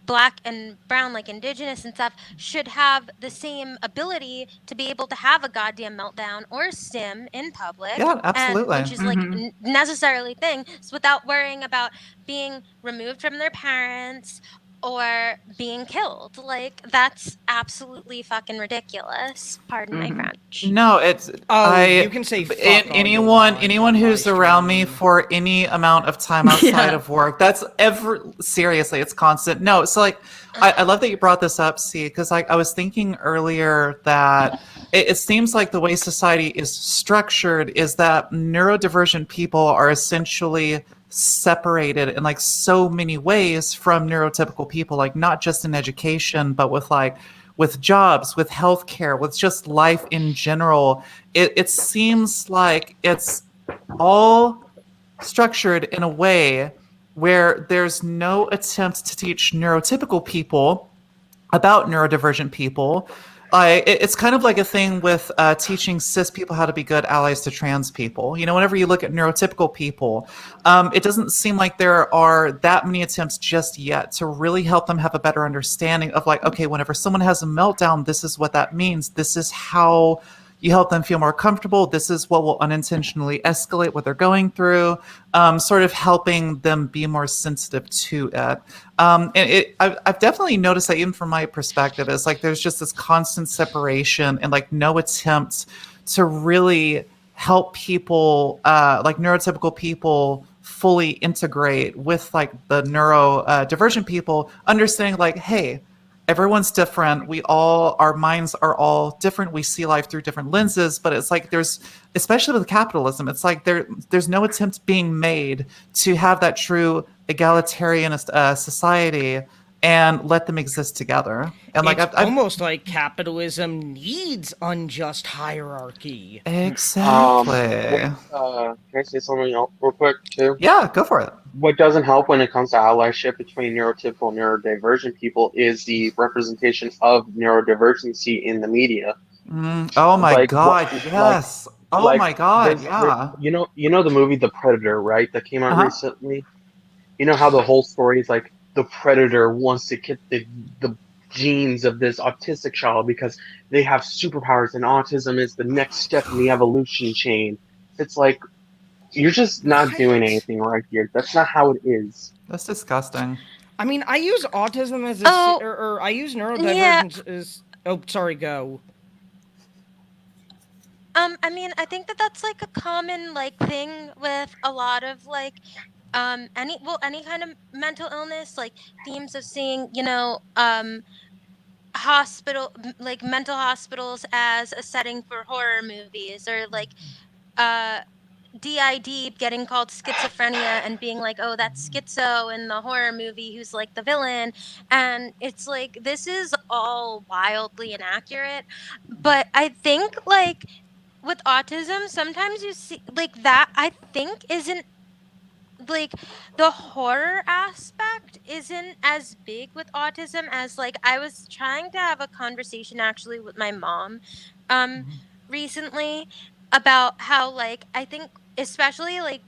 black and brown, like indigenous and stuff, should have the same ability to be able to have a goddamn meltdown or stim in public. Yeah, And absolutely. which is like necessarily thing, so without worrying about being removed from their parents or being killed. Like that's absolutely fucking ridiculous. Pardon my French. No, it's You can say fuck all you want anyone on who's my around me stream. for any amount of time outside of work. That's seriously, it's constant. No, so like I love that you brought this up, C, because like I was thinking earlier that it seems like the way society is structured is that neurodivergent people are essentially separated in like so many ways from neurotypical people, like not just in education, but with jobs, with healthcare, with just life in general. It seems like it's all structured in a way where there's no attempt to teach neurotypical people about neurodivergent people. It's kind of like a thing with teaching cis people how to be good allies to trans people. You know, whenever you look at neurotypical people, it doesn't seem like there are that many attempts just yet to really help them have a better understanding of, like, okay, whenever someone has a meltdown, this is what that means. This is how you help them feel more comfortable. This is what will unintentionally escalate what they're going through, sort of helping them be more sensitive to it. I've definitely noticed that even from my perspective, it's like there's just this constant separation and like no attempt to really help people, like neurotypical people, fully integrate with like the neurodivergent people, understanding like, hey, everyone's different. Our minds are all different. We see life through different lenses, but it's like there's, especially with capitalism, it's like there's no attempt being made to have that true egalitarianist society and let them exist together. And like It's almost like capitalism needs unjust hierarchy. exactly. Can I say something else real quick too? Yeah, go for it. What doesn't help when it comes to allyship between neurotypical and neurodivergent people is the representation of neurodivergency in the media. Oh my Like, god, what, yes. Oh like my god, yeah. you know the movie The Predator, right? That came out Uh-huh. recently. You know how the whole story is like the predator wants to get the genes of this autistic child because they have superpowers and autism is the next step in the evolution chain. It's like you're just not doing anything right here. That's not how it is. That's disgusting. I mean, I use autism as or I use neurodivergence as. Oh, sorry, go. I mean, I think that's like a common like thing with a lot of like any kind of mental illness, like themes of seeing, like mental hospitals as a setting for horror movies, or like uh DID getting called schizophrenia and being like, oh, that's schizo in the horror movie who's like the villain. And it's like, this is all wildly inaccurate. But I think like with autism, sometimes you see like that, I think isn't like the horror aspect isn't as big with autism as like I was trying to have a conversation actually with my mom recently about how like I think especially like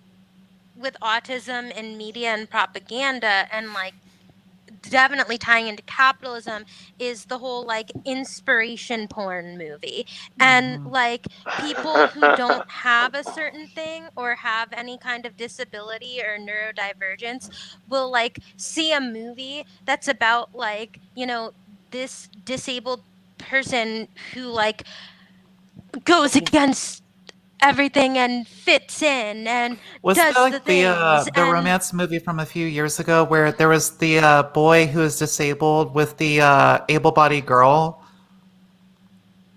with autism in media and propaganda and like definitely tying into capitalism is the whole like inspiration porn movie, and like people who don't have a certain thing or have any kind of disability or neurodivergence will like see a movie that's about like this disabled person who like goes against everything and fits in and Was that does the like things the and romance movie from a few years ago where there was the boy who is disabled with the able-bodied girl?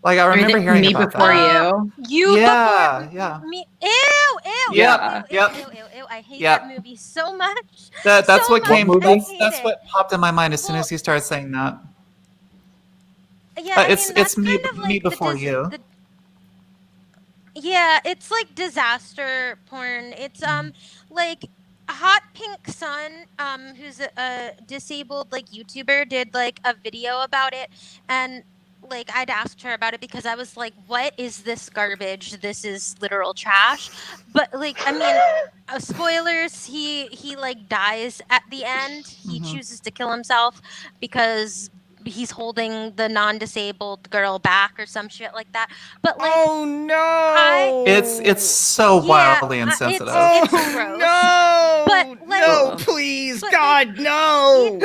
Like I remember hearing Me about Before that. You. Yeah, before yeah. me. Ew, Yep, ew, ew, yep, ew, ew, ew. I hate yep. that movie so much. That's So what What much. came. movie? I hate That's it. what popped in my mind as soon Well, as you started saying that. yeah, I mean It's that's kind of me like before you. yeah, it's like disaster porn. It's like Hot Pink Sun, who's a disabled like YouTuber, did like a video about it, and like I'd asked her about it because I was like, "What is this garbage? This is literal trash." But like, I mean, spoilers. He like dies at the end. He Mhm. chooses to kill himself because he's holding the non-disabled girl back or some shit like that. But like Oh I It's no! so yeah, wildly insensitive. it's Oh gross. But no! like No, Ugh. please, but like God, no!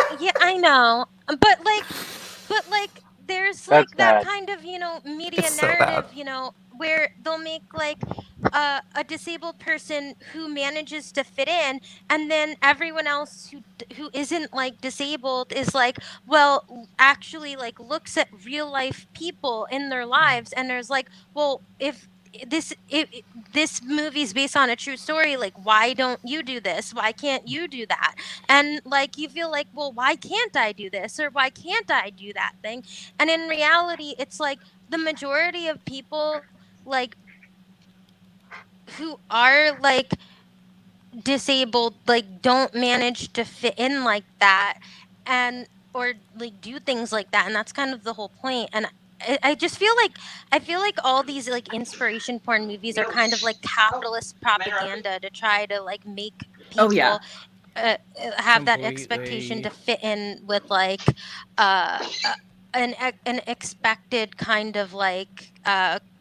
yeah, I know. But like there's like That's that bad. kind of, media It's so bad. narrative, where they'll make like a disabled person who manages to fit in, and then everyone else who isn't like disabled is like, well, actually like looks at real life people in their lives and there's like, well, if this movie's based on a true story, like why don't you do this? Why can't you do that? And like you feel like, well, why can't I do this or why can't I do that thing? And in reality it's like the majority of people like who are like disabled like don't manage to fit in like that, and or like do things like that, and that's kind of the whole point. And I just feel like all these like inspiration porn movies are kind of like capitalist propaganda to try to like make people Oh yeah. have that expectation to fit in with like uh, uh, an expected kind of like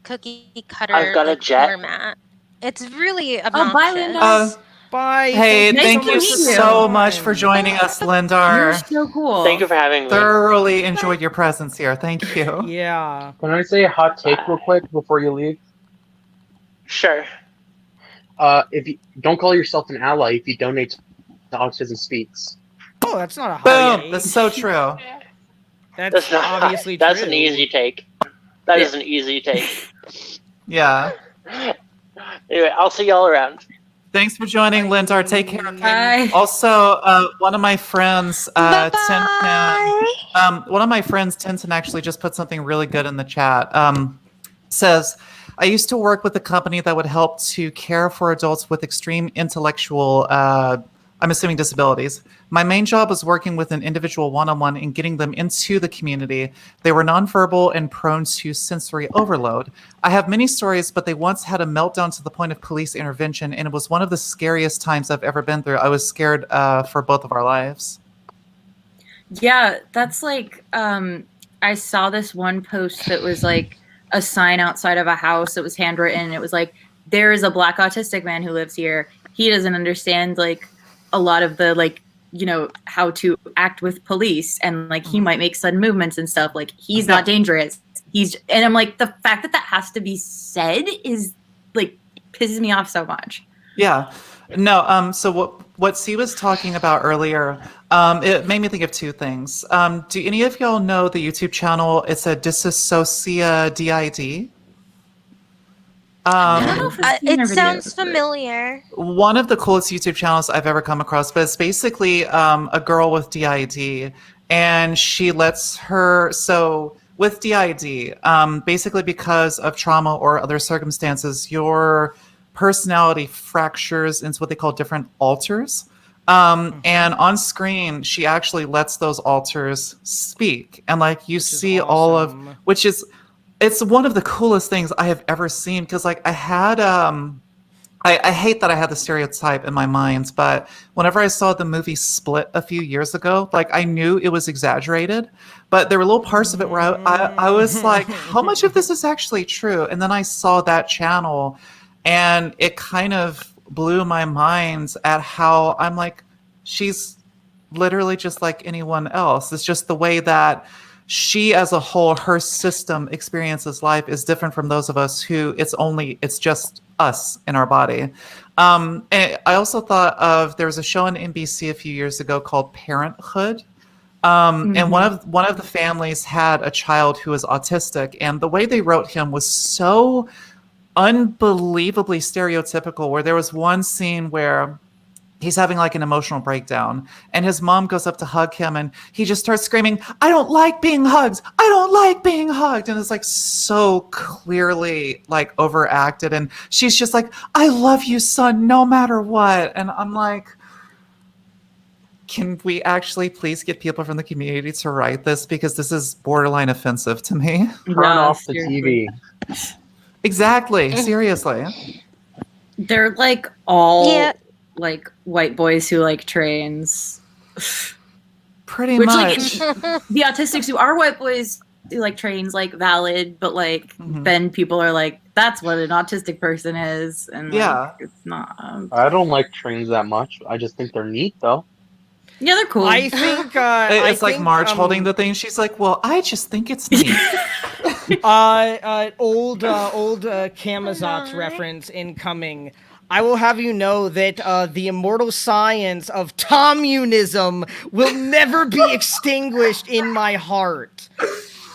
cookie cutter got a like jet. format. It's really Oh, bye, obnoxious. Linda. Bye. Hey, Nice thank to you meet you. so much for joining us, You're Lindar. so cool. Thank you for having me. Thoroughly enjoyed your presence here. Thank you. Yeah. Can I say a hot take real quick before you leave? Sure. If you don't call yourself an ally if you donate to Autism Speaks. Oh, that's not a hot Boom! take. That's so true. That's That's not obviously That's true. an easy take. That Yeah. is an easy take. Yeah. Anyway, I'll see y'all around. Thanks for joining, Lindar. Take care. Bye. Also, one of my friends, Bye Tintin, one of my friends, Tintin, actually just put something really good in the chat. Says, I used to work with a company that would help to care for adults with extreme intellectual, I'm assuming disabilities. My main job was working with an individual one-on-one and getting them into the community. They were nonverbal and prone to sensory overload. I have many stories, but they once had a meltdown to the point of police intervention, and it was one of the scariest times I've ever been through. I was scared for both of our lives. Yeah, that's like I saw this one post that was like a sign outside of a house that was handwritten, and it was like, there is a Black autistic man who lives here. He doesn't understand like a lot of the like, you know, how to act with police, and like he might make sudden movements and stuff. Like he's not dangerous. And I'm like, the fact that that has to be said is like pisses me off so much. Yeah. No, so what C was talking about earlier, it made me think of two things. Do any of y'all know the YouTube channel? It's a Disassocia DID. I don't know if I've seen their It sounds videos, but- familiar. One of the coolest YouTube channels I've ever come across, but it's basically a girl with DID, and she lets her, so with DID, basically because of trauma or other circumstances, your personality fractures into what they call different alters. And on screen, she actually lets those alters speak. And like you see all of, awesome. which is, it's one of the coolest things I have ever seen. Cause like I had, I hate that I had the stereotype in my mind, but whenever I saw the movie Split a few years ago, like I knew it was exaggerated, but there were little parts of it where I was like, how much of this is actually true? And then I saw that channel and it kind of blew my mind at how I'm like, she's literally just like anyone else. It's just the way that she as a whole, her system experiences life is different from those of us who it's just us in our body. And I also thought of, there was a show on NBC a few years ago called Parenthood. And one of the families had a child who was autistic, and the way they wrote him was so unbelievably stereotypical, where there was one scene where he's having like an emotional breakdown and his mom goes up to hug him and he just starts screaming, I don't like being hugged. I don't like being hugged. And it's like so clearly like overacted. And she's just like, I love you, son, no matter what. And I'm like, can we actually please get people from the community to write this? Because this is borderline offensive to me. Turn off the TV. Exactly. Seriously. They're like all Yeah. like white boys who like trains. Pretty Which like much. the autistics who are white boys who like trains like valid, but like then people are like, that's what an autistic person is, and like, it's not. I don't like trains that much. I just think they're neat though. Yeah, they're cool. I think It's like Marge holding the thing. She's like, well, I just think it's neat. old Kamazot's reference incoming. I will have you know that the immortal science of Tommunism will never be extinguished in my heart.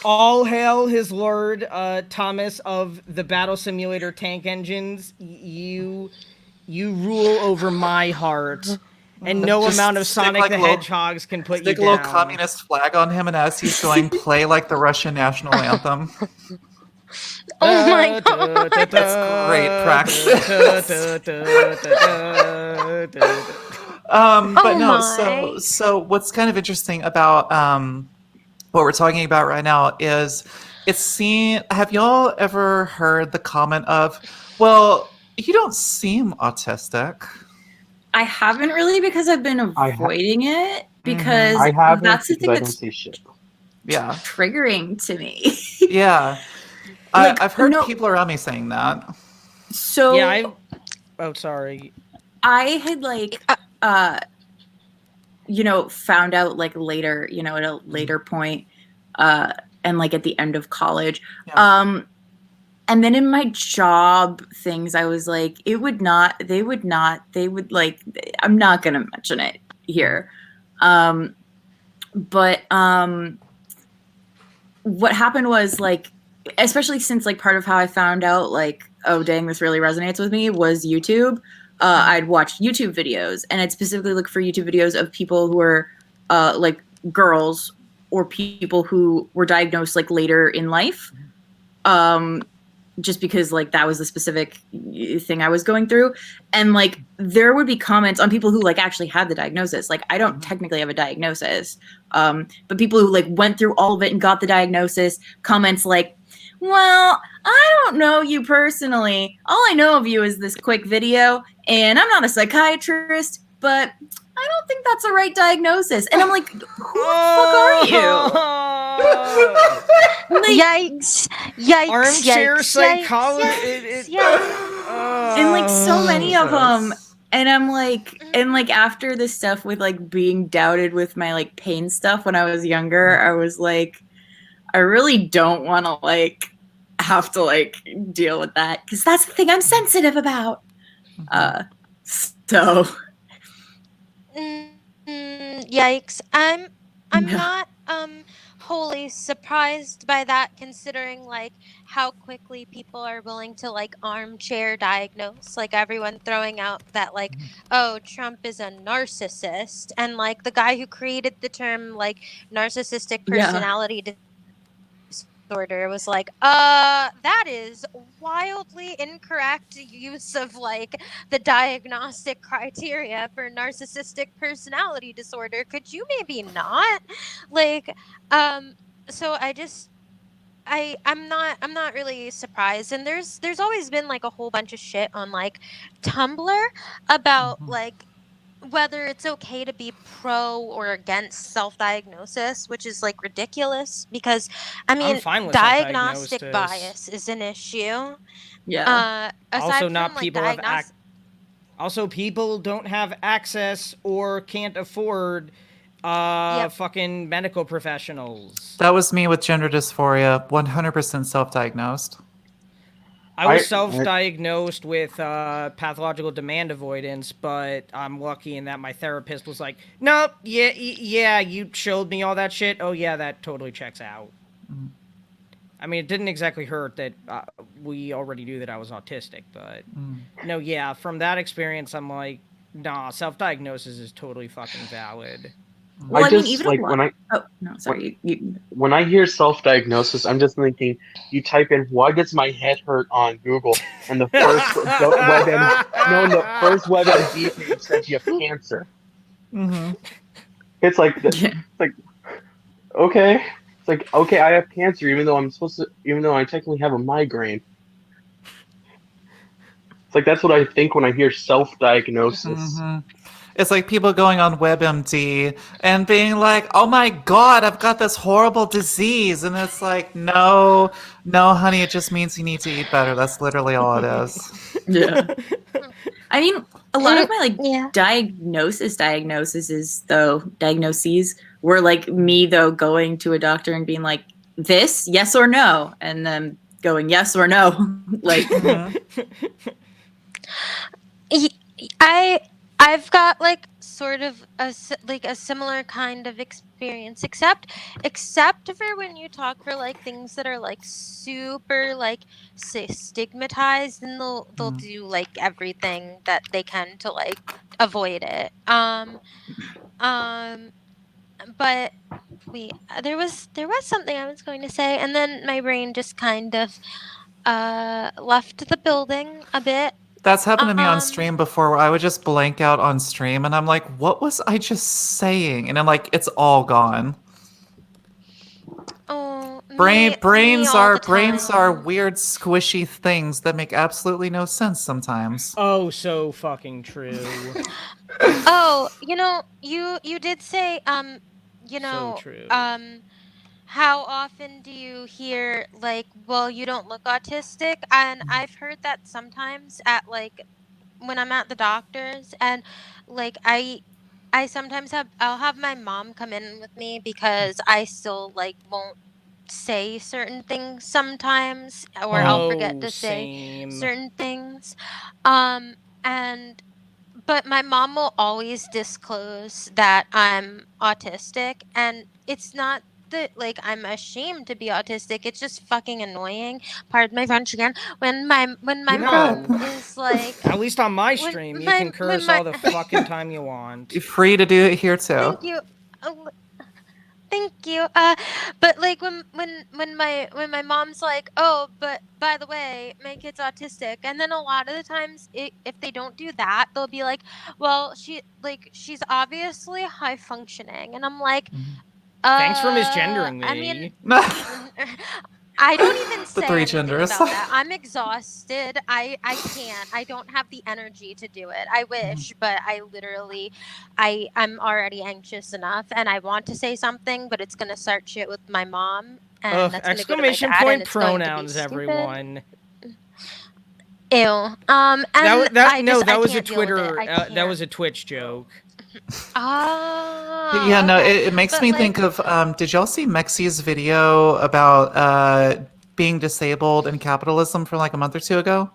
All hail his lord, Thomas of the Battle Simulator tank engines. You rule over my heart. And no Just amount of stick Sonic like the a little- Hedgehogs can put you Stick a down. little communist flag on him, and as he's going, play like the Russian national anthem. Oh my god. It's great practice. But Oh no, my. so what's kind of interesting about what we're talking about right now is have y'all ever heard the comment of, well, you don't seem autistic? I haven't really because I've been I ha- avoiding it because I haven't that's the because thing I don't that's say shit. Yeah. triggering to me. Yeah. Like, I've heard no, people around me saying that. so Yeah, oh, sorry. I had like found out like later, at a later point, and like at the end of college. Yeah. And then in my job things, I was like, I'm not gonna mention it here. But what happened was, like, especially since like part of how I found out like, oh dang, this really resonates with me was YouTube. I'd watch YouTube videos, and I'd specifically look for YouTube videos of people who were like girls or people who were diagnosed like later in life. Just because like that was the specific thing I was going through. And like there would be comments on people who like actually had the diagnosis. Like I don't technically have a diagnosis, but people who like went through all of it and got the diagnosis, comments like, well, I don't know you personally. All I know of you is this quick video, and I'm not a psychiatrist, but I don't think that's the right diagnosis. And I'm like, who the fuck are you? Like, Yikes. Yikes. Armchair Yikes. psychologist. And like so many of them, and I'm like, and like after this stuff with like being doubted with my like pain stuff when I was younger, I was like, I really don't want to like have to like deal with that because that's the thing I'm sensitive about. So Yikes. I'm not wholly surprised by that, considering like how quickly people are willing to like armchair diagnose, like everyone throwing out that like, oh, Trump is a narcissist, and like the guy who created the term like narcissistic personality disorder was like, that is wildly incorrect use of like the diagnostic criteria for narcissistic personality disorder. Could you maybe not? Like, so I'm not really surprised. And there's always been like a whole bunch of shit on like Tumblr about like whether it's okay to be pro or against self-diagnosis, which is like ridiculous because I mean, I'm fine with diagnostic self-diagnosis. bias is an issue. yeah. Also, Aside not from like people have Also, people don't have access or can't afford fucking medical professionals. That was me with gender dysphoria, 100% self-diagnosed. I was self-diagnosed with pathological demand avoidance, but I'm lucky in that my therapist was like, "Nope, yeah, you showed me all that shit. Oh yeah, that totally checks out." I mean, it didn't exactly hurt that we already knew that I was autistic, but no, yeah, from that experience, I'm like, nah, self-diagnosis is totally fucking valid. Well, I I mean, just even like when I hear self-diagnosis, I'm just thinking you type in "why does my head hurt" on Google, and the first WebMD page says you have cancer. It's like okay, it's like okay, I have cancer, even though I technically have a migraine. It's like that's what I think when I hear self-diagnosis. It's like people going on WebMD and being like, "Oh my god, I've got this horrible disease," and it's like, no, honey, it just means you need to eat better. That's literally all it is. Yeah. I mean, a lot of my like Yeah. diagnoses were like me though going to a doctor and being like, this, yes or no, and then going yes or no. Like I've got like sort of a similar kind of experience, except for when you talk for like things that are like super like stigmatized, and they'll do like everything that they can to like avoid it. But wait, there was something I was going to say, and then my brain just kind of left the building a bit. That's happened to me on Um, stream before where I would just blank out on stream and I'm like, what was I just saying? And I'm like, it's all gone. oh, me Brains all the are time. weird squishy things that make absolutely no sense sometimes. Oh, so fucking true. Oh, you did say, So true. how often do you hear like, well, you don't look autistic? And I've heard that sometimes at like when I'm at the doctor's, and like I sometimes I'll have my mom come in with me because I still like won't say certain things sometimes, or I'll forget Oh, to say same. certain things. And but my mom will always disclose that I'm autistic, and it's not that like I'm ashamed to be autistic. It's just fucking annoying. Pardon my French again. When my You mom know, is like, at least on my when stream, you my can when curse my all the fucking time you want. You're free to do it here too. thank you. Uh, Thank you. But like when my mom's like, "Oh, but by the way, my kid's autistic," and then a lot of the times, if they don't do that, they'll be like, "Well, she's obviously high functioning," and I'm like, Thanks for misgendering I mean, me. I don't even The say three anything genders. about that. I'm exhausted. I can't. I don't have the energy to do it. I wish, but I literally I'm already anxious enough, and I want to say something, but it's going to start shit with my mom, and Ugh, that's going to go to my exclamation dad, and point it's going to be pronouns, stupid. everyone. Ew. And That I was a can't deal with it. Twitter, I that was can't. a Twitch joke. Yeah, Oh, no, okay. it makes But me think like, of did y'all see Mexi's video about being disabled in capitalism from like a month or two ago?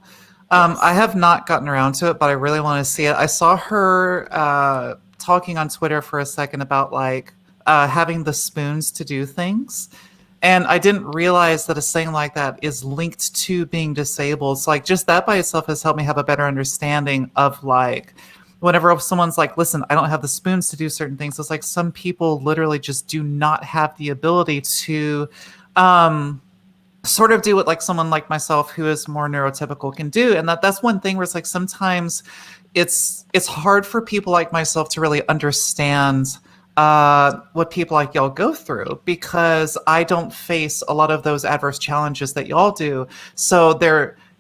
I Yes. have not gotten around to it, but I really want to see it. I saw her talking on Twitter for a second about like having the spoons to do things. And I didn't realize that a saying like that is linked to being disabled. So like just that by itself has helped me have a better understanding of like whenever someone's like, listen, I don't have the spoons to do certain things. It's like some people literally just do not have the ability to sort of do what like someone like myself who is more neurotypical can do. And that's one thing where it's like sometimes it's hard for people like myself to really understand what people like y'all go through because I don't face a lot of those adverse challenges that y'all do. So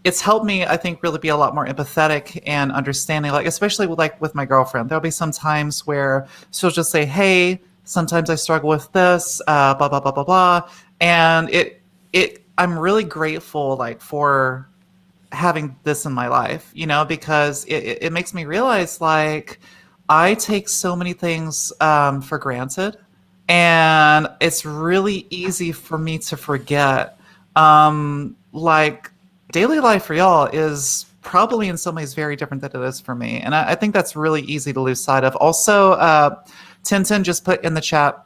it's helped me, I think, really be a lot more empathetic and understanding. Like, especially with my girlfriend, there'll be some times where she'll just say, "Hey, sometimes I struggle with this, blah blah blah blah blah," and I'm really grateful like for having this in my life, because it makes me realize like I take so many things for granted, and it's really easy for me to forget. Like daily life for y'all is probably in some ways very different than it is for me, and I think that's really easy to lose sight of. Also, Tintin just put in the chat,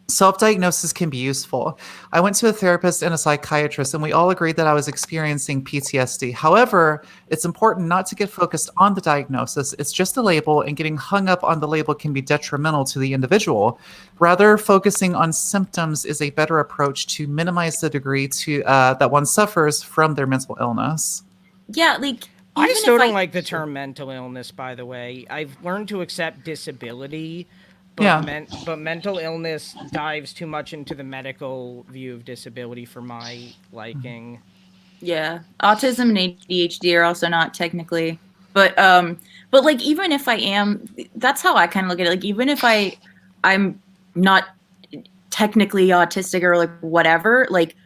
self-diagnosis can be useful. I went to a therapist and a psychiatrist, and we all agreed that I was experiencing PTSD. However, it's important not to get focused on the diagnosis. It's just a label, and getting hung up on the label can be detrimental to the individual. Rather, focusing on symptoms is a better approach to minimize the degree to that one suffers from their mental illness. Yeah, like I even still if don't like the term mental illness, by the way. I've learned to accept disability, but Yeah. but mental illness dives too much into the medical view of disability for my liking. Yeah, autism and ADHD are also not technically, but like even if I am, that's how I kind of look at it. Like even if I'm not technically autistic or like whatever, like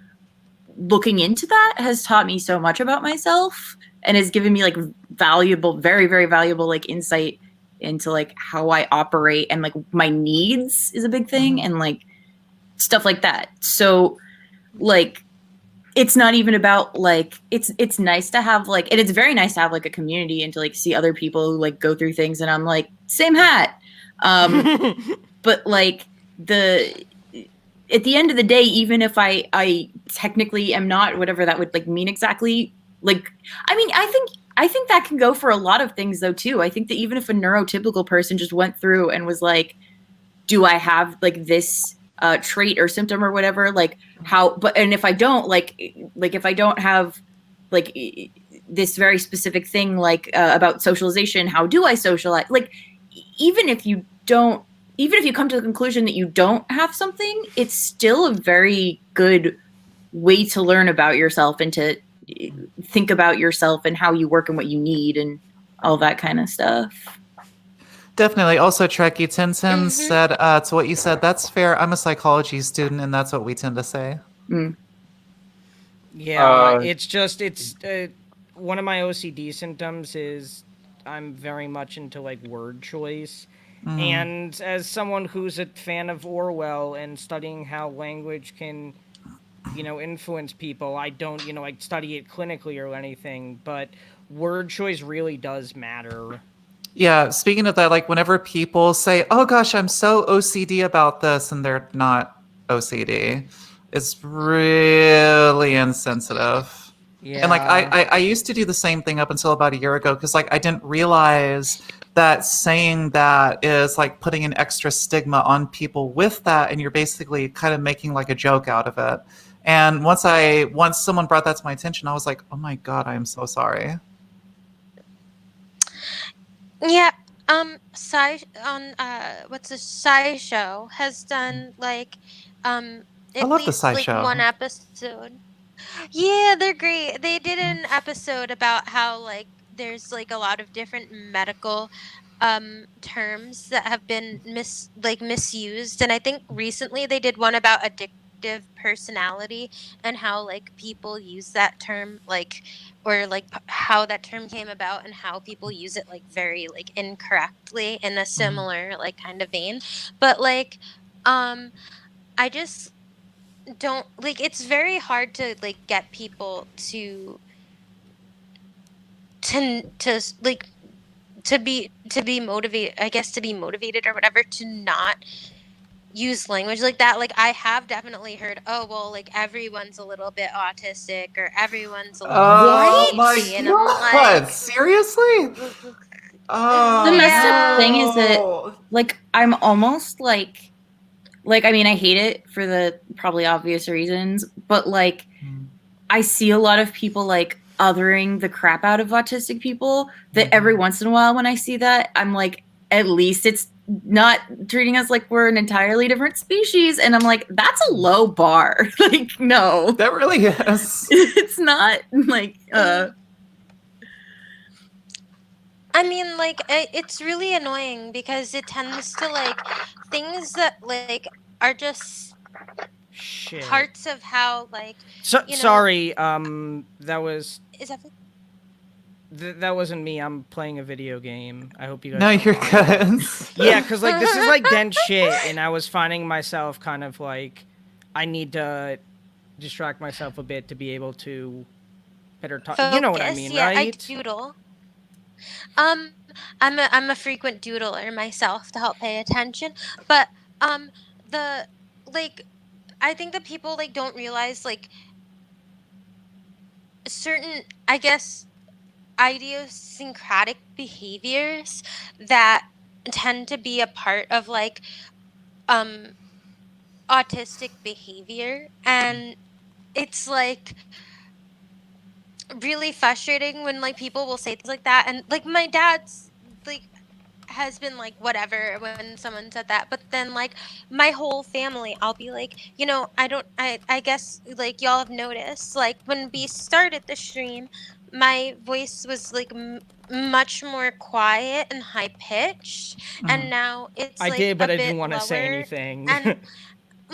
looking into that has taught me so much about myself and has given me like valuable, very, very valuable like insight into like how I operate, and like my needs is a big thing, and like stuff like that. So like it's not even about like it's nice to have like, and it's very nice to have like a community and to like see other people who like go through things, and I'm like same hat. But like at the end of the day, even if I technically am not, whatever that would like mean exactly, like I mean I think that can go for a lot of things though too. I think that even if a neurotypical person just went through and was like, do I have like this trait or symptom or whatever, like how, but, and if I don't like if I don't have like this very specific thing, like about socialization, how do I socialize? Like, even if you come to the conclusion that you don't have something, it's still a very good way to learn about yourself and to think about yourself and how you work and what you need and all that kind of stuff. Definitely. Also, Trekkie Tintin said to what you said, that's fair. I'm a psychology student, and that's what we tend to say. Yeah, it's one of my OCD symptoms is I'm very much into like word choice. And as someone who's a fan of Orwell and studying how language can, influence people, I don't, like study it clinically or anything, but word choice really does matter. Yeah, speaking of that, like whenever people say, oh gosh, I'm so OCD about this, and they're not OCD, it's really insensitive. Yeah. And like I used to do the same thing up until about a year ago, because like I didn't realize that saying that is like putting an extra stigma on people with that, and you're basically kind of making like a joke out of it. And once someone brought that to my attention, I was like, oh my God, I am so sorry. Yeah. What's the SciShow has done like at love the least like SciShow. one episode. Yeah, they're great. They did an episode about how like there's like a lot of different medical terms that have been misused, and I think recently they did one about addictive personality and how like people use that term like or like how that term came about and how people use it like very like incorrectly in a similar like kind of vein. But like I just don't like it's very hard to like get people like to be motivated, I guess, to be motivated or whatever, to not use language like that. Like I have definitely heard, oh well, like everyone's a little bit autistic or everyone's a little Oh my ADHD, and I'm God! like, Seriously? Oh, The messed Yeah. up thing is that no. like I'm almost like I mean, I hate it for the probably obvious reasons, but like I see a lot of people like othering the crap out of autistic people, that every once in a while when I see that, I'm like, at least it's not treating us like we're an entirely different species. And I'm like, that's a low bar. Like, no. That really is. It's not like I mean, like it's really annoying because it tends to like things that like are just Shit. parts of how like So, you know, sorry, that was is that that wasn't me. I'm playing a video game. I hope you guys No, don't you're mind. good. Yeah, because like this is like dense shit, and I was finding myself kind of like I need to distract myself a bit to be able to better talk. You know what I focus? mean, Yeah, I right? doodle. I'm a frequent doodler myself to help pay attention, but the like I think that people like don't realize like certain, I guess, idiosyncratic behaviors that tend to be a part of like um autistic behavior, and it's like really frustrating when like people will say things like that, and like my dad's like has been like whatever when someone said that, but then like my whole family, I'll be like, I guess like y'all have noticed like when we started the stream, my voice was like much more quiet and high pitched, and now it's I like did, but a I bit didn't want to say lower. anything. And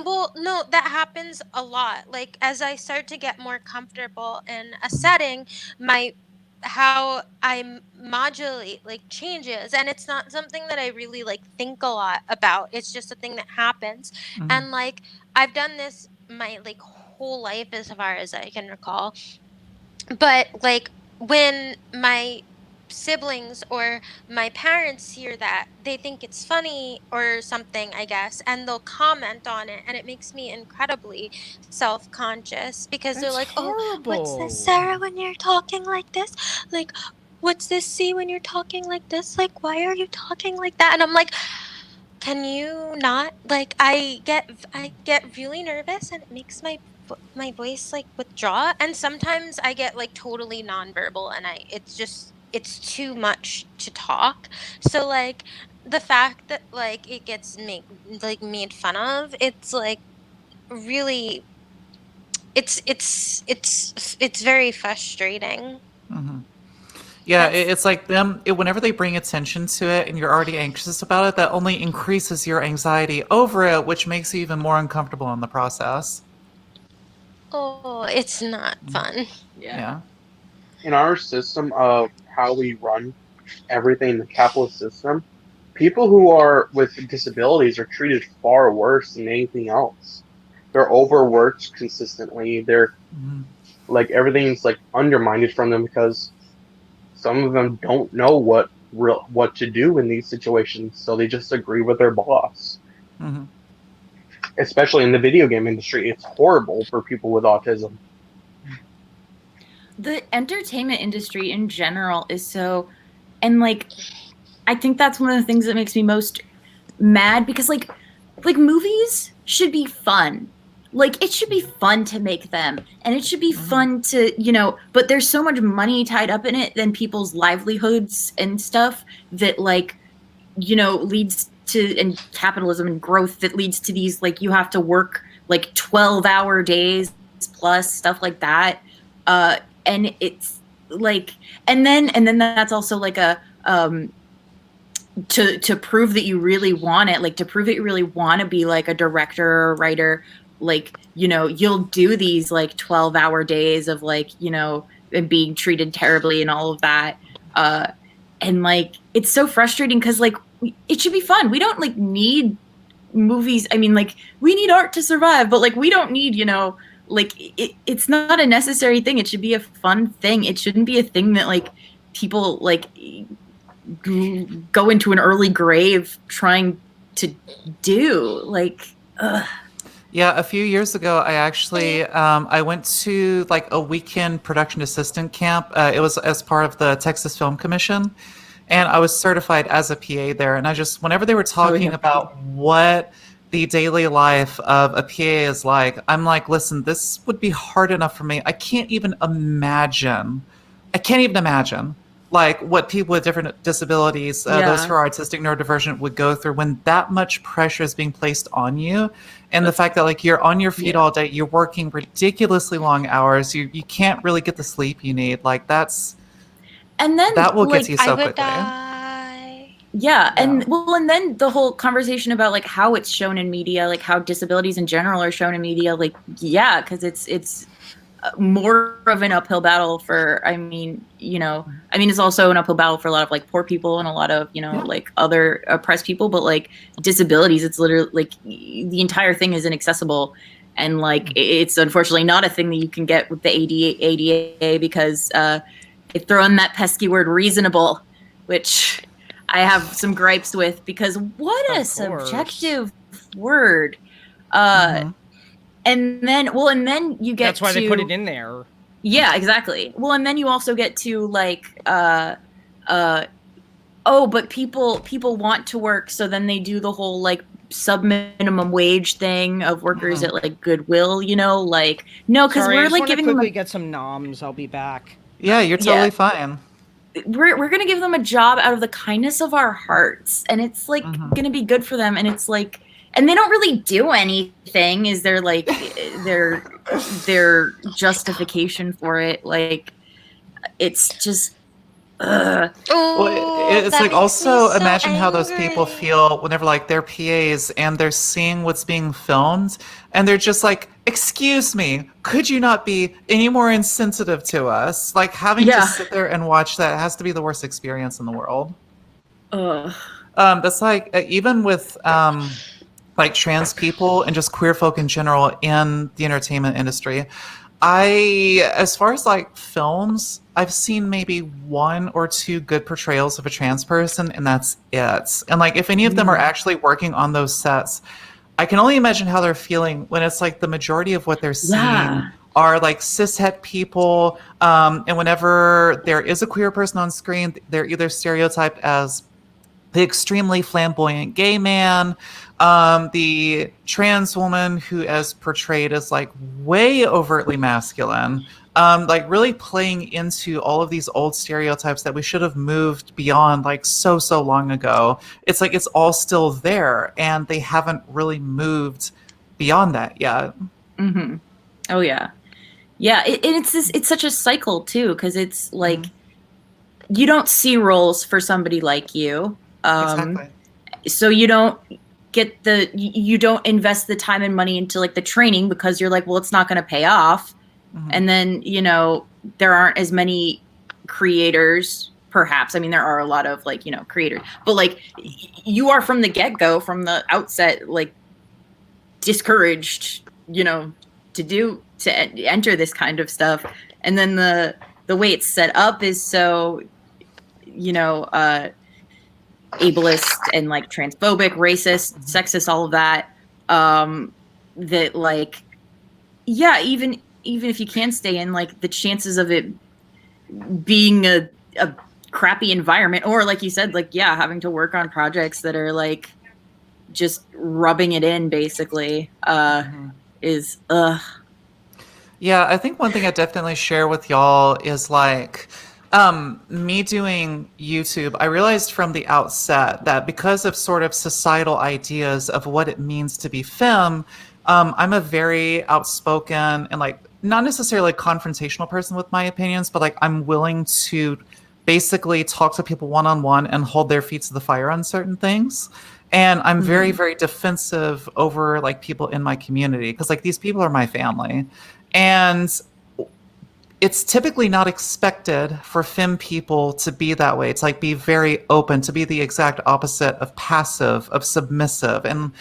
well, no, that happens a lot. Like as I start to get more comfortable in a setting, my how I modulate like changes, and it's not something that I really like think a lot about. It's just a thing that happens. And like I've done this my like whole life as far as I can recall. But like when my siblings or my parents hear that, they think it's funny or something, I guess, and they'll comment on it, and it makes me incredibly self-conscious because they're That's like, "Oh, what's horrible. this, Sarah, when you're talking like this? Like, what's this, C, when you're talking like this? Like, why are you talking like that?" And I'm like, Can you not like I get really nervous and it makes my voice like withdraw, and sometimes I get like totally nonverbal and it's too much to talk. So like the fact that like it gets made fun of, it's like really it's very frustrating. Yeah, That's it's like whenever they bring attention to it and you're already anxious about it, that only increases your anxiety over it, which makes you even more uncomfortable in the process. oh, it's not fun. Yeah. In our system of how we run everything in the capitalist system, people who are with disabilities are treated far worse than anything else. They're overworked consistently. They're like everything's like undermined from them because some of them don't know what to do in these situations, so they just agree with their boss. Mm-hmm. Especially in the video game industry, it's horrible for people with autism. The entertainment industry in general is so, and like, I think that's one of the things that makes me most mad, because like movies should be fun. Like, it should be fun to make them, and it should be fun to, but there's so much money tied up in it than people's livelihoods and stuff that like, leads to, and capitalism and growth that leads to these, like, you have to work like 12-hour days plus stuff like that. And it's like, and then that's also like a, to prove that you really want it, like to prove that you really want to be like a director or a writer, like, you'll do these like 12-hour days of like, and being treated terribly and all of that. And like, it's so frustrating because like, it should be fun. We don't like need movies. I mean, like, we need art to survive, but like, we don't need, like it's not a necessary thing. It should be a fun thing. It shouldn't be a thing that like people like go into an early grave trying to do. Like, ugh. Yeah, a few years ago, I actually I went to like a weekend production assistant camp. It was as part of the Texas Film Commission, and I was certified as a PA there. And I just, whenever they were talking about what the daily life of a PA is like, I'm like, listen, this would be hard enough for me. I can't even imagine like what people with different disabilities, those who are autistic, neurodivergent, would go through when that much pressure is being placed on you. And the fact that like you're on your feet all day, you're working ridiculously long hours, you can't really get the sleep you need. Like that will get you so quickly. Yeah, and and then the whole conversation about like how it's shown in media, like how disabilities in general are shown in media, like because it's more of an uphill battle for, it's also an uphill battle for a lot of like poor people and a lot of like other oppressed people, but like disabilities, it's literally like the entire thing is inaccessible, and like it's unfortunately not a thing that you can get with the ADA because they throw in that pesky word reasonable, which I have some gripes with, because what a subjective word. And then you get That's why they put it in there. Yeah, exactly. Well, and then you also get to like, but people want to work, so then they do the whole like sub-minimum wage thing of workers at like Goodwill, like, no, because we're like giving them get some noms. I'll be back. Yeah, you're totally fine. We're gonna give them a job out of the kindness of our hearts, and it's like gonna be good for them, and it's like, and they don't really do anything, is their like their justification for it. Like, it's just well, it's like, also imagine how those people feel whenever like they're PAs and they're seeing what's being filmed and they're just like, excuse me, could you not be any more insensitive to us? Like, having to sit there and watch that has to be the worst experience in the world. That's like, even with like trans people and just queer folk in general in the entertainment industry, as far as like films, I've seen maybe 1 or 2 good portrayals of a trans person, and that's it. And like, if any of them are actually working on those sets, I can only imagine how they're feeling when it's like the majority of what they're seeing are like cishet people. And whenever there is a queer person on screen, they're either stereotyped as the extremely flamboyant gay man, the trans woman who is portrayed as like way overtly masculine, like really playing into all of these old stereotypes that we should have moved beyond like so long ago. It's like it's all still there, and they haven't really moved beyond that yet. Mm-hmm. Oh yeah, yeah. It's such a cycle too, because it's like you don't see roles for somebody like you. Exactly. So you don't get you don't invest the time and money into like the training because you're like, well, it's not going to pay off. And then, you know, there aren't as many creators, perhaps. I mean, there are a lot of like, you know, creators, but like you are from the get-go, from the outset, like discouraged, you know, to enter this kind of stuff. And then the way it's set up is so, you know, ableist and like transphobic, racist, sexist, all of that, that like, yeah, even if you can stay in, like the chances of it being a crappy environment, or like you said, like, yeah, having to work on projects that are like just rubbing it in basically, is Yeah, I think one thing I definitely share with y'all is like me doing YouTube, I realized from the outset that because of sort of societal ideas of what it means to be femme, I'm a very outspoken and like not necessarily a confrontational person with my opinions, but like I'm willing to basically talk to people one-on-one and hold their feet to the fire on certain things. And I'm very, very defensive over like people in my community because like these people are my family. And it's typically not expected for femme people to be that way. It's like be very open, to be the exact opposite of passive, of submissive. And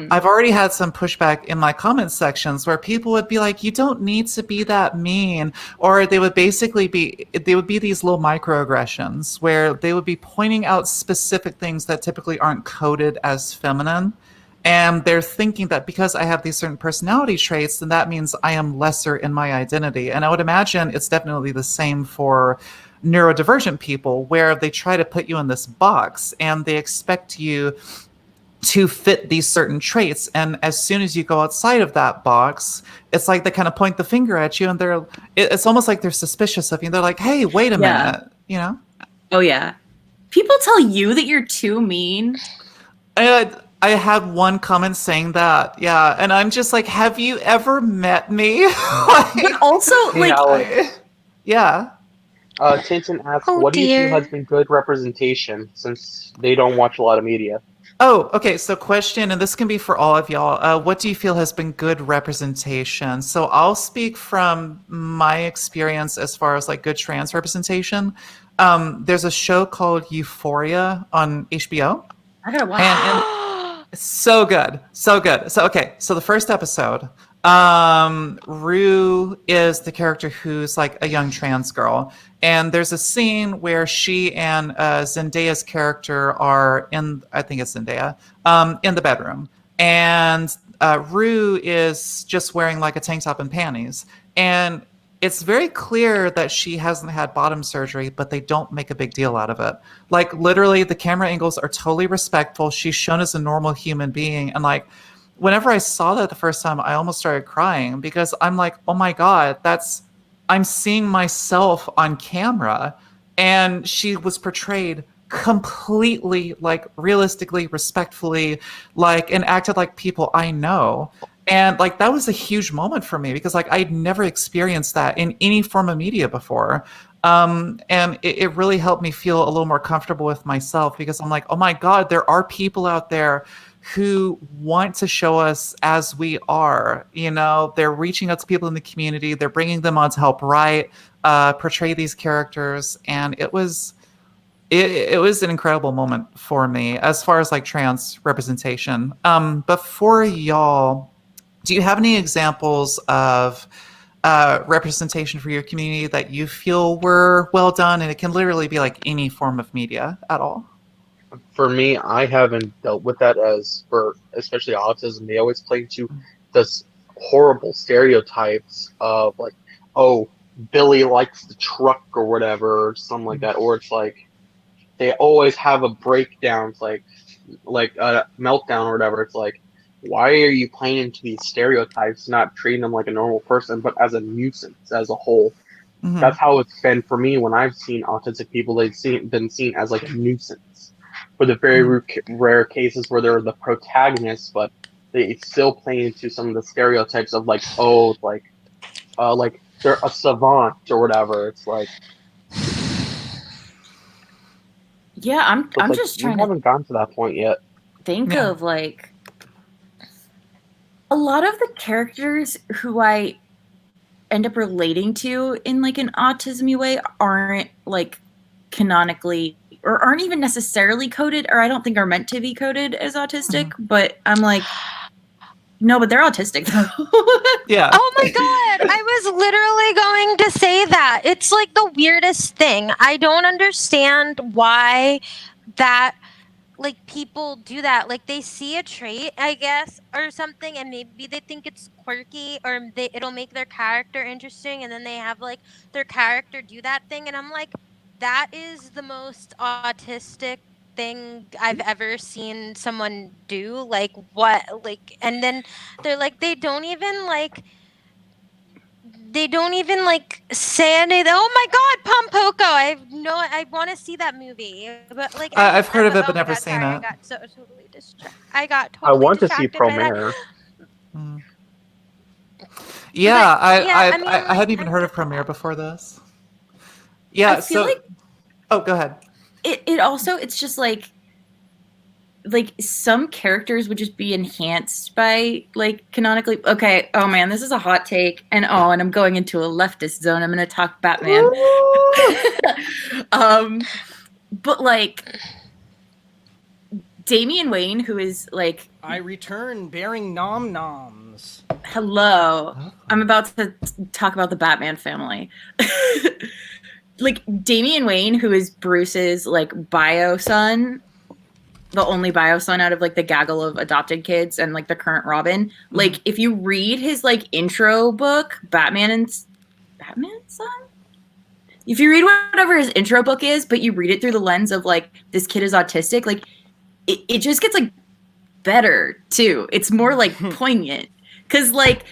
I've already had some pushback in my comment sections where people would be like, you don't need to be that mean. Or they would basically be these little microaggressions where they would be pointing out specific things that typically aren't coded as feminine. And they're thinking that because I have these certain personality traits, then that means I am lesser in my identity. And I would imagine it's definitely the same for neurodivergent people, where they try to put you in this box and they expect you to fit these certain traits. And as soon as you go outside of that box, it's like they kind of point the finger at you, and it's almost like they're suspicious of you. They're like, hey, wait a minute, you know? Oh yeah. People tell you that you're too mean. I had one comment saying that, yeah, and I'm just like, have you ever met me? But also, like, yeah. Tintin asks, what do you feel has been good representation, since they don't watch a lot of media? Oh, okay. So question, and this can be for all of y'all. What do you feel has been good representation? So I'll speak from my experience as far as like good trans representation. There's a show called Euphoria on HBO. I gotta watch and so good. So okay, so the first episode, Rue is the character who's like a young trans girl, and there's a scene where she and Zendaya's character are I think it's Zendaya, in the bedroom, and Rue is just wearing like a tank top and panties, and it's very clear that she hasn't had bottom surgery, but they don't make a big deal out of it. Like literally the camera angles are totally respectful. She's shown as a normal human being. And like, whenever I saw that the first time, I almost started crying because I'm like, oh my God, I'm seeing myself on camera. And she was portrayed completely like realistically, respectfully, like, and acted like people I know. And like that was a huge moment for me because like I'd never experienced that in any form of media before. And it really helped me feel a little more comfortable with myself because I'm like, oh my God, there are people out there who want to show us as we are. You know, they're reaching out to people in the community. They're bringing them on to help write, portray these characters. And it was an incredible moment for me as far as like trans representation. But for y'all, do you have any examples of representation for your community that you feel were well done? And it can literally be like any form of media at all. For me, I haven't dealt with that as for especially autism. They always play to this horrible stereotypes of like, oh, Billy likes the truck or whatever, or something like that. Or it's like, they always have a breakdown, it's like a meltdown or whatever. It's like, why are you playing into these stereotypes, not treating them like a normal person, but as a nuisance as a whole? Mhm. That's how it's been for me when I've seen autistic people. They've been seen as like a nuisance for the very rare cases where they're the protagonists, but they still play into some of the stereotypes of like, oh, like they're a savant or whatever. It's like, Yeah, I'm but like just we trying to haven't gotten to that point yet. think Yeah. of like a lot of the characters who I end up relating to in like an autism way aren't like canonically or aren't even necessarily coded, or I don't think are meant to be coded as autistic, but I'm like, no, but they're autistic though. Yeah. Oh my god, I was literally going to say that. It's like the weirdest thing. I don't understand why that like people do that. Like they see a trait, I guess, or something, and maybe they think it's quirky or it'll make their character interesting, and then they have like their character do that thing, and I'm like, that is the most autistic thing I've ever seen someone do. Like what? Like, and then they're like, they don't even like say anything. Oh my god, Pompoko! I want to see that movie, but like I've heard of it, oh but my never god, seen sorry, it. I got I totally want to see distracted by that. Promare. Mm. Yeah, yeah, I mean, I hadn't even heard of Premiere before this. Yeah, I feel so like oh, go ahead. it also, it's just like some characters would just be enhanced by like canonically. Okay, oh man, this is a hot take, and I'm going into a leftist zone. I'm gonna talk Batman. But like Damian Wayne, who is like, I return bearing nom noms. hello, Oh. I'm about to talk about the Batman family. Like Damian Wayne, who is Bruce's like bio son, the only bio son out of like the gaggle of adopted kids and like the current Robin. Like if you read his like intro book, Batman's son? If you read whatever his intro book is, but you read it through the lens of like this kid is autistic, like it just gets like better too. It's more like poignant. Cause like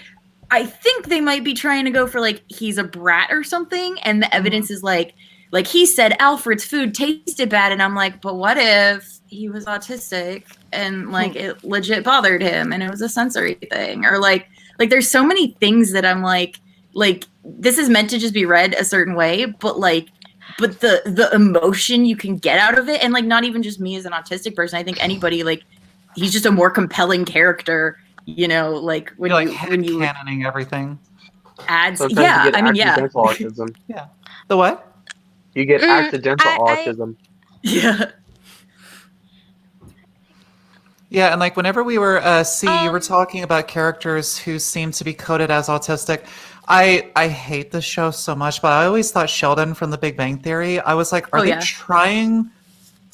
I think they might be trying to go for like he's a brat or something, and the evidence is like he said Alfred's food tasted bad, and I'm like, but what if he was autistic and like it legit bothered him and it was a sensory thing? Or like there's so many things that I'm like this is meant to just be read a certain way, but the emotion you can get out of it, and like not even just me as an autistic person, I think anybody, like he's just a more compelling character, you know, like when You're you like when you canoning everything. adds, Sometimes yeah, you get I mean, yeah. accidental autism. Yeah. The what? You get accidental I- autism. Yeah. Yeah, and like whenever we were you were talking about characters who seem to be coded as autistic. I hate this show so much, but I always thought Sheldon from The Big Bang Theory. I was like, are they yeah. trying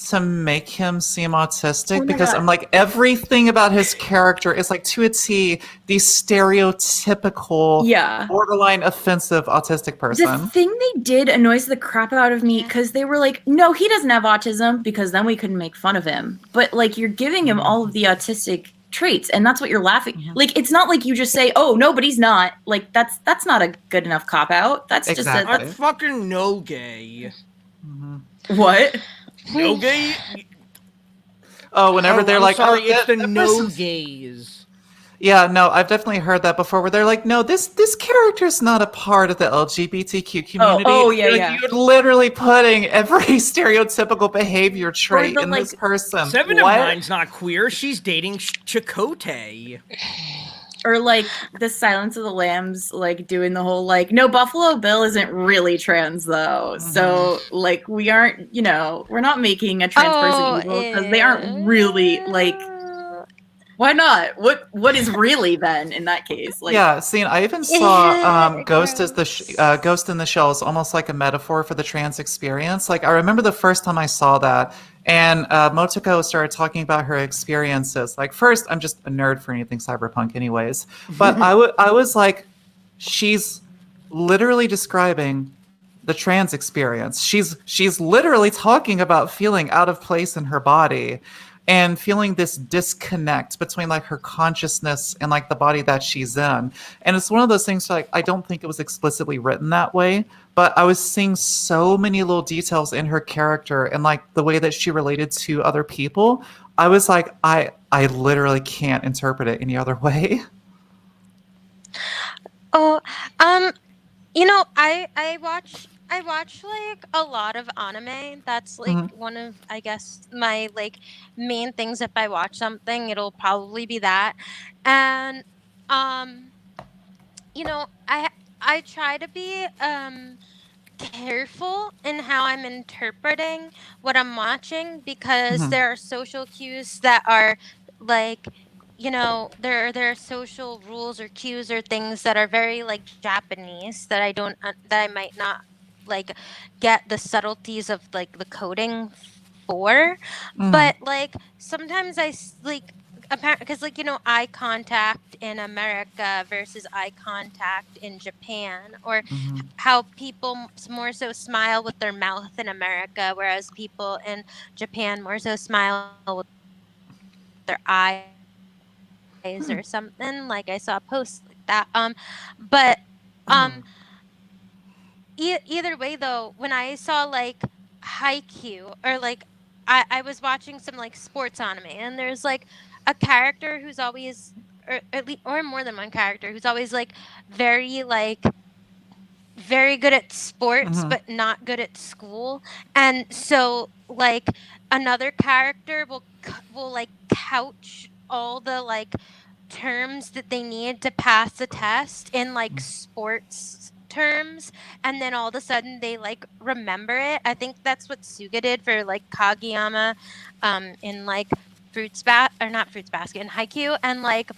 to make him seem autistic? Oh my Because God. I'm like, everything about his character is like to a T the stereotypical, Yeah. borderline offensive autistic person. The thing they did annoys the crap out of me, because they were like, no, he doesn't have autism, because then we couldn't make fun of him. But like, you're giving him all of the autistic traits, and that's what you're laughing. Like, it's not like you just say, oh no, but he's not. Like, that's not a good enough cop out. That's Exactly. I fucking no gay. what? No gay? Oh, whenever they're I'm like, sorry, oh, it's the that no person's- gays. Yeah, no, I've definitely heard that before. Where they're like, no, this character's not a part of the LGBTQ community. yeah, You're, like, yeah. you're literally putting every stereotypical behavior trait the, in this person. Seven of What? Nine's not queer. She's dating Chakotay. Or like the Silence of the Lambs, like doing the whole like, no, Buffalo Bill isn't really trans though. So like we aren't, you know, we're not making a trans person evil because they aren't really like. Why not? What is really then in that case? Like, Yeah, see, I even saw Ghost as the Ghost in the Shell is almost like a metaphor for the trans experience. Like I remember the first time I saw that, and Motoko started talking about her experiences. Like first, I'm just a nerd for anything cyberpunk, anyways. But I was like, she's literally describing the trans experience. She's literally talking about feeling out of place in her body and feeling this disconnect between like her consciousness and like the body that she's in. And it's one of those things like I don't think it was explicitly written that way, but I was seeing so many little details in her character and like the way that she related to other people. I was like, I literally can't interpret it any other way. Oh, I watch like a lot of anime. That's like one of, I guess, my like main things. If I watch something, it'll probably be that. And I try to be careful in how I'm interpreting what I'm watching because Mhm. there are social cues that are like, there are social rules or cues or things that are very like Japanese that I don't that I might not like get the subtleties of like the coding for. Mhm. But like sometimes like because like eye contact in America versus eye contact in Japan, or Mhm. how people more so smile with their mouth in America, whereas people in Japan more so smile with their eyes or something. Like I saw a post like that. But Oh. either way though, when I saw like Haikyuu, or like I was watching some like sports anime, and there's like a character who's always, or at least, or more than one character who's always like very like very good at sports Mhm. but not good at school. And so like another character will like couch all the like terms that they need to pass the test in like sports terms, and then all of a sudden they like remember it. I think that's what Suga did for like Kageyama in like Fruits Basket in Haikyuu. And like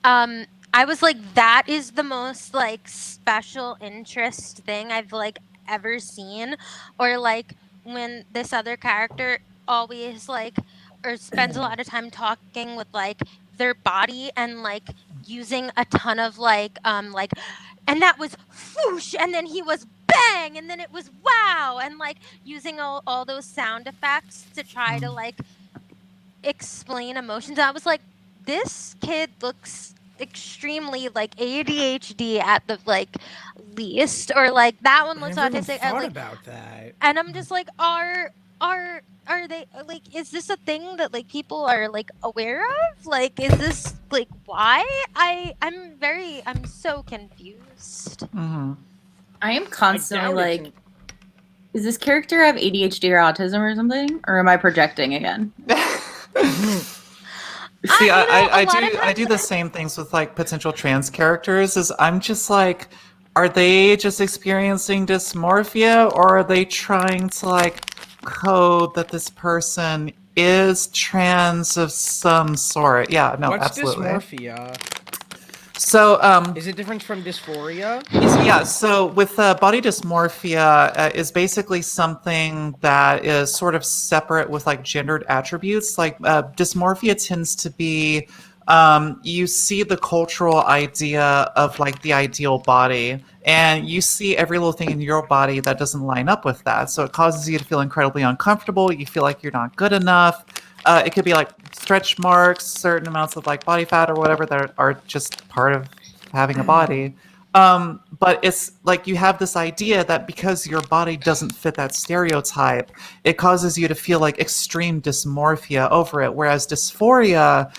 um, I was like, that is the most like special interest thing I've like ever seen. Or like when this other character always like, or spends a lot of time talking with like their body and like using a ton of like, and that was whoosh, and then he was bang, and then it was wow, and like using all those sound effects to try to like explain emotions. I was like, this kid looks extremely like ADHD at the like least, or like that one I looks never even autistic. And thought like, about that. and I'm just like, are they like, is this a thing that like people are like aware of? Like, is this like why? I'm so confused. Mhm. I am I constantly doubt like, it's is this character have ADHD or autism or something? Or am I projecting again? See, A I lot of do times the same things with like potential trans characters. Is I'm just like, are they just experiencing dysmorphia, or are they trying to like code that this person is trans of some sort? Yeah, no, What's absolutely. dysmorphia? So, Is it different from dysphoria? yeah, so with body dysmorphia is basically something that is sort of separate with like gendered attributes. Like dysmorphia tends to be you see the cultural idea of like the ideal body, and you see every little thing in your body that doesn't line up with that. So it causes you to feel incredibly uncomfortable. You feel like you're not good enough. It could be like stretch marks, certain amounts of like body fat or whatever that are just part of having a body. But it's like you have this idea that because your body doesn't fit that stereotype, it causes you to feel like extreme dysmorphia over it. Whereas dysphoria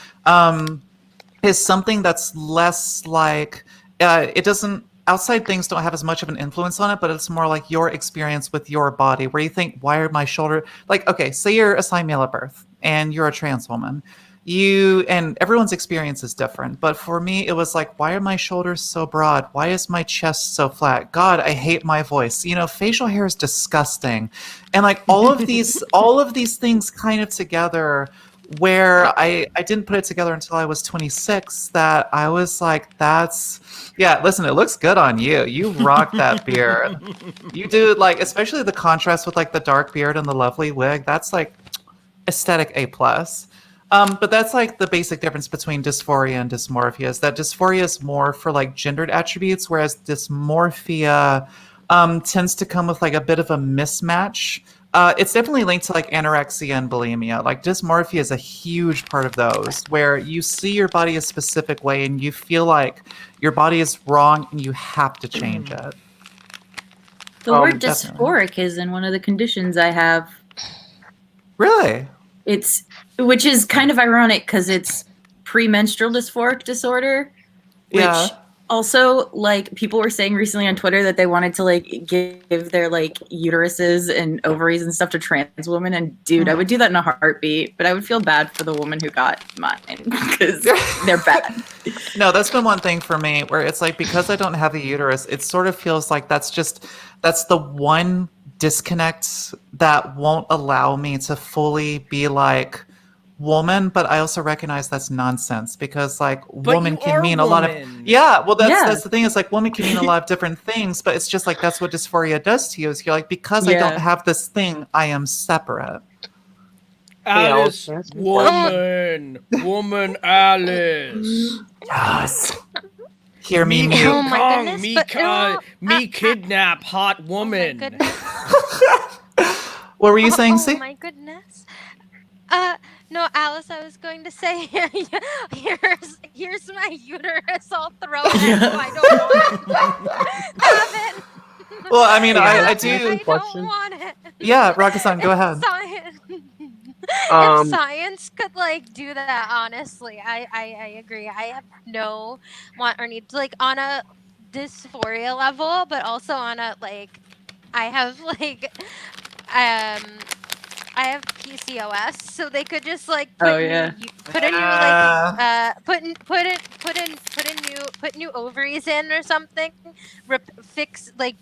is something that's less like it doesn't. Outside things don't have as much of an influence on it, but it's more like your experience with your body, where you think, "Why are my shoulder like?" Okay, say you're assigned male at birth and you're a trans woman. You and everyone's experience is different, but for me, it was like, why are my shoulders so broad? Why is my chest so flat? God, I hate my voice. Facial hair is disgusting, and like all of these things kind of together. Where I didn't put it together until I was 26. That I was like, yeah. Listen, it looks good on you. You rock that beard. You do like, especially the contrast with like the dark beard and the lovely wig. That's like aesthetic A plus. But that's like the basic difference between dysphoria and dysmorphia is that dysphoria is more for like gendered attributes, whereas dysmorphia tends to come with like a bit of a mismatch. It's definitely linked to like anorexia and bulimia. Like dysmorphia is a huge part of those, where you see your body a specific way and you feel like your body is wrong and you have to change it. The word Definitely. dysphoric is in one of the conditions I have. Really? Which is kind of ironic because it's premenstrual dysphoric disorder, which Yeah. also, like, people were saying recently on Twitter that they wanted to like give their like uteruses and ovaries and stuff to trans women, and dude, I would do that in a heartbeat, but I would feel bad for the woman who got mine because they're bad. No, that's been one thing for me where it's like, because I don't have a uterus, it sort of feels like that's the one disconnect that won't allow me to fully be like woman, but I also recognize that's nonsense because like woman you can are mean a lot of woman. that's the thing is like woman can mean a lot of different things, but it's just like that's what dysphoria does to you is you're like, because I don't have this thing, I am separate. Alice, can I ask you a question? woman, Alice. Yes. Hear me, Me mute. Oh my Kong, goodness, me, but they're all- me kidnap hot Oh my woman. goodness. What were you saying, Oh C? my goodness. No, Alice, I was going to say, here's my uterus. I'll throw it at you. I don't want it. Have it. Well, I mean, Yeah, I can I ask you do. a I don't question? want it. Yeah, Rakassan, go If ahead. science, if Um, science could like do that, honestly, I agree. I have no want or need to like on a dysphoria level, but also on a like I have like I have PCOS, so they could just like put Oh, yeah. put a new like put new ovaries in or something, fix like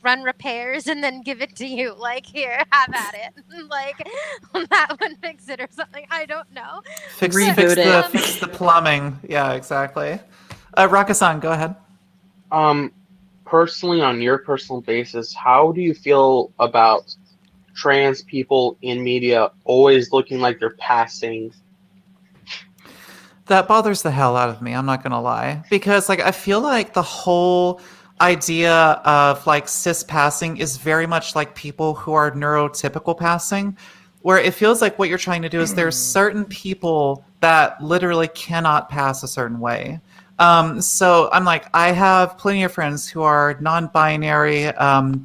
run repairs and then give it to you. Like here, have at it. Like that would fix it or something. I don't know. Reboot it. Fix the plumbing. Yeah, exactly. Rakassan, go ahead. Personally, on your personal basis, how do you feel about trans people in media always looking like they're passing? That bothers the hell out of me, I'm not gonna lie. Because like I feel like the whole idea of like cis passing is very much like people who are neurotypical passing, where it feels like what you're trying to do is there's certain people that literally cannot pass a certain way. So I'm like, I have plenty of friends who are non-binary,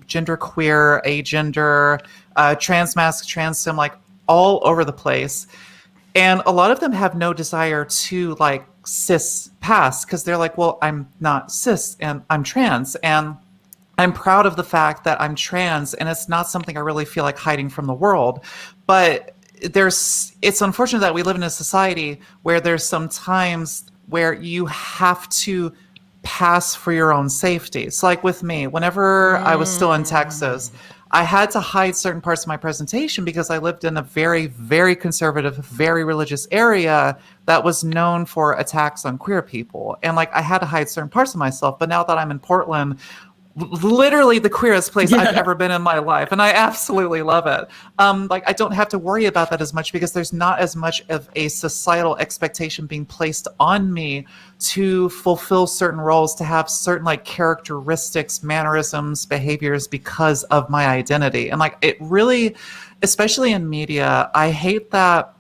genderqueer, agender, transmasc, transsim, like all over the place. And a lot of them have no desire to like cis pass because they're like, well, I'm not cis and I'm trans. And I'm proud of the fact that I'm trans and it's not something I really feel like hiding from the world. But it's unfortunate that we live in a society where there's some times where you have to pass for your own safety. So like with me, whenever I was still in Texas, I had to hide certain parts of my presentation because I lived in a very, very conservative, very religious area that was known for attacks on queer people. And like I had to hide certain parts of myself. But now that I'm in Portland, literally the queerest place I've ever been in my life, and I absolutely love it. Like I don't have to worry about that as much because there's not as much of a societal expectation being placed on me to fulfill certain roles, to have certain like characteristics, mannerisms, behaviors because of my identity. And like it really, especially in media, I hate that.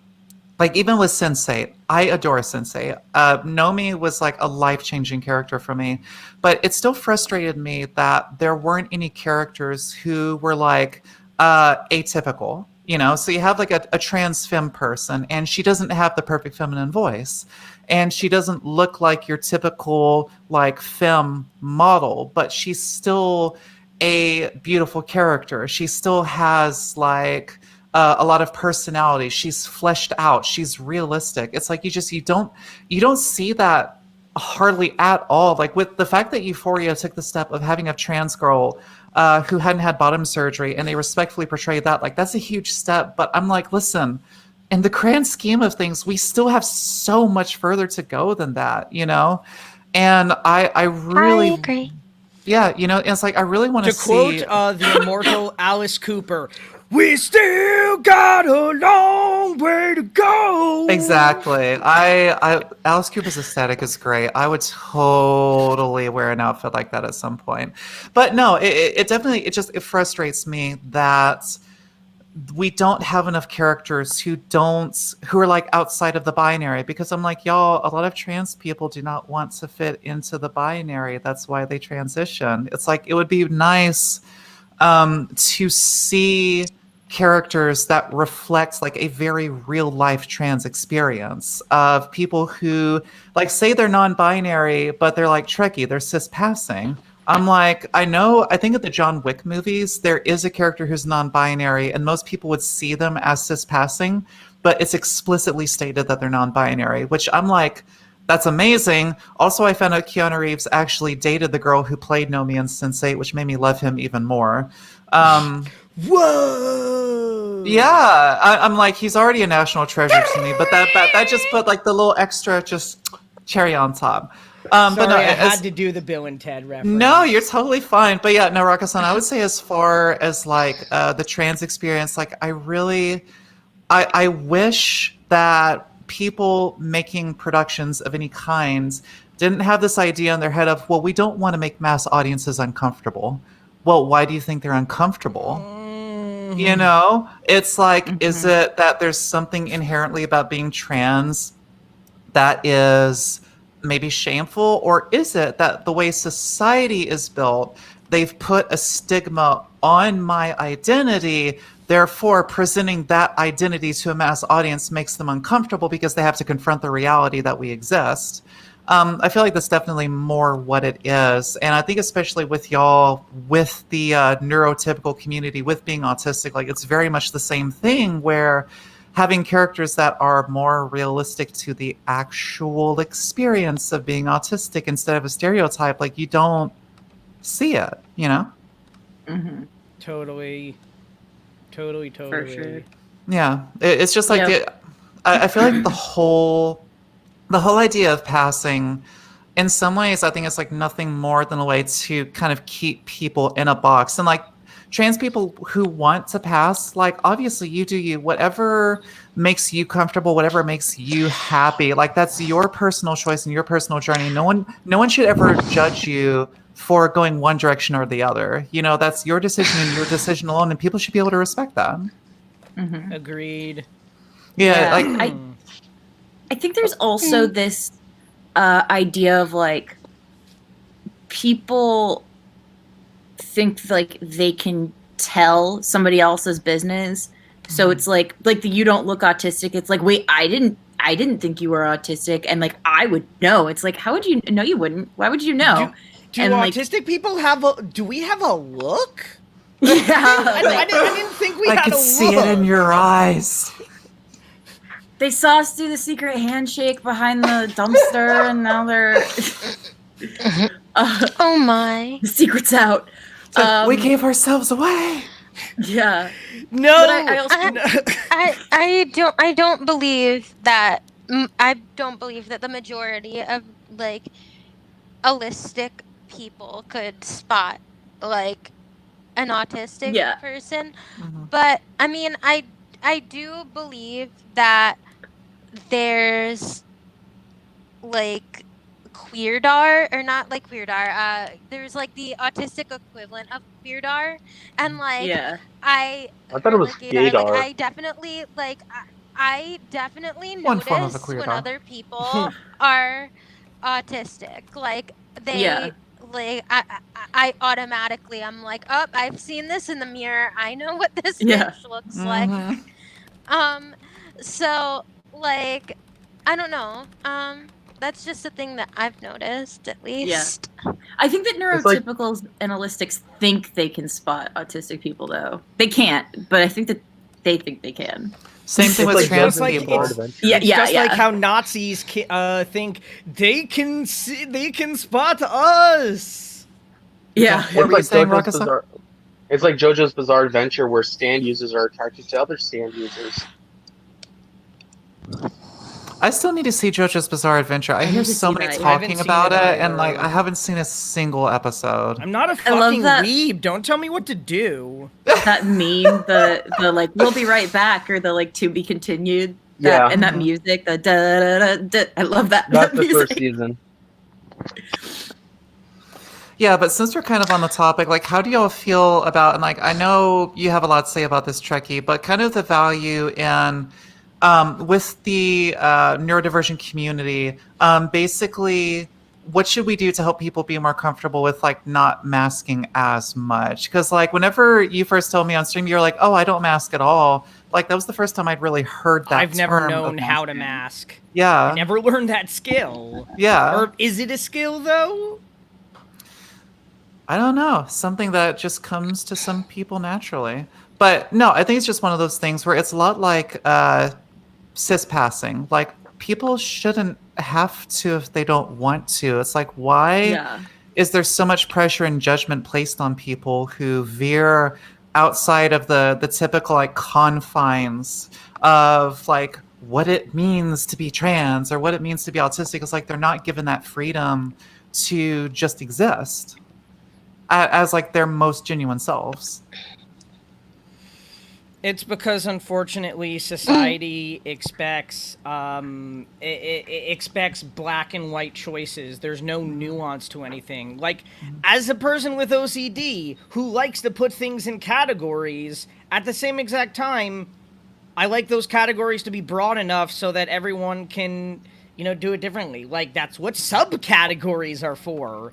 Like even with Sensei, I adore Sensei. Nomi was like a life-changing character for me, but it still frustrated me that there weren't any characters who were like atypical. You know, so you have like a trans femme person, and she doesn't have the perfect feminine voice, and she doesn't look like your typical like femme model, but she's still a beautiful character. She still has like a lot of personality. She's fleshed out. She's realistic. It's like you don't see that hardly at all. Like with the fact that Euphoria took the step of having a trans girl who hadn't had bottom surgery, and they respectfully portrayed that. Like that's a huge step. But I'm like, listen, in the grand scheme of things, we still have so much further to go than that, you know. And I really I agree. yeah, you know, it's like I really want To to see. quote the immortal Alice Cooper, we still got a long way to go. Exactly. Alice Cooper's aesthetic is great. I would totally wear an outfit like that at some point. But no, it definitely, it frustrates me that we don't have enough characters who are like outside of the binary, because I'm like, y'all, a lot of trans people do not want to fit into the binary. That's why they transition. It's like, it would be nice to see characters that reflect like a very real life trans experience of people who, like, say they're non-binary, but they're like Trekkie, they're cis passing. I'm like, I think of the John Wick movies, there is a character who's non-binary, and most people would see them as cis passing, but it's explicitly stated that they're non-binary, which I'm like, that's amazing. Also, I found out Keanu Reeves actually dated the girl who played Nomi in Sense8, which made me love him even more. Whoa! Yeah, I'm like, he's already a national treasure to me, but that just put like the little extra just cherry on top. Sorry, but no, I had to do the Bill and Ted reference. No, you're totally fine. But yeah, no, Rakkasan, I would say as far as like the trans experience, like I wish that people making productions of any kind didn't have this idea in their head of, well, we don't want to make mass audiences uncomfortable. Well, why do you think they're uncomfortable? You know, it's like, is it that there's something inherently about being trans that is maybe shameful, or is it that the way society is built, they've put a stigma on my identity, therefore presenting that identity to a mass audience makes them uncomfortable because they have to confront the reality that we exist. I feel like that's definitely more what it is. And I think especially with y'all, with the neurotypical community, with being autistic, like it's very much the same thing where having characters that are more realistic to the actual experience of being autistic instead of a stereotype, like you don't see it, you know? Totally. For sure. Yeah, it's just like, I feel like the whole idea of passing, in some ways, I think it's like nothing more than a way to kind of keep people in a box. And like trans people who want to pass, like obviously you do you, whatever makes you comfortable, whatever makes you happy, like that's your personal choice and your personal journey. No one should ever judge you for going one direction or the other. You know, that's your decision and your decision alone, and people should be able to respect that. Agreed. Yeah, like I think there's also this idea of like people think like they can tell somebody else's business. So it's like the you don't look autistic. It's like, wait, I didn't think you were autistic, and like I would know. It's like, how would you know? You wouldn't. Why would you know? Do and autistic people have a? Do we have a look? Yeah, I didn't think we had a look. I could see it in your eyes. They saw us do the secret handshake behind the dumpster, and now they're Oh my. the secret's out. We gave ourselves away. Yeah. No. But I also I don't believe that. I don't believe that the majority of like allistic people could spot like an autistic person. But I mean, I do believe that there's like queerdar, or not like queerdar, there's like the autistic equivalent of queerdar, and like I thought it was gaydar. like, I definitely One form of a notice queerdar. when other people are autistic, like they like I automatically, I'm like, oh, I've seen this in the mirror, I know what this bitch looks like. So like, I don't know, that's just a thing that I've noticed, at least. I think that neurotypicals and allistics think they can spot autistic people, though. They can't, but I think that they think they can. Same thing with trans people. Just like how Nazis think they can spot us. Yeah. What were you saying, Rakassan? It's like JoJo's Bizarre Adventure, where stand users are attracted to other stand users. I still need to see JoJo's Bizarre Adventure. I need hear to so see many that. I haven't talking seen about it it, and either. like I haven't seen a single episode. I'm not a I love fucking that- weeb. Don't tell me what to do. That meme, the like we'll be right back, or the like to be continued. Yeah. And that music, the da da da da. I love that. That's that the first music. season. Yeah, but since we're kind of on the topic, like, how do y'all feel about, and like, I know you have a lot to say about this, Trekkie, but kind of the value in, with the neurodivergent community, basically, what should we do to help people be more comfortable with, like, not masking as much? Because, like, whenever you first told me on stream, you were like, oh, I don't mask at all. Like, that was the first time I'd really heard that I've never term known of how to masking. mask. Yeah. I never learned that skill. Yeah. Or is it a skill, though? I don't know. Something that just comes to some people naturally. But no, I think it's just one of those things where it's a lot like cis passing. Like, people shouldn't have to if they don't want to. It's like, why is there so much pressure and judgment placed on people who veer outside of the typical like confines of like what it means to be trans or what it means to be autistic? It's like they're not given that freedom to just exist as like their most genuine selves. It's because, unfortunately, society expects expects black and white choices. There's no nuance to anything. Like, as a person with OCD who likes to put things in categories, at the same exact time, I like those categories to be broad enough so that everyone can, you know, do it differently. Like, that's what subcategories are for,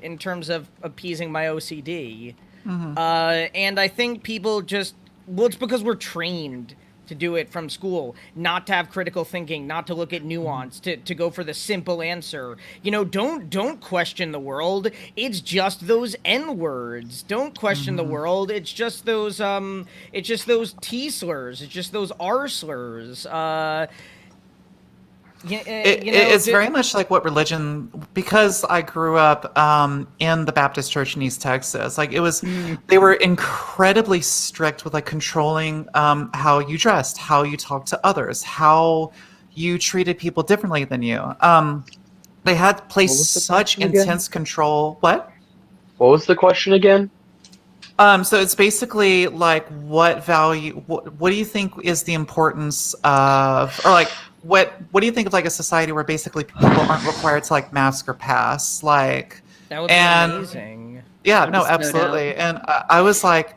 in terms of appeasing my OCD. And I think people just... Well, it's because we're trained to do it from school, not to have critical thinking, not to look at nuance, to go for the simple answer. You know, don't question the world. It's just those N words. Don't question the world. It's just those T slurs. It's just those R slurs. It's very much like what religion, because I grew up in the Baptist church in East Texas. Like, it was, they were incredibly strict with like controlling how you dressed, how you talked to others, how you treated people differently than you. They had placed such intense control. What was the question again? So it's basically like, what value, what do you think is the importance of, or like, what do you think of like a society where basically people aren't required to like mask or pass? Like, that would be amazing. Yeah, no, absolutely. And I was like,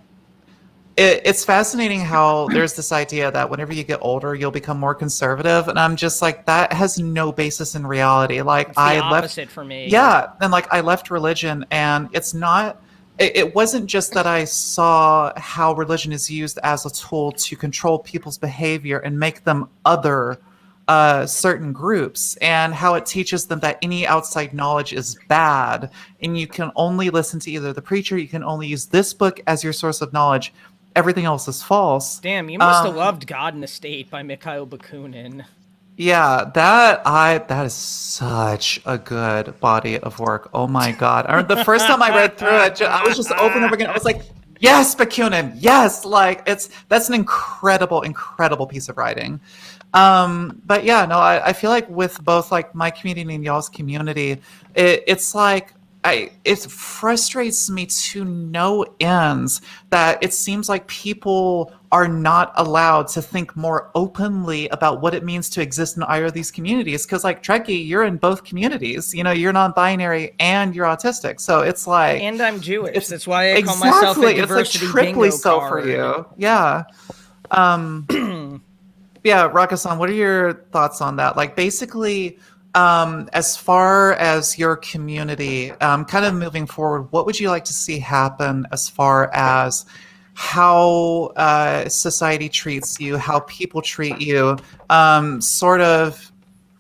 it's fascinating how there's this idea that whenever you get older, you'll become more conservative. And I'm just like, that has no basis in reality. Like, it's the opposite for me. Yeah. And like, I left religion, and it's not, it wasn't just that I saw how religion is used as a tool to control people's behavior and make them other certain groups, and how it teaches them that any outside knowledge is bad, and you can only listen to either the preacher, you can only use this book as your source of knowledge. Everything else is false. Damn, you must have loved God in the State by Mikhail Bakunin. Yeah, that is such a good body of work. Oh my God. The first time I read through it, I was just over and over again. I was like, yes, Bakunin, yes. Like, that's an incredible, incredible piece of writing. But yeah, no, I feel like with both like my community and y'all's community, it's like, it frustrates me to no ends that it seems like people are not allowed to think more openly about what it means to exist in either of these communities. Because like, Trekkie, you're in both communities. You know, you're non-binary and you're autistic. So it's like... And I'm Jewish. That's why I call myself a diversity it's like triply bingo so card. for you. Yeah. Yeah, Rakkasan, what are your thoughts on that? Like, basically... as far as your community, kind of moving forward, what would you like to see happen as far as how society treats you, how people treat you, sort of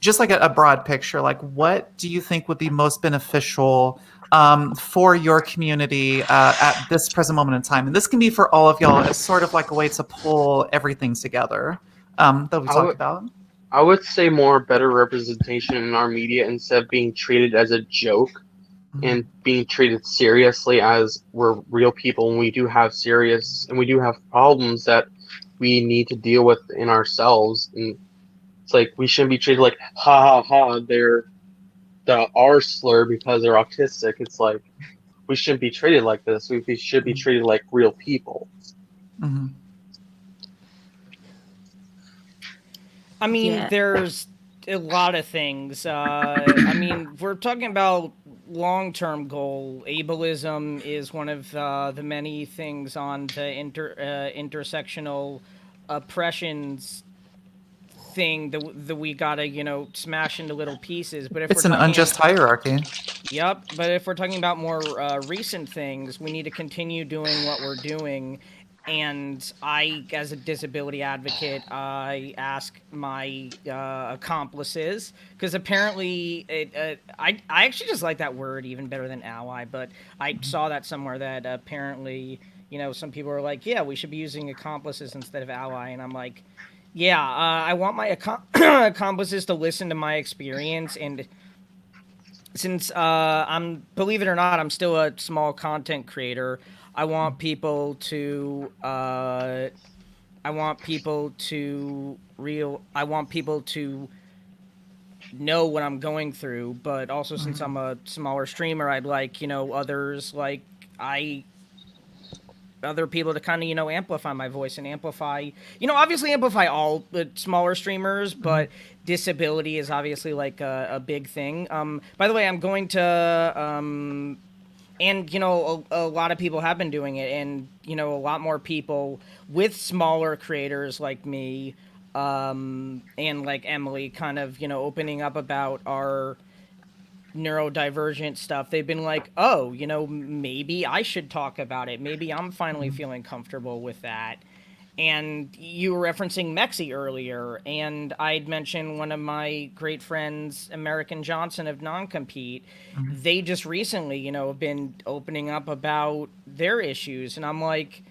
just like a broad picture? Like, what do you think would be most beneficial for your community at this present moment in time? And this can be for all of y'all as sort of like a way to pull everything together that we talked about. I would say more better representation in our media instead of being treated as a joke and being treated seriously as we're real people, and we do have problems that we need to deal with in ourselves. And It's like we shouldn't be treated like ha ha ha. They're the R slur because they're autistic. It's like we shouldn't be treated like this. We should be treated like real people. Mm-hmm. I mean, Yeah. there's a lot of things. I mean, we're talking about long-term goal. Ableism is one of the many things on the intersectional oppressions thing that we gotta, smash into little pieces. But if It's we're an talking unjust hierarchy. Yep, but if we're talking about more recent things, we need to continue doing what we're doing. And I, as a disability advocate, I ask my accomplices, because apparently, I actually just like that word even better than ally, but I saw that somewhere that apparently, some people are like, yeah, we should be using accomplices instead of ally. And I'm like, yeah, I want my accomplices to listen to my experience. And since believe it or not, I'm still a small content creator. I want people to know what I'm going through, but also since I'm a smaller streamer, I'd like, other people to kind of, amplify my voice and amplify, obviously amplify all the smaller streamers, but disability is obviously like a big thing. By the way, I'm going to, and, a lot of people have been doing it, and, a lot more people with smaller creators like me, and like Emily kind of, opening up about our neurodivergent stuff. They've been like, oh, maybe I should talk about it. Maybe I'm finally feeling comfortable with that. And you were referencing Mexi earlier, and I'd mentioned one of my great friends, American Johnson of Non-Compete. They just recently, have been opening up about their issues, and I'm like,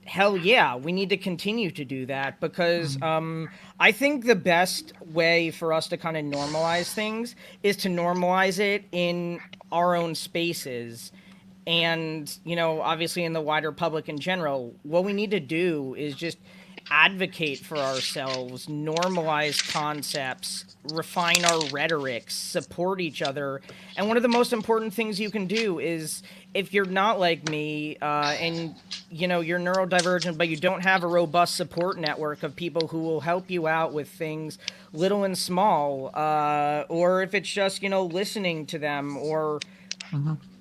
hell yeah, we need to continue to do that, because I think the best way for us to kind of normalize things is to normalize it in our own spaces. And, obviously in the wider public in general, what we need to do is just advocate for ourselves, normalize concepts, refine our rhetorics, support each other. And one of the most important things you can do is, if you're not like me, and you're neurodivergent, but you don't have a robust support network of people who will help you out with things little and small, or if it's just, listening to them, or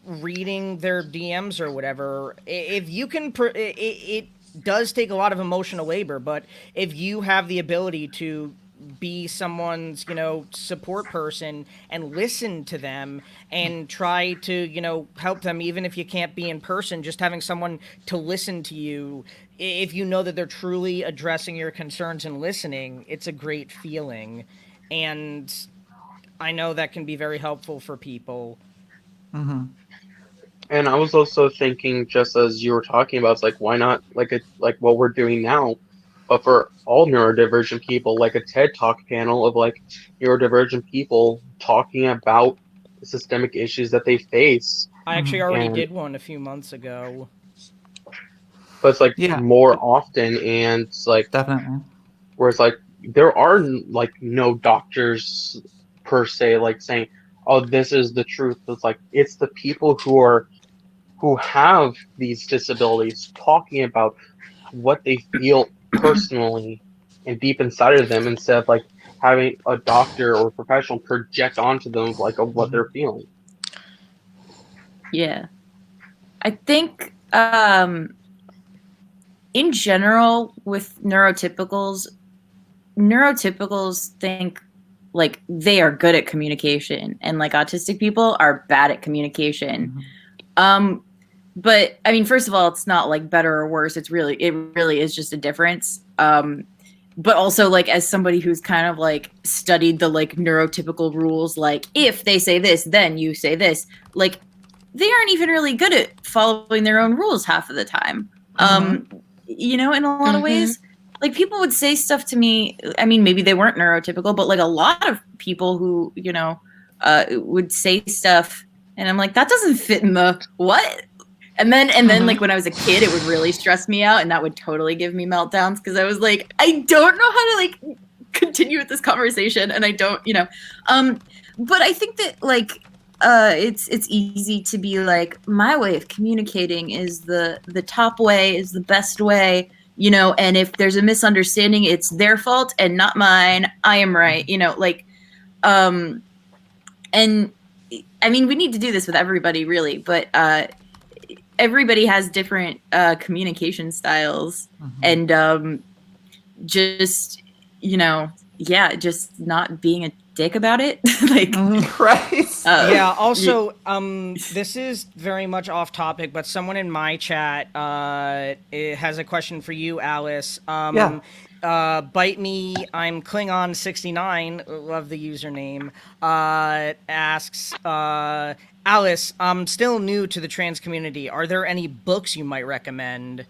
reading their DMs or whatever, if you can, it does take a lot of emotional labor, but if you have the ability to be someone's, support person and listen to them and try to, help them, even if you can't be in person, just having someone to listen to you, if you know that they're truly addressing your concerns and listening, it's a great feeling. And I know that can be very helpful for people. And I was also thinking, just as you were talking about, it's like, why not like what we're doing now, but for all neurodivergent people, like a TED Talk panel of like neurodivergent people talking about the systemic issues that they face. I actually already And did one a few months ago. but it's like Yeah, more often, and it's like definitely. where it's like there are like no doctors per se like saying, oh, this is the truth. It's like it's the people who have these disabilities talking about what they feel personally and deep inside of them, instead of like having a doctor or professional project onto them like of what they're feeling. Yeah. I think in general with neurotypicals think like they are good at communication, and like autistic people are bad at communication. But I mean, first of all, it's not like better or worse. It really is just a difference. But also, like, as somebody who's kind of like studied the like neurotypical rules, like if they say this, then you say this, like they aren't even really good at following their own rules half of the time. In a lot of ways, like people would say stuff to me. I mean, maybe they weren't neurotypical, but like a lot of people who, would say stuff, and I'm like, that doesn't fit in the what? And then like when I was a kid, it would really stress me out, and that would totally give me meltdowns, because I was like, I don't know how to like continue with this conversation, and I don't, but I think that like it's easy to be like, my way of communicating is the top way, is the best way, and if there's a misunderstanding, it's their fault and not mine. I am right, and I mean, we need to do this with everybody, really, but everybody has different communication styles, and just just not being a dick about it, like right. Yeah, also, this is very much off topic, but someone in my chat has a question for you, Alice. Bite Me, I'm Klingon69, love the username, asks, Alice, I'm still new to the trans community. Are there any books you might recommend?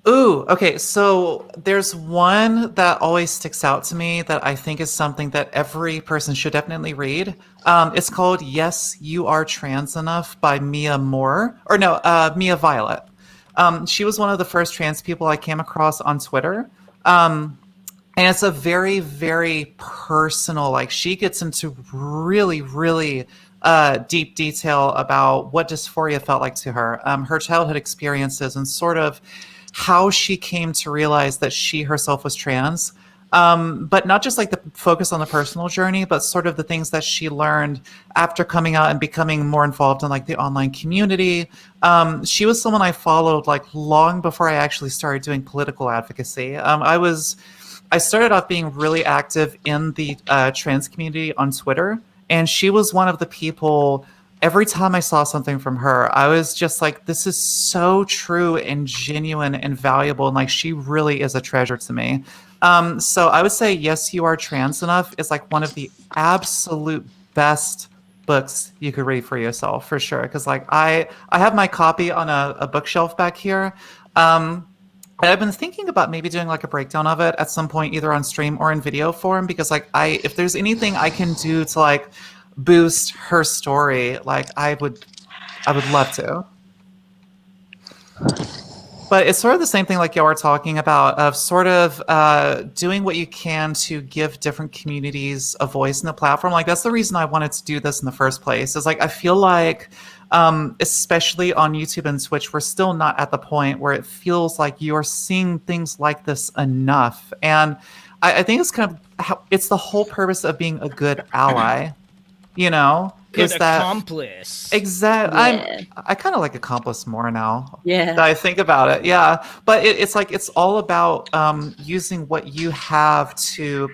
Ooh, okay, so there's one that always sticks out to me that I think is something that every person should definitely read. It's called Yes, You Are Trans Enough by Mia Violet. She was one of the first trans people I came across on Twitter. And it's a very, very personal, like she gets into really, really deep detail about what dysphoria felt like to her, her childhood experiences, and sort of how she came to realize that she herself was trans. But not just like the focus on the personal journey, but sort of the things that she learned after coming out and becoming more involved in like the online community. She was someone I followed like long before I actually started doing political advocacy. I started off being really active in the trans community on Twitter, and she was one of the people. Every time I saw something from her, I was just like, this is so true and genuine and valuable. And like, she really is a treasure to me. So I would say Yes, You Are Trans Enough is like one of the absolute best books you could read for yourself, for sure. Because like, I have my copy on a bookshelf back here. And I've been thinking about maybe doing like a breakdown of it at some point, either on stream or in video form, because like if there's anything I can do to like boost her story, like I would love to. But it's sort of the same thing like y'all are talking about, of sort of doing what you can to give different communities a voice in the platform. Like that's the reason I wanted to do this in the first place, is like I feel like especially on YouTube and Twitch, we're still not at the point where it feels like you're seeing things like this enough. And I think it's kind of it's the whole purpose of being a good ally. Good is that accomplice. Exactly. Yeah. I kind of like accomplice more now. Yeah. That I think about it. Yeah, but it's like it's all about using what you have to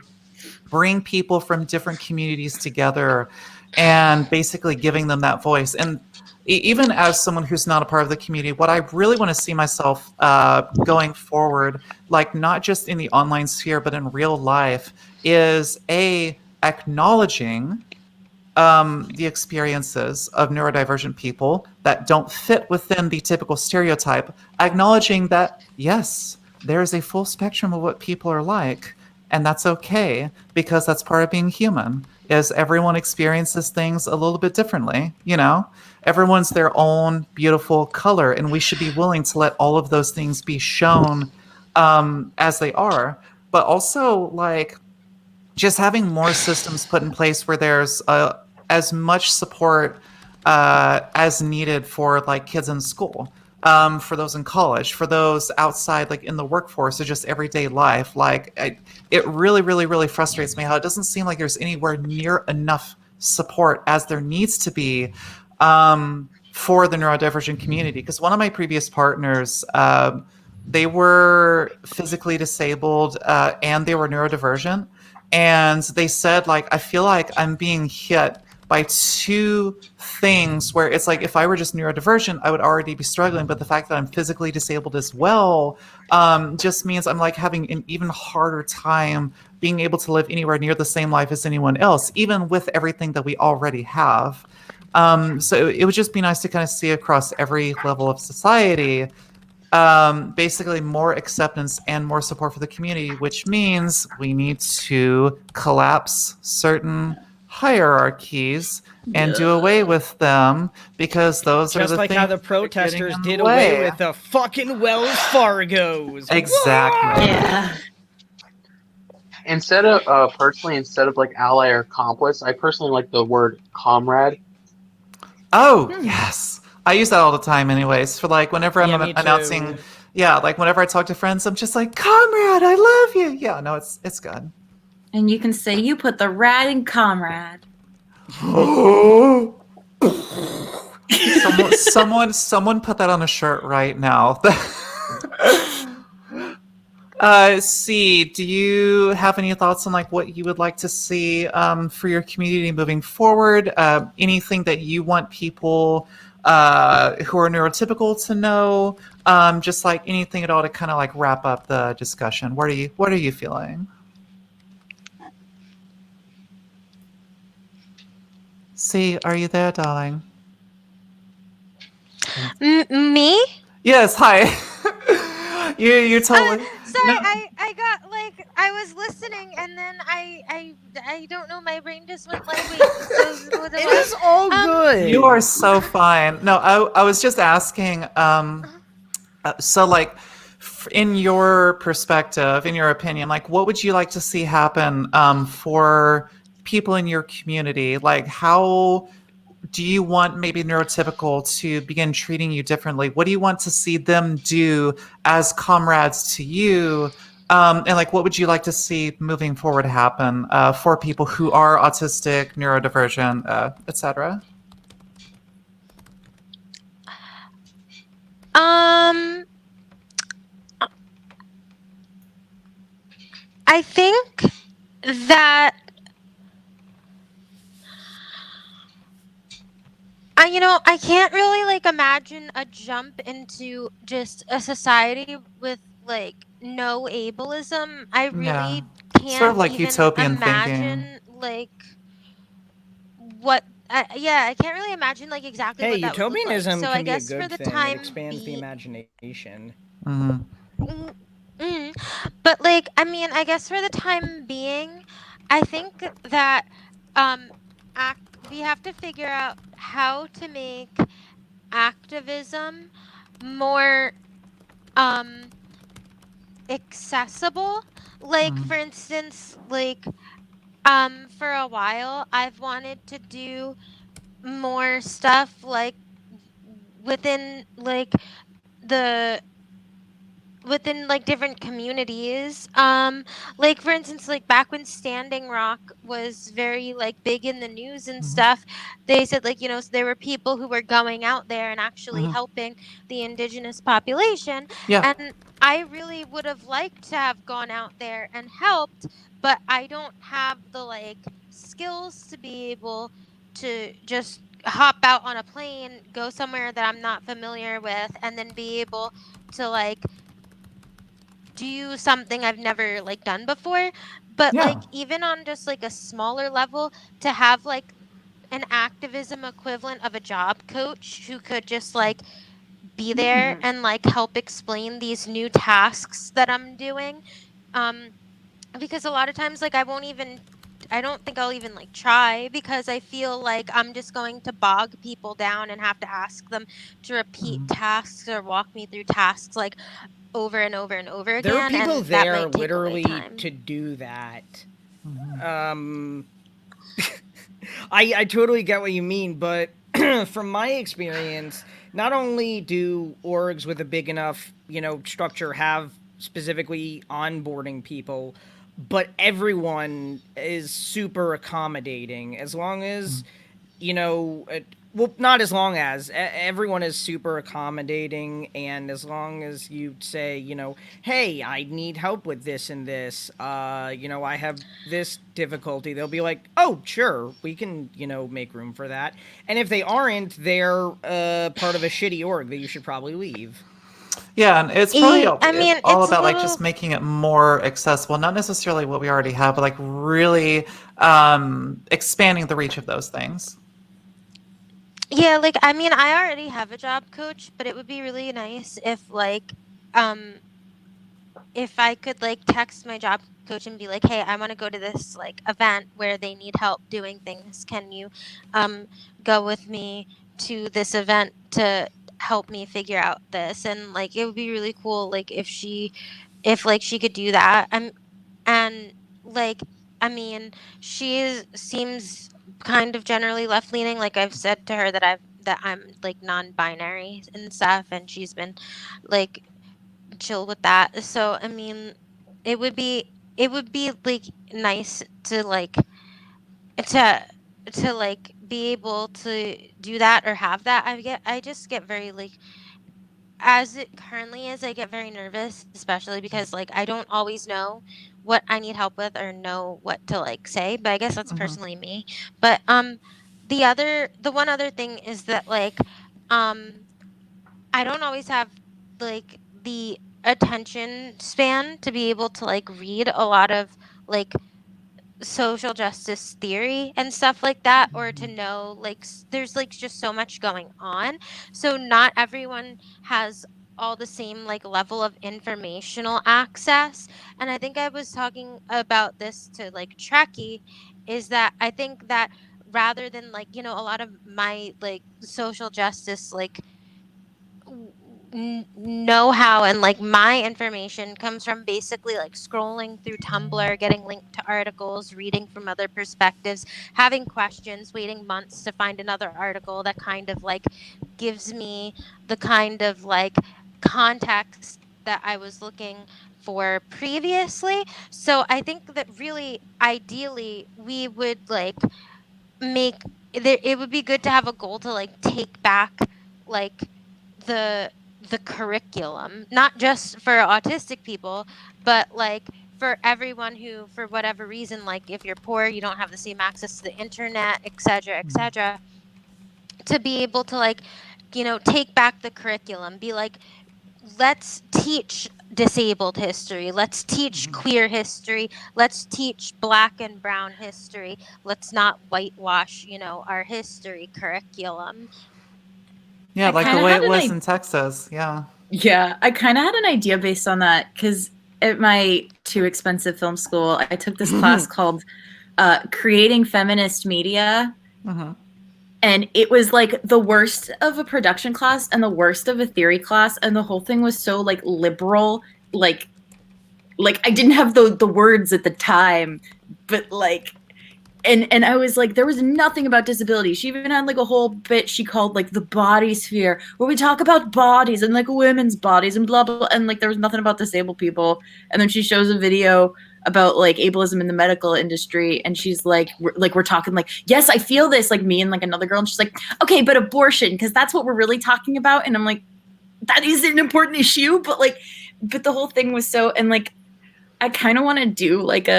bring people from different communities together, and basically giving them that voice. And even as someone who's not a part of the community, what I really want to see myself going forward, like not just in the online sphere but in real life, is acknowledging the experiences of neurodivergent people that don't fit within the typical stereotype, acknowledging that, yes, there is a full spectrum of what people are like, and that's okay, because that's part of being human, is everyone experiences things a little bit differently, Everyone's their own beautiful color, and we should be willing to let all of those things be shown as they are. But also, like, just having more systems put in place where there's as much support as needed for like kids in school, for those in college, for those outside, like in the workforce or just everyday life. Like it really, really, really frustrates me how it doesn't seem like there's anywhere near enough support as there needs to be for the neurodivergent community. Because one of my previous partners, they were physically disabled and they were neurodivergent. And they said, like, I feel like I'm being hit by two things where it's like, if I were just neurodivergent, I would already be struggling. But the fact that I'm physically disabled as well just means I'm like having an even harder time being able to live anywhere near the same life as anyone else, even with everything that we already have. So it would just be nice to kind of see across every level of society, basically more acceptance and more support for the community, which means we need to collapse certain hierarchies and do away with them, because those are the Just like things how the that are getting protesters in the did away way. with the fucking Wells Fargos. Exactly. Yeah. instead of personally, instead of like ally or accomplice, I personally like the word comrade. Oh, yes. I use that all the time anyways, for like whenever I'm Yeah, me announcing, too. yeah, like whenever I talk to friends, I'm just like, comrade, I love you. Yeah, no, it's good. And you can say you put the rad in comrade. Someone put that on a shirt right now. C, do you have any thoughts on like what you would like to see for your community moving forward? Anything that you want people who are neurotypical to know? Just like anything at all to kind of like wrap up the discussion. What are you feeling? C, are you there, darling? Me? Yes. Hi. you totally. Sorry, No. I got like I was listening and then I don't know, my brain just went like, wait, so what It is all good. You are so fine. No, I was just asking. So, like, in your perspective, in your opinion, like, what would you like to see happen for people in your community? Like, how do you want maybe neurotypical to begin treating you differently? What do you want to see them do as comrades to you? And like, what would you like to see moving forward happen for people who are autistic, neurodivergent, etc.? I think that I can't really like imagine a jump into just a society with like no ableism. I Yeah, really sort of can't like even utopian thinking. imagine like what yeah, I can't really imagine like exactly Hey, what that would look like. utopianism So I can be a guess for good the thing. It time expands the being, imagination. Mhm. but like I guess for the time being, I think that um we have to figure out how to make activism more accessible. Like for instance, like for a while I've wanted to do more stuff like within like the within like different communities, like for instance, like back when Standing Rock was very like big in the news and stuff, they said like there were people who were going out there and actually helping the indigenous population. Yeah. And I really would have liked to have gone out there and helped, but I don't have the like skills to be able to just hop out on a plane, go somewhere that I'm not familiar with, and then be able to like do something I've never like done before. But Yeah. like even on just like a smaller level, to have like an activism equivalent of a job coach who could just like be there and like help explain these new tasks that I'm doing. Because a lot of times like I don't think I'll even like try, because I feel like I'm just going to bog people down and have to ask them to repeat tasks or walk me through tasks like over and over and over There are again, people and that there might take away literally time. to do that. I totally get what you mean, but from my experience, not only do orgs with a big enough, structure have specifically onboarding people, but everyone is super accommodating as long as, well, not as long as everyone is super accommodating, and as long as you say, hey, I need help with this and this, I have this difficulty, they'll be like, oh, sure, we can, make room for that. And if they aren't, they're part of a shitty org that you should probably leave. Yeah, and it's probably all It's a about like little just making it more accessible, not necessarily what we already have, but like really expanding the reach of those things. yeah, like I already have a job coach, but it would be really nice if I could like text my job coach and be like, hey, I want to go to this like event where they need help doing things. Can you go with me to this event to help me figure out this? And like it would be really cool like if like she could do that. And like, I mean, seems kind of generally left leaning. Like I've said to her that I'm like non-binary and stuff, and she's been like chill with that. So I mean, it would be like nice to to like be able to do that or have that. I just get very like, as it currently is, I get very nervous, especially because like I don't always know what I need help with or know what to like say, but I guess that's personally me. But the one other thing is that like um I don't always have like the attention span to be able to like read a lot of like social justice theory and stuff like that, or to know like there's like just so much going on, so not everyone has all the same like level of informational access. And I think I was talking about this to like Trekkie, is that I think that rather than like, you know, a lot of my like social justice like know-how and like my information comes from basically like scrolling through Tumblr, getting linked to articles, reading from other perspectives, having questions, waiting months to find another article that kind of like gives me the kind of like context that I was looking for previously. So I think that really ideally we would like make there, it would be good to have a goal to like take back like the the curriculum, not just for autistic people, but like for everyone who for whatever reason, like if you're poor, you don't have the same access to the internet, etc., etc., to be able to like, you know, take back the curriculum, be like, let's teach disabled history, let's teach queer history, let's teach black and brown history, let's not whitewash, you know, our history curriculum. Yeah, I like the kinda way had it an was idea. in Texas. Yeah. Yeah, I kind of had an idea based on that because at my too expensive film school, I took this class called Creating Feminist Media. And it was like the worst of a production class and the worst of a theory class. And the whole thing was so like liberal, like I didn't have the words at the time, but like, and I was like, there was nothing about disability. She even had like a whole bit she called like the body sphere, where we talk about bodies and like women's bodies and blah blah, and like there was nothing about disabled people. And then she shows a video about like ableism in the medical industry, and she's like we're talking like, yes, I feel this, like me and like another girl, and she's like, okay, but abortion, because that's what we're really talking about. And I'm like, that is an important issue, but like, but the whole thing was so, and like I kind of want to do like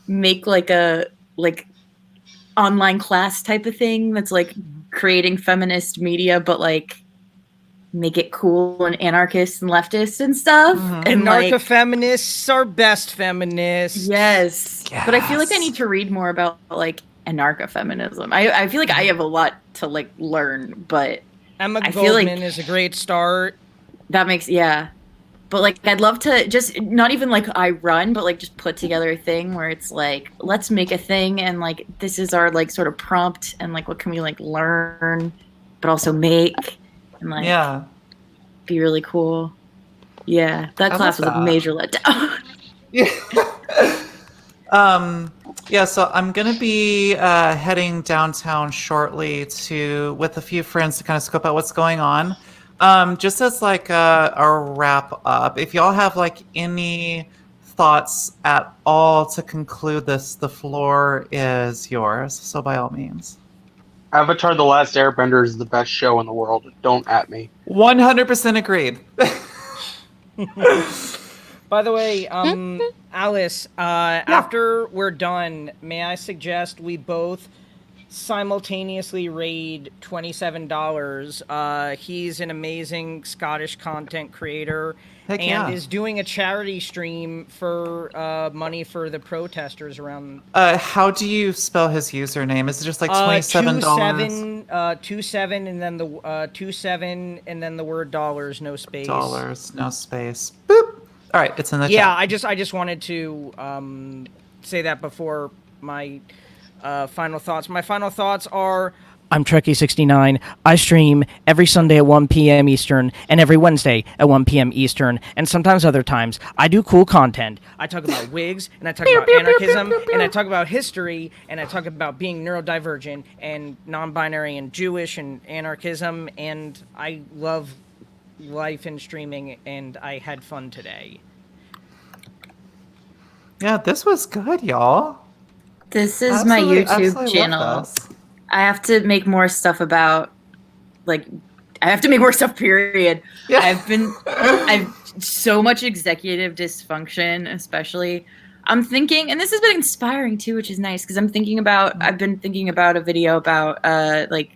make like a online class type of thing that's like creating feminist media, but like make it cool and anarchist and leftist and stuff. And like, Anarcho-feminists are best feminists. yes. But I feel like I need to read more about like anarcho-feminism. I feel like I have a lot to like learn, but Emma I feel like Goldman is a great start. that makes, yeah. But like, I'd love to just not even like I run, but like just put together a thing where it's like, let's make a thing, and like this is our like sort of prompt, and like what can we like learn, but also make, and like be really cool. Yeah, that class was a major letdown. Yeah, so I'm gonna be heading downtown shortly with a few friends to kind of scope out what's going on. Just as like a wrap up, if y'all have like any thoughts at all to conclude this, the floor is yours. So by all means. Avatar: The Last Airbender is the best show in the world. Don't at me. 100% agreed. By the way, Alice, after we're done, may I suggest we both simultaneously raid $27. He's an amazing Scottish content creator and is doing a charity stream for money for the protesters around. How do you spell his username? Is it just like $27? 27 and then the 27 and then the word dollars, no space. Dollars, no space. Boop. All right, it's in the chat. Yeah, I just wanted to say that before my final thoughts. My final thoughts are, I'm trekkie69. I stream every Sunday at 1 p.m. Eastern and every Wednesday at 1 p.m. Eastern, and sometimes other times. I do cool content. I talk about wigs, and I talk about anarchism, and I talk about history, and I talk about being neurodivergent and non-binary and Jewish and anarchism, and I love life and streaming, and I had fun today. Yeah, this was good, y'all. This is my YouTube absolutely channel. love this. I have to make more stuff about, like, I have to make more stuff, period. Yeah. I've so much executive dysfunction, especially. I'm thinking, and this has been inspiring too, which is nice, because I've been thinking about a video about, like,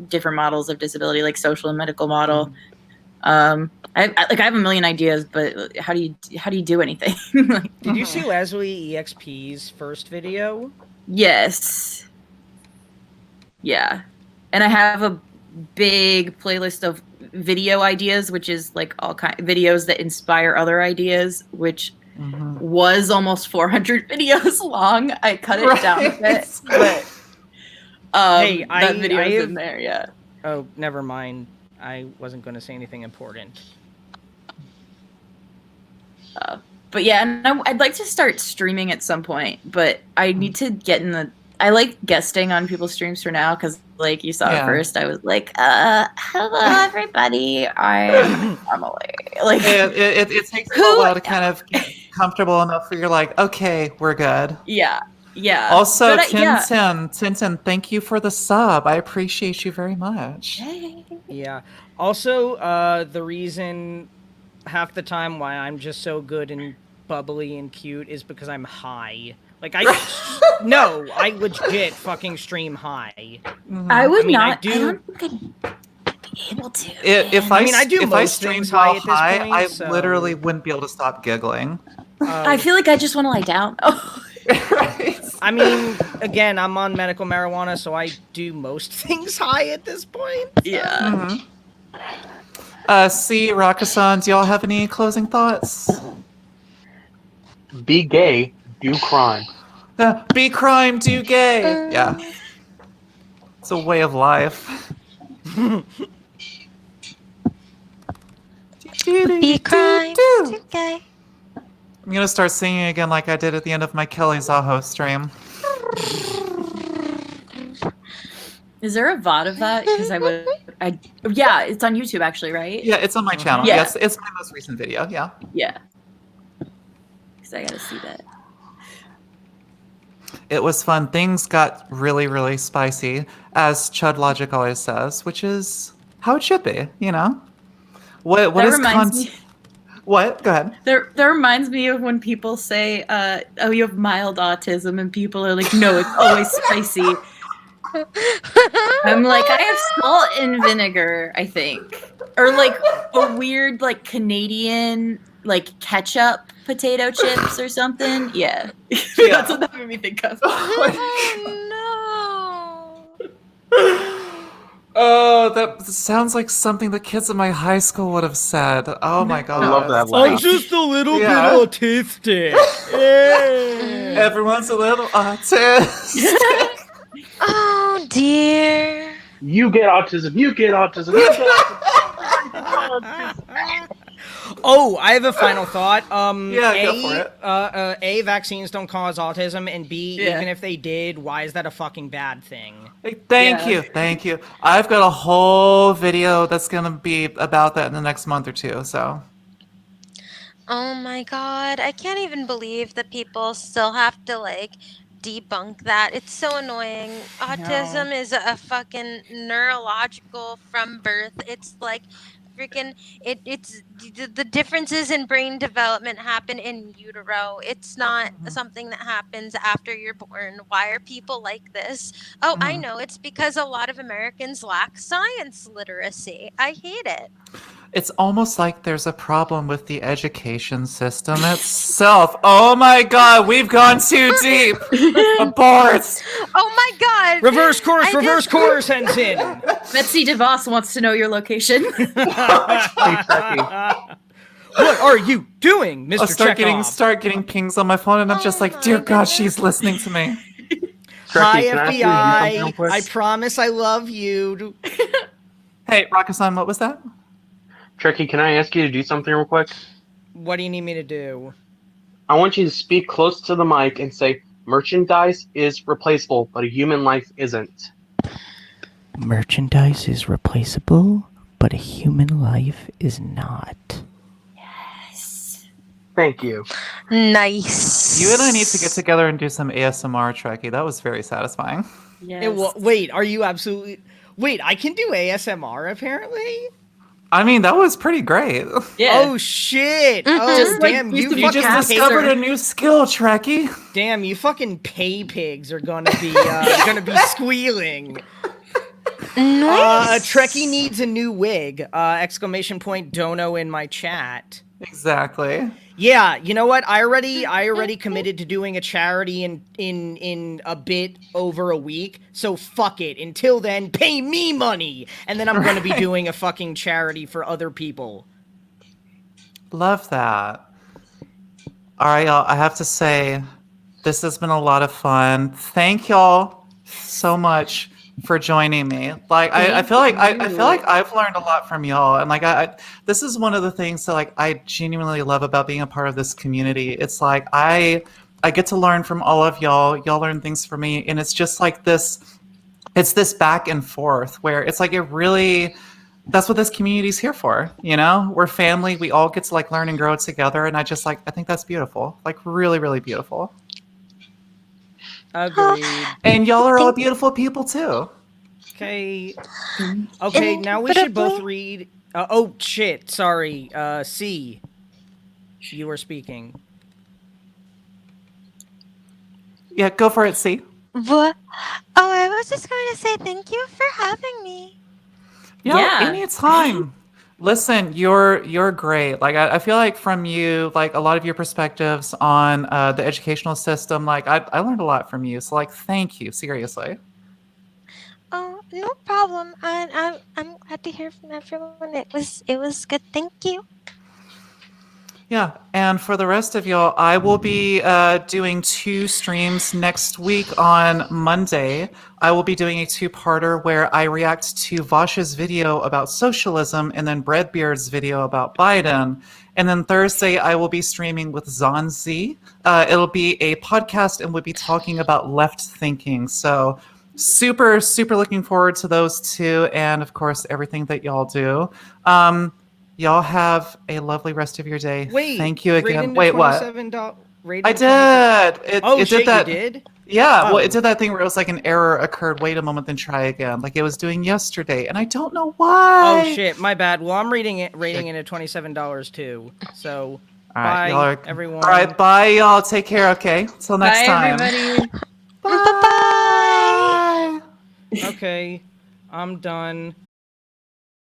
different models of disability, like social and medical model. I have a million ideas, but how do you do anything? Like, Did you see Leslie EXP's first video? yes. Yeah. And I have a big playlist of video ideas, which is like all kind videos that inspire other ideas, which was almost 400 videos long. I cut it down a bit, but Hey, that video's in there, yeah. Oh, never mind. I wasn't going to say anything important. But yeah, and I'd like to start streaming at some point, but I need to get in the... I like guesting on people's streams for now, because like you saw at first, I was like, hello everybody, I'm Emily. Like, it takes a while to kind of get comfortable enough where you're like, okay, we're good. Yeah. Also, But Tintin, thank you for the sub. I appreciate you very much. Yeah. Also, the reason half the time why I'm just so good and bubbly and cute is because I'm high. Like, I legit fucking stream high. I would not. I don't think I'd be able to. If I do if most I streamed things high while at this high, point, I so... literally wouldn't be able to stop giggling. I feel like I just want to lie down. Right. I mean, again, I'm on medical marijuana, so I do most things high at this point. Yeah. See, Rakassan, do y'all have any closing thoughts? Be gay, do crime. Be crime, do gay. Yeah. It's a way of life. Be crime, do gay. I'm gonna start singing again like I did at the end of my Kelly Zaho stream. Is there a VOD of that? Because yeah, it's on YouTube actually, right? Yeah, it's on my channel. Yeah. Yes, it's my most recent video. Yeah. Yeah. Because I gotta see that. It was fun. Things got really, really spicy, as Chud Logic always says, which is how it should be. You know. What That is reminds me. What? Go ahead. That reminds me of when people say, "Oh, you have mild autism," and people are like, "No, it's always spicy." I'm like, I have salt and vinegar, I think, or like a weird like Canadian like ketchup potato chips or something. Yeah, that's what that made me think of. Oh no! Oh, that sounds like something the kids in my high school would have said. Oh my god. I love that line. I'm just a little bit Yeah. autistic. Yeah. Everyone's a little autistic. Oh dear. You get autism. You get autism. You get autism. Oh, I have a final thought. Yeah, go for it. A, vaccines don't cause autism, and B, Yeah. even if they did, why is that a fucking bad thing? Hey, thank you. I've got a whole video that's gonna be about that in the next month or two. So. Oh my god, I can't even believe that people still have to like debunk that. It's so annoying. Autism is a fucking neurological from birth. It's like freaking it's the differences in brain development happen in utero. It's not something that happens after you're born. Why are people like this? Oh, I know. It's because a lot of Americans lack science literacy. I hate it. It's almost like there's a problem with the education system itself. Oh my god, we've gone too deep. Abort. Oh my god. Reverse course, Henson. Betsy DeVos wants to know your location. What are you doing, Mr. I'll start Chekhov? getting pings on my phone, and I'm just like, dear God, she's listening to me. Hi, Trekkie, can I ask you to do something real FBI. quick? I promise I love you. Hey, Rakassan, what was that? Trekkie, can I ask you to do something real quick? What do you need me to do? I want you to speak close to the mic and say, merchandise is replaceable, but a human life isn't. Merchandise is replaceable, but a human life is not. Thank you. Nice. You and I need to get together and do some ASMR, Trekkie. That was very satisfying. Yes. Wait, are you absolutely... Wait, I can do ASMR, apparently? I mean, that was pretty great. Yeah. Oh, shit! Mhm. Oh, Just, like, damn, use the You just fucking discovered taser. a new skill, Trekkie. Damn, you fucking pay pigs are gonna be squealing. Nice. Trekkie needs a new wig. Exclamation point dono in my chat. Exactly. Yeah, you know what? I already committed to doing a charity in a bit over a week. So fuck it. Until then, pay me money, and then I'm going to be Right. doing a fucking charity for other people. Love that. All right, y'all. I have to say, this has been a lot of fun. Thank y'all so much for joining me. Like, I feel like I feel like I've learned a lot from y'all, and like this is one of the things that like I genuinely love about being a part of this community. It's like I get to learn from all of y'all. Y'all learn things from me, and it's just like this. It's this back and forth where it's like it really. That's what this community's here for, you know? We're family. We all get to like learn and grow together, and I think that's beautiful. Like really, really beautiful. Agreed. And y'all are all beautiful people too. Okay. Okay, now we should both read. Oh shit! Sorry. C. You were speaking. Yeah, go for it, C. What? Oh, I was just going to say thank you for having me. Yeah, anytime. Listen, you're great. Like I feel like from you, like a lot of your perspectives on the educational system, like I learned a lot from you. So like, thank you, seriously. Oh, no problem. I'm glad to hear from everyone. It was good. Thank you. Yeah, and for the rest of y'all, I will be doing 2 streams next week on Monday. I will be doing a 2-parter where I react to Vosh's video about socialism and then Breadbeard's video about Biden. And then Thursday, I will be streaming with Zonzi. It'll be a podcast and we'll be talking about left thinking. So super, super looking forward to those 2 and, of course, everything that y'all do. Y'all have a lovely rest of your day. Wait. Thank you again. Rated Wait, what? I did. It Shit, did that. you did? Yeah. Well, Oh. it did that thing where it was like an error occurred. Wait a moment, then try again. Like it was doing yesterday, and I don't know why. Oh shit, my bad. Well, I'm rating it at $27 too. So All right, bye, y'all are, everyone. All right, bye, y'all. Take care. Okay. Till next Bye, time. everybody. Bye-bye. Bye. Okay, I'm done.